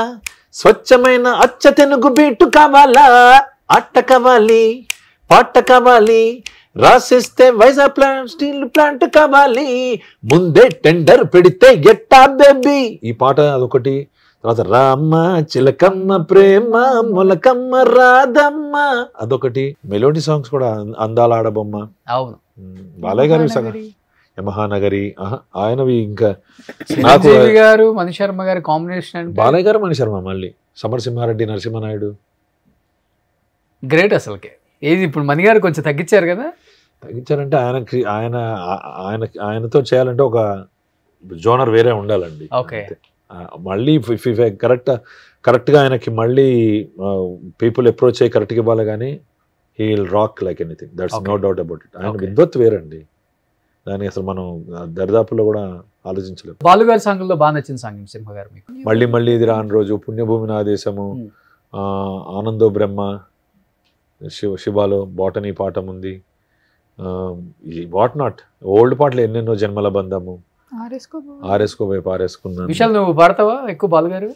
స్వచ్ఛమైన అచ్చ తెనుగు బీటు కావాలా, ఆట కావాలి, పాట కావాలి, రాసిస్తే వైజాగ్ ప్లాంట్ స్టీల్ ప్లాంట్ కావాలి, ముందే టెండర్ పెడితే ఎట్టా బేబీ, ఈ పాట అదొకటి. తర్వాత రామ్మ చిలకమ్మ ప్రేమ మొలకమ్మ రాధమ్మ అదొకటి. మెలోడీ సాంగ్స్ కూడా అందాల ఆడబొమ్మ, అవును, బాలయ్య గారు సగం, యమహానగరి ఆయనవి. ఇంకా చిరంజీవి గారు మణి శర్మ గారి కాంబినేషన్, బాలయ్య గారు మణి శర్మ, మళ్ళీ సమరసింహారెడ్డి, నరసింహనాయుడు, గ్రేట్ అసలుకి. ఏది ఇప్పుడు మణి గారు కొంచెం తగ్గించారు కదా? తగ్గించారంటే ఆయనతో చేయాలంటే ఒక జోనర్ వేరే ఉండాలండి. ఓకే, మళ్ళీ కరెక్ట్గా ఆయనకి మళ్ళీ పీపుల్ అప్రోచ్ అయ్యి కరెక్ట్గా ఇవ్వాలి, కానీ he will rock like anything, that's no doubt about it. ఆయన విద్వత్ వేరండి, దాన్ని అసలు మనం దరిదాపులో కూడా ఆలోచించలేదు. బాలుగారి సాంగ్లో బాగా నచ్చిన సాంగ్ సింహ గారు మీకు? మళ్ళీ మళ్ళీ ఇది రాని రోజు, పుణ్యభూమి నా దేశము, ఆనందో బ్రహ్మ, శివాలో బాటనీ పాఠం ఉంది, వాట్ నాట్, ఓల్డ్ పాటలు ఎన్నెన్నో, జన్మల బంధము, ఆరేసుకోబోయి పారేసుకున్నాను. విశాల్ నువ్వు పాడతావా ఎక్కువ బాలుగారు?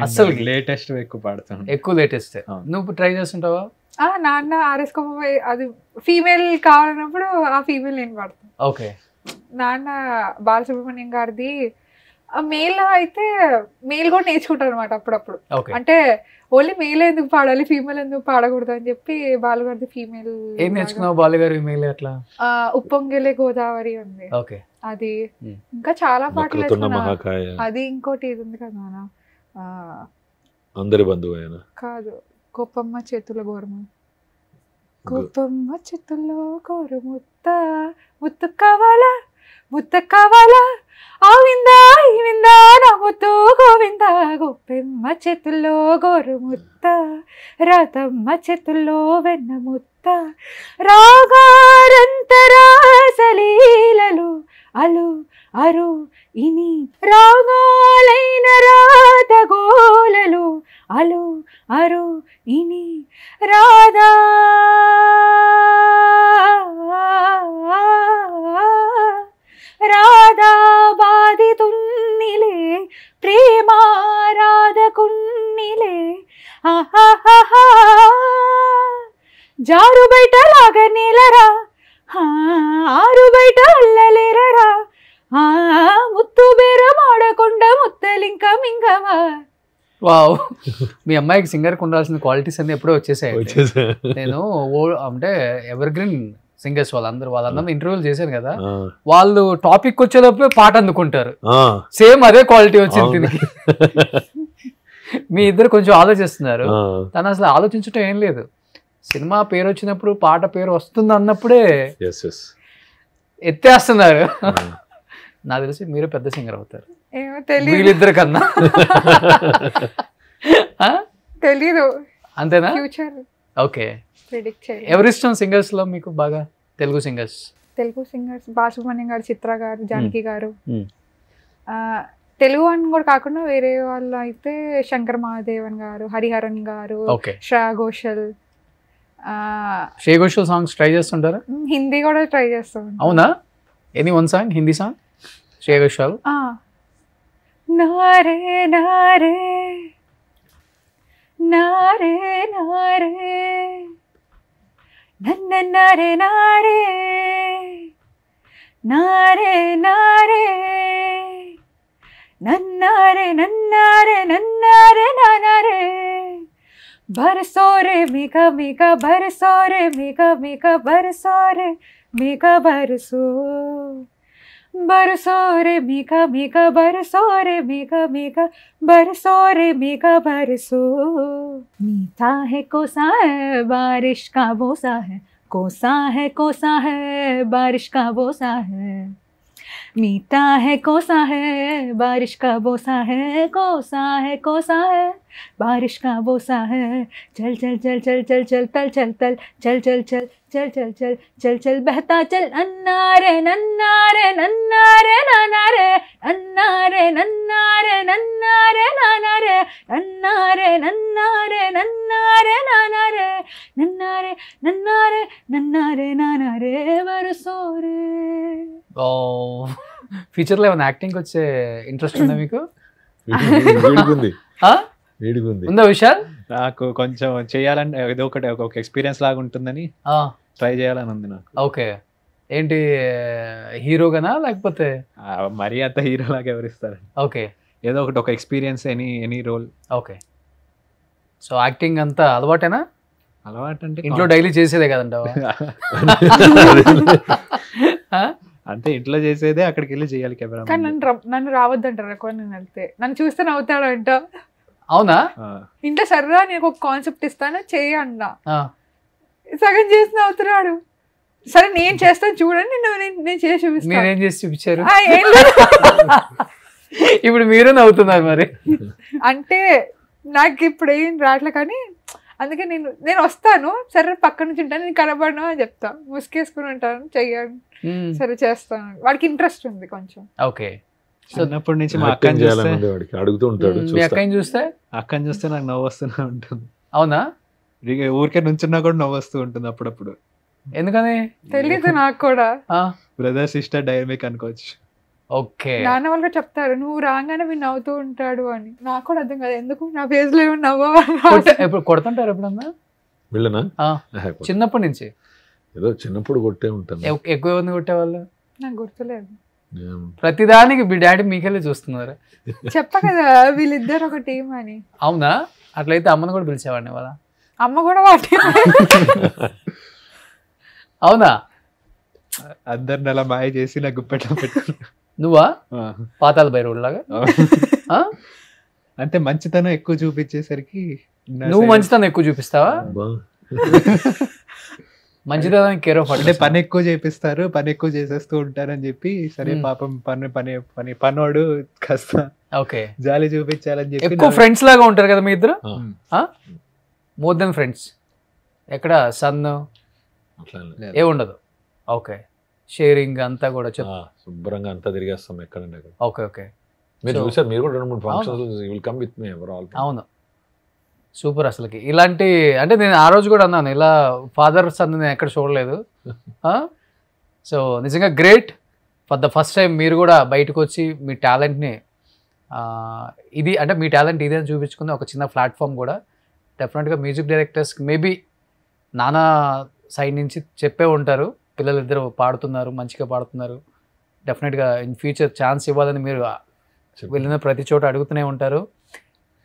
అసలు లేటెస్ట్ ఎక్కువ పాడతాను. ఎక్కువ లేటెస్ట్ నువ్వు ట్రై చేస్తుంటావా? నాన్న ఆరేసుకోబోయి అది ఫీమేల్ కావాలన్నప్పుడు ఆ ఫీమేల్ నేను పాడతాను. ఓకే, నాన్న బాలసుబ్రహ్మణ్యం గారిది మేల్ అయితే మేల్ కూడా నేర్చుకుంటారు అనమాట అప్పుడప్పుడు. అంటే ఓన్లీ మేల్ ఎందుకు పాడాలి, ఫీమేల్ ఎందుకు పాడకూడదు అని చెప్పి బాలుగారిది ఫీమేల్. ఏం నేర్చుకున్నావు బాలుగారు మేల్? అట్లా ఉప్పొంగెలే గోదావరి ఉంది, అది ఇంకా చాలా పాటలు అది. ఇంకోటి ఇది ఉంది కదా నాన్న, అందరి బంధువు కాదు, గొప్పమ్మ చేతుల గోరమ, గొప్పమ్మ చేతుల్లో గోరుముత్త, ముత్తు కావాలా, ముత్త కావాలా, ఆ విందా ఈ విందా నా ముత్తు గోవింద, గొప్పెమ్మ చేతుల్లో గోరుముత్త, రాతమ్మ చేతుల్లో వెన్న ముత్త, రాగారంతరాసలీలలు అలు అరు ఇని, రాగాలైన రాధగోలలు అలు అరు ఇని, రాధా రాధా బాధితున్నిలే ప్రేమ రాధకున్నిలే, జారు బయట లాగా నీలరా, ఆరు బయట అల్లలేరరా, ముత్తు బేరం ఆడకుండా ముత్తలింక మింగవా. వావ్, మీ అమ్మాయికి సింగర్కి ఉండాల్సిన క్వాలిటీస్ అన్ని ఎప్పుడో వచ్చేసాయి. నేను అంటే ఎవర్ గ్రీన్ సింగర్స్ వాళ్ళందరూ ఇంటర్వ్యూలు చేశాను కదా, వాళ్ళు టాపిక్ వచ్చేటప్పుడు పాట అందుకుంటారు, సేమ్ అదే క్వాలిటీ వచ్చింది దీనికి. మీ ఇద్దరు కొంచెం ఆలోచిస్తున్నారు, తను అసలు ఆలోచించడం ఏం లేదు, సినిమా పేరు వచ్చినప్పుడు పాట పేరు వస్తుంది అన్నప్పుడే ఎత్తేస్తున్నారు. నాకు తెలిసి మీరు పెద్ద సింగర్ అవుతారు వీళ్ళిద్దరు కన్నా. తెలీదు, అంతేనా? ఓకే, ఎవరిష్టం సింగర్స్ లో మీకు బాగా? తెలుగు సింగర్స్ బాలసుబ్రహ్మణ్యం గారు, చిత్ర గారు, జానకి గారు. తెలుగు అని కూడా కాకుండా వేరే వాళ్ళు అయితే శంకర్ మహాదేవన్ గారు, హరిహరన్ గారు, శ్రేయా ఘోషల్. శ్రేయా ఘోషల్ సాంగ్స్ ట్రై చేస్తుంటారా? హిందీ కూడా ట్రై చేస్తాను. అవునా? Any one song, Hindi song Shreya Ghoshal? నారే నారే నారే నారే నన్న నారే నారే నారే నారే నన్నారే నన్నారే నన్నారే నారే बरसो रे मेघा मेघा बरसो रे मेघा मेघा बरसो रे मेघा बरसो बरसो रे मेघा मेघा बरसो रे मेघा मेघा बरसो रे मेघा बरसो मीठा है कोसा है बारिश का बोसा है कोसा है बारिश का बोसा है मीठा है कोसा है बारिश का बोसा है कोसा है बारिश का बोसा है चल चल चल चल चल चल तल चल तल चल चल चल चल चल चल चल चल बहता चल अन्ना रे नन्ना रे नन्ना रे नाना रे अन्ना रे नन्ना रे नन्ना रे नाना रे अन्ना रे नन्ना रे नन्ना रे नाना रे नन्ना रे नन्ना रे नन्ना रे नाना रे बरसो रे. ఓ ఫ్యూచర్లో ఏమైనా యాక్టింగ్ వచ్చే ఇంట్రెస్ట్ ఉందా మీకు? వేడిగుంది ఆ? వేడిగుంది. ఉందా విశాల్? నాకు కొంచెం చేయాలని ఏదో ఒకటి ఒక ఎక్స్పీరియన్స్ లాగా ఉంటుందని ట్రై చేయాలని ఉంది నాకు. ఓకే, ఏంటి హీరోగానా లేకపోతే మరీ అంత హీరో లాగా ఎవరిస్తారు? ఓకే, ఏదో ఒకటి ఒక experience any role. Okay. So acting అంతా అలవాటేనా? అలవాటు అంటే ఇంట్లో డైలీ చేసేదే కదంటావా? అంటే ఇంట్లో చేసేదే అక్కడికి వెళ్ళి చేయాలి కెమెరా. కానీ నన్ను రావద్దంటారు ఎక్కువ, నేను వెళ్తే నన్ను చూస్తే నవ్వుతాడంట. అవునా? ఇంట్లో సరదా నేను ఒక కాన్సెప్ట్ ఇస్తాను చెయ్యి అన్నా, సగం చేసి నవ్వుతున్నాడు. సరే నేను చేస్తాను చూడండి, నేను చేసి చూపిస్తాను. మీరేం చేసి చూపించారు? ఏం లేదు. ఇప్పుడు మీరు నవ్వుతున్నారు మరి. అంటే నాకు ఇప్పుడు ఏం రావట్లే, కానీ అందుకే నేను వస్తాను, సరే పక్క నుంచి ఉంటాను, నేను కనబడను అని చెప్తా, ముసుకేసుకుని ఉంటాను, చెయ్యాను, సరే చేస్తాను. వాడికి ఇంట్రెస్ట్ ఉంది కొంచెం. ఓకే, చిన్నప్పటి నుంచి మా అక్కని చూస్తే అడుగుతూ ఉంటాడు. మీ అక్కని చూస్తే నాకు నవ్వు వస్తూనే ఉంటుంది. అవునా? ఊరికే నుంచున్నా కూడా నవ్వు వస్తూ ఉంటుంది అప్పుడప్పుడు. ఎందుకని తెలీదు నాకు కూడా. బ్రదర్ సిస్టర్ డైనమిక్ అనుకోవచ్చు. ఓకే, నాన్న వాళ్ళు చెప్తారు నువ్వు రాగానే మీరు నవ్వుతూ ఉంటాడు అని. నాకు కూడా అర్థం కాదు ఎందుకు నా ఫేస్ లో ఏమో నవ్వు. ఎప్పుడు కొడుతుంటారు ఎప్పుడన్నా? వీళ్ళనా? చిన్నప్పటి నుంచి ఏదో చిన్నప్పుడు కొట్టే ఉంటాను. ఎక్కువ మంది కొట్టేవాళ్ళు నాకు గుర్తులేదు. ప్రతిదానికి మీ డాడీ మీకెళ్ళి చూస్తున్నారు. చెప్ప కదా వీళ్ళిద్దరు ఒక టీం అని. అవునా? అట్లయితే అమ్మను కూడా పిలిచేవాడిని వాళ్ళ. అమ్మ కూడా వాటి. అవునా? అందరిని అలా మాయ చేసి నాకు గుప్పెట్లో పెట్టుకున్నా. నువ్వా? పాతాల భైరవుడిలాగా. అంటే మంచితనం ఎక్కువ చూపించేసరికి. నువ్వు మంచితనం ఎక్కువ చూపిస్తావా? మంచితనానికి కేర్ ఆఫ్. అంటే పని ఎక్కువ చేపిస్తారు, పని ఎక్కువ చేసేస్తూ ఉంటారని చెప్పి సరే పాపం పనోడు కాస్త ఓకే జాలి చూపించాలని చెప్పి. ఎక్కువ ఫ్రెండ్స్ లాగా ఉంటారు కదా మీ ఇద్దరు? More than friends. ఎక్కడ సన్ ఏ ఉండదు? ఓకే, షేరింగ్ అంతా కూడా శుభ్రంగా అంతా తిరిగేస్తాం ఎక్కడంటే. ఓకే ఓకే, మీరు చూసారు, మీరు కూడా 2-3 functions will come with me ever all. అవును, సూపర్. అసలుకి ఇలాంటి అంటే నేను ఆ రోజు కూడా అన్నాను, ఇలా ఫాదర్ సన్ నేను ఎక్కడ చూడలేదు. సో నిజంగా great. For the first time మీరు కూడా బయటకు వచ్చి మీ టాలెంట్ని ఇది అంటే మీ టాలెంట్ ఇది అని చూపించుకుని ఒక చిన్న ప్లాట్ఫామ్ కూడా డెఫినెట్గా మ్యూజిక్ డైరెక్టర్స్కి మేబీ నానా సైడ్ నుంచి చెప్పే ఉంటారు, పిల్లలు ఇద్దరు పాడుతున్నారు, మంచిగా పాడుతున్నారు, డెఫినెట్గా ఇన్ ఫ్యూచర్ ఛాన్స్ ఇవ్వాలని మీరు వెళ్ళిన ప్రతి చోట అడుగుతూనే ఉంటారు.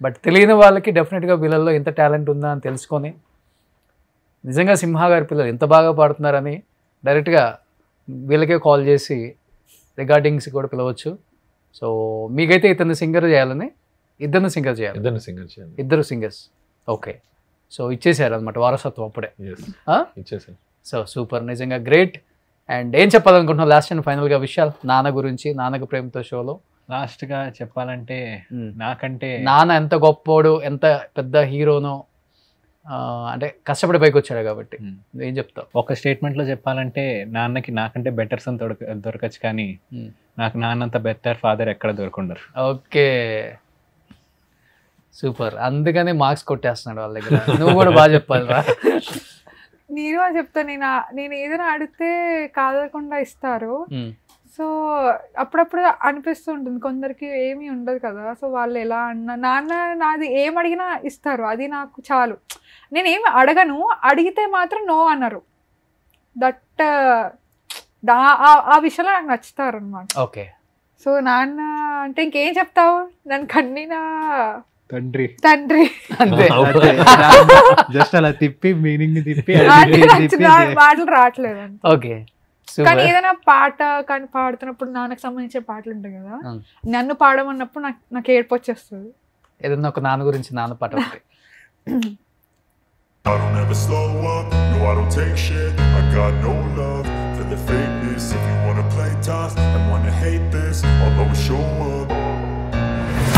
బట్ తెలియని వాళ్ళకి డెఫినెట్గా వీళ్ళల్లో ఎంత టాలెంట్ ఉందా అని తెలుసుకొని నిజంగా సింహ గారి పిల్లలు ఎంత బాగా పాడుతున్నారని డైరెక్ట్గా వీళ్ళకే కాల్ చేసి రికార్డింగ్స్ కూడా పిలవచ్చు. సో మీకైతే ఇతన్ని సింగర్ చేయాలని, ఇద్దరిని సింగర్ చేయాలి. ఇద్దరు సింగర్స్. ఓకే, సో ఇచ్చేసారు అనమాట వారసత్వం అప్పుడే. ఇచ్చేసారు. సో సూపర్, నిజంగా గ్రేట్. అండ్ ఏం చెప్పాలనుకుంటున్నావు లాస్ట్ అండ్ ఫైనల్గా విషయాలు నాన్న గురించి, నాన్నకు ప్రేమతో షోలో? లాస్ట్గా చెప్పాలంటే నాకంటే నాన్న ఎంత గొప్పోడు, ఎంత పెద్ద హీరోనో, అంటే కష్టపడి పైకి వచ్చాడు కాబట్టి ఏం చెప్తావు? ఒక స్టేట్మెంట్లో చెప్పాలంటే నాన్నకి నాకంటే బెటర్ సన్ దొరకచ్చు, కానీ నాకు నాన్నంత బెటర్ ఫాదర్ ఎక్కడ దొరకుండరు. Okay, super. అందుకనే మార్క్స్ కొట్టేస్తున్నాడు వాళ్ళ దగ్గర. నువ్వు కూడా బాగా చెప్పాలి రా. నేను చెప్తాను, నేను ఏదైనా అడిగితే కాదకుండా ఇస్తారు. సో అప్పుడప్పుడు అనిపిస్తూ ఉంటుంది, కొందరికి ఏమీ ఉండదు కదా, సో వాళ్ళు ఎలా నాన్న నాది ఏం అడిగినా ఇస్తారు, అది నాకు చాలు. నేనేమి అడగను, అడిగితే మాత్రం నో అన్నారు. దట్ ఆ విషయంలో నాకు నచ్చుతారు అనమాట. ఓకే, సో నాన్న అంటే ఇంకేం చెప్తావు, నన్ను కన్నీనా తండ్రి తండ్రి అంతే జస్ట్ అలా తిప్పి మీనింగ్ తిప్పి అంటే నాకు మాటలు రావట్లేదు అంతే. ఓకే కానీ ఏదైనా పాట కానీ పాడుతున్నప్పుడు నాన్నకు సంబంధించిన పాటలు ఉంటాయి కదా, నన్ను పాడమన్నప్పుడు నాకు ఏడుపు వచ్చేస్తుంది. ఏదన్నా ఒక నాన్న గురించి నాన్న పాట ఒకటి. I don't ever slow up, no I don't take shit. I got no love for the fakeness. If you wanna play tough and wanna hate this, I'll always show up.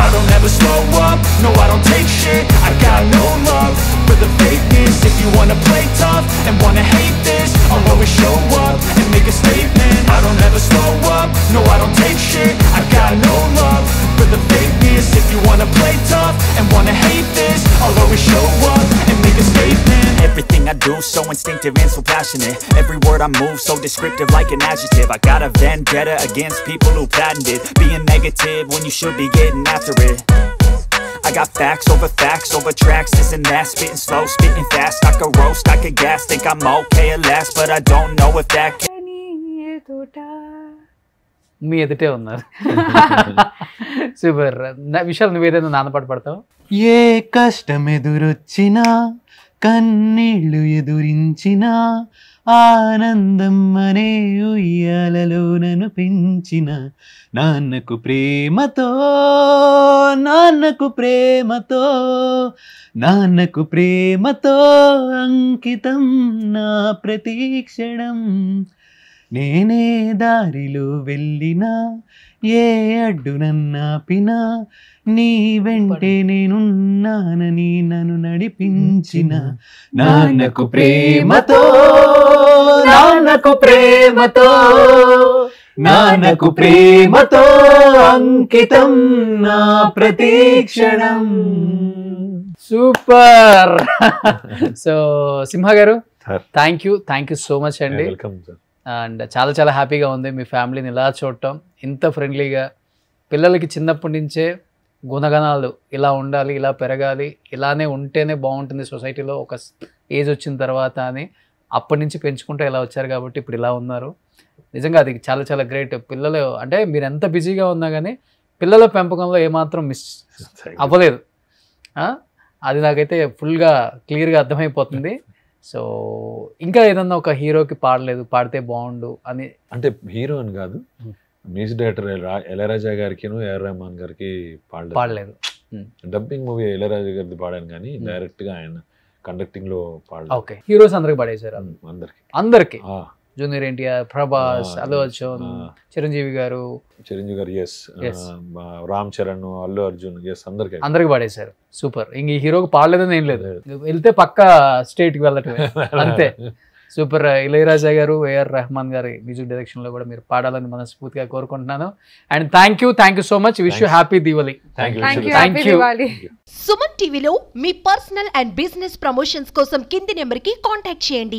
I don't ever slow up, no I don't take shit. I got no love for the fakeness. If you wanna play tough and wanna hate this, I'll always show up and make a statement. I don't ever slow up, no I don't take shit. I got no love for the fakeness. If you wanna play tough and wanna hate this, I'll always show up and make a statement. Everything I do so instinctive and so passionate. Every word I move so descriptive like an adjective. I got a vendetta against people who patented being negative when you should be getting after it. I got facts over tracks, this and that. Spitting slow, spitting fast. I could roast, I could gas. Think I'm okay at last, but I don't know if that can. మీ ఎదుటే ఉన్నారు. Super. Vishal నువ్వు ఏదైనా నాన్న పాట పాడతావు? ఏ కష్టం ఎదురొచ్చినా కన్నీళ్లు ఎదురించిన ఆనందం అనే ఉయ్యాలలో నన్ను పెంచిన నాన్నకు ప్రేమతో నాన్నకు ప్రేమతో నాన్నకు ప్రేమతో అంకితం నా ప్రతీక్షణం. నేనే దారిలో వెళ్ళినా ఏ అడ్డు నన్నాపినా నీ వెంటే నేనున్నానని నన్ను నడిపించిన నాన్నకు ప్రేమతో నాన్నకు ప్రేమతో నాన్నకు ప్రేమతో అంకితం నా ప్రతీక్షణం. Super. So Simha garu Sir. Thank you so much అండి. Welcome sir. అండ్ చాలా చాలా హ్యాపీగా ఉంది మీ ఫ్యామిలీని ఇలా చూడటం, ఇంత ఫ్రెండ్లీగా. పిల్లలకి చిన్నప్పటి నుంచే గుణగణాలు ఇలా ఉండాలి, ఇలా పెరగాలి, ఇలానే ఉంటేనే బాగుంటుంది సొసైటీలో ఒక ఏజ్ వచ్చిన తర్వాత అని అప్పటి నుంచి పెంచుకుంటూ ఇలా వచ్చారు కాబట్టి ఇప్పుడు ఇలా ఉన్నారు. నిజంగా అది చాలా చాలా గ్రేట్. పిల్లలు అంటే మీరు ఎంత బిజీగా ఉన్నా కానీ పిల్లల పెంపకంలో ఏమాత్రం మిస్ అవ్వలేదు. అది నాకైతే ఫుల్గా క్లియర్గా అర్థమైపోతుంది. సో ఇంకా ఏదన్నా ఒక హీరోకి పాడితే బాగుండు అని అంటే హీరో అని కాదు, మ్యూజిక్ డైరెక్టర్ ఇళయరాజా గారికి ఏఆర్ రెహమాన్ గారికి పాడలేదు. డబ్బింగ్ మూవీ ఇళయరాజా గారిది పాడాను కానీ డైరెక్ట్ గా ఆయన కండక్టింగ్ లో పాడలేదు. ఓకే, హీరోస్ అందరికి పాడేశారు. అందరికి జూనియర్ ఎన్టీఆర్, ప్రభాస్, అల్లు అర్జున్, చిరంజీవి గారు, ఎస్, రామ్ చరణ్, అల్లు అర్జున్, ఎస్, అందరికి పాడేశారు. సూపర్. ఇంక ఈ హీరోకి పాడలేదని ఏం లేదు, వెళ్తే పక్కా స్టేట్ కి వెళ్ళటమే అంతే. సూపర్. ఇళయరాజా గారు, ఏఆర్ రెహమాన్ గారి మ్యూజిక్ డైరెక్షన్ లో కూడా మీరు పాడాలని మనస్ఫూర్తిగా కోరుకుంటున్నాను. And thank you so much. Wish you happy Diwali. Thank you. Suman టీవీలో మీ పర్సనల్ అండ్ బిజినెస్ ప్రమోషన్స్ కోసం కింది నెంబర్ కి కాంటాక్ట్ చేయండి.